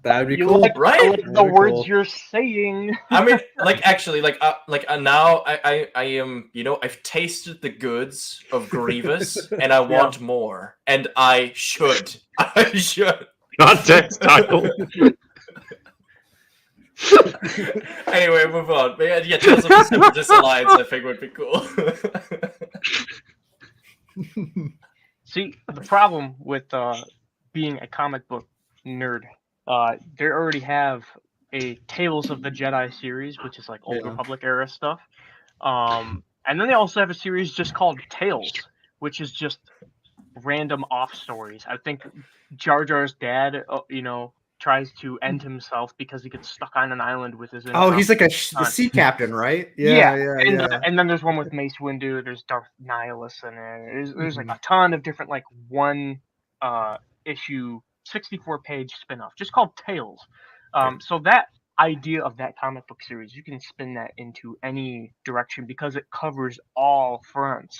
That'd be cool, right? The words you're saying. I mean, like, actually, now I am, I've tasted the goods of Grievous, and I want more, and I should. Context title. Anyway, move on. But yeah, Tales of the Separatist Alliance, I think would be cool. See, the problem with being a comic book nerd, they already have a Tales of the Jedi series, which is like Old Yeah. Republic era stuff. And then they also have a series just called Tales, which is just random off stories. I think Jar Jar's dad, tries to end himself because he gets stuck on an island with his. Oh, he's like the son. sea captain, right? And then there's one with Mace Windu. There's Darth Nihilus in there. There's like a ton of different like one issue, 64-page spin-off, just called Tales. So that idea of that comic book series, you can spin that into any direction because it covers all fronts.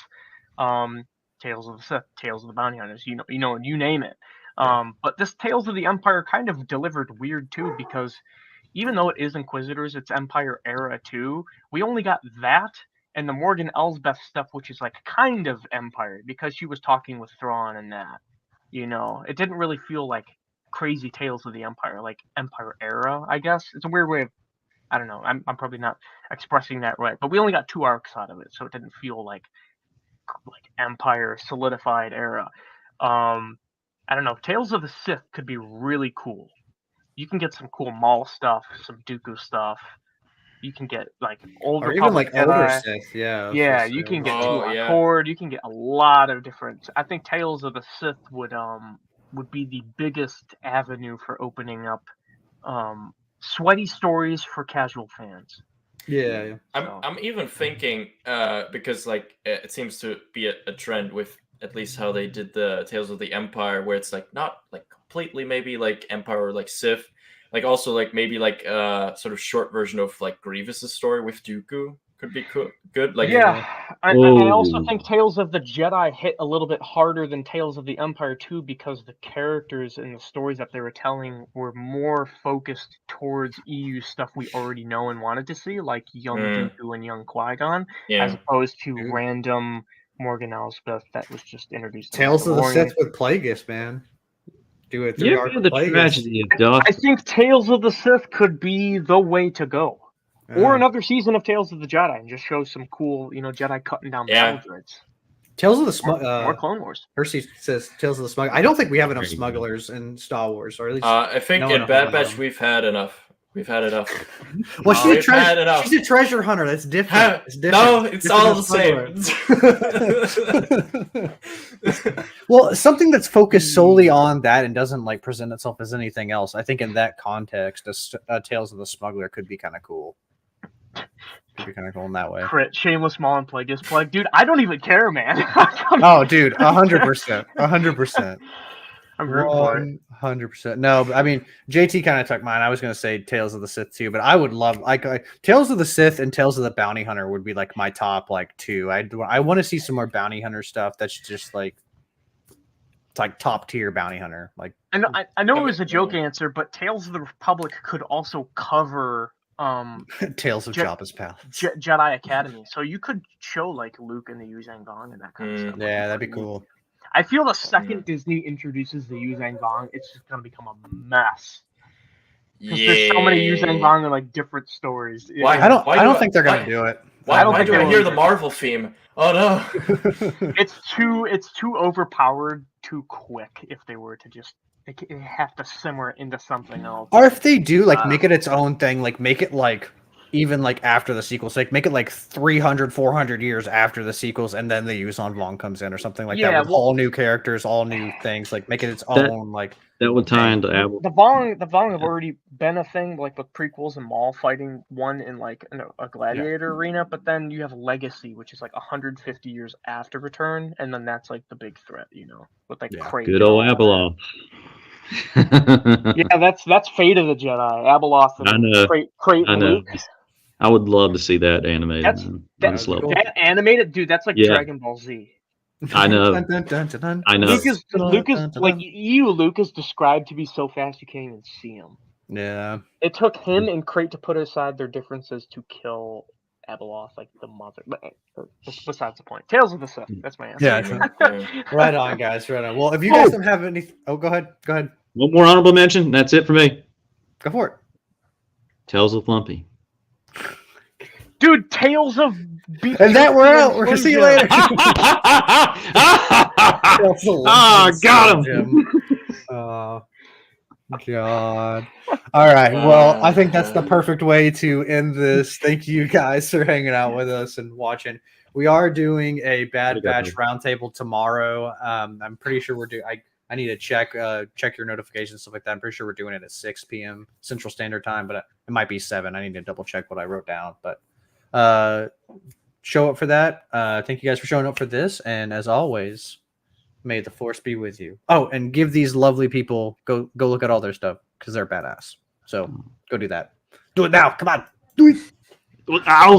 Tales of the Sith, Tales of the Bounty Hunters, you name it. But this Tales of the Empire kind of delivered weird too, because even though it is Inquisitors, it's Empire era too, we only got that and the Morgan Elsbeth stuff, which is like kind of Empire, because she was talking with Thrawn and that. It didn't really feel like crazy Tales of the Empire, like Empire era, I guess. It's a weird way of, I don't know, I'm probably not expressing that right, but we only got 2 arcs out of it, so it didn't feel like Empire solidified era. I don't know. Tales of the Sith could be really cool. You can get some cool Maul stuff, some Dooku stuff. You can get like older, or even like Jedi. older Sith. Yeah. Yeah, you can get Tuvok Horde. You can get a lot of different. I think Tales of the Sith would be the biggest avenue for opening up sweaty stories for casual fans. Yeah. I'm even thinking because like it seems to be a trend with at least how they did the Tales of the Empire, where it's like not like completely maybe like Empire or like Sith, like also like maybe like sort of short version of like Grievous's story with Dooku could be good. Like I also think Tales of the Jedi hit a little bit harder than Tales of the Empire too, because the characters and the stories that they were telling were more focused towards EU stuff we already know and wanted to see, like young Dooku and young Qui-Gon, as opposed to random Morgan Elsbeth that was just introduced. Tales of the Sith with Plagueis, man. Do it. The tragedy of Darth. I think Tales of the Sith could be the way to go. Or another season of Tales of the Jedi and just show some cool, Jedi cutting down battle droids. Tales of the more Clone Wars. Percy says Tales of the Smuggler. I don't think we have enough smugglers in Star Wars, or at least I think in Bad Batch we've had enough. We've had enough. Well, she's a treasure hunter. That's different. No, it's all the same. Well, something that's focused solely on that and doesn't like present itself as anything else. I think in that context, Tales of the Smuggler could be kind of cool. Could be kind of cool in that way. Crit, Shameless Maul and Plagueis Plague. Dude, I don't even care, man. Oh, dude, 100%. 100%. I'm rooting for it. 100%. No, but I mean, JT kind of took mine. I was going to say Tales of the Sith too, but I would love Tales of the Sith and Tales of the Bounty Hunter would be like my top like 2. I want to see some more Bounty Hunter stuff. That's just like it's like top tier Bounty Hunter. Like I know it was a joke answer, but Tales of the Republic could also cover Tales of Jabba's Palace, Jedi Academy. So you could show like Luke and the Yuzang Vong and that kind of stuff. Yeah, that'd be cool. I feel the second Disney introduces the Yuzang Vong, it's just gonna become a mess. Because there's so many Yuzang Vong and like different stories. Why? I don't think they're gonna do it. Why do I hear the Marvel theme? Oh no! It's too overpowered too quick. If they were to just, they have to simmer it into something else. Or if they do, like make it its own thing, like make it like even like after the sequels, like make it like 300, 400 years after the sequels, and then the Yuzan Vong comes in or something like that with all new characters, all new things. Like make it its own like. That would tie into Apple. The Vong have already been a thing, like with prequels and Maul fighting one in like a gladiator arena, but then you have Legacy, which is like 150 years after Return, and then that's like the big threat, with like Crate. Good old Abeloth. Yeah, that's Fate of the Jedi. Abeloth and Crate and Luke. I would love to see that animated. That animated, dude. That's like Dragon Ball Z. I know. I know. Luke is like Luke is described to be so fast you can't even see him. Yeah. It took him and Crate to put aside their differences to kill Abeloth, like the mother. But besides the point. Tales of the Sith. That's my answer. Yeah. Right on, guys. Right on. Well, if you guys don't have any, go ahead. One more honorable mention. That's it for me. Go for it. Tales of Lumpy. Dude, Tales of Beast. And that we're out. We're see you later. Ah, got him. Oh, God. All right. Well, I think that's the perfect way to end this. Thank you guys for hanging out with us and watching. We are doing a Bad Batch roundtable tomorrow. I'm pretty sure we're doing. I need to check your notifications, stuff like that. I'm pretty sure we're doing it at 6 p.m. Central Standard Time, but it might be 7. I need to double check what I wrote down. But show up for that. Thank you guys for showing up for this. And as always, may the force be with you. Oh, and give these lovely people go look at all their stuff because they're badass. So go do that. Do it now. Come on. Do it. Ow.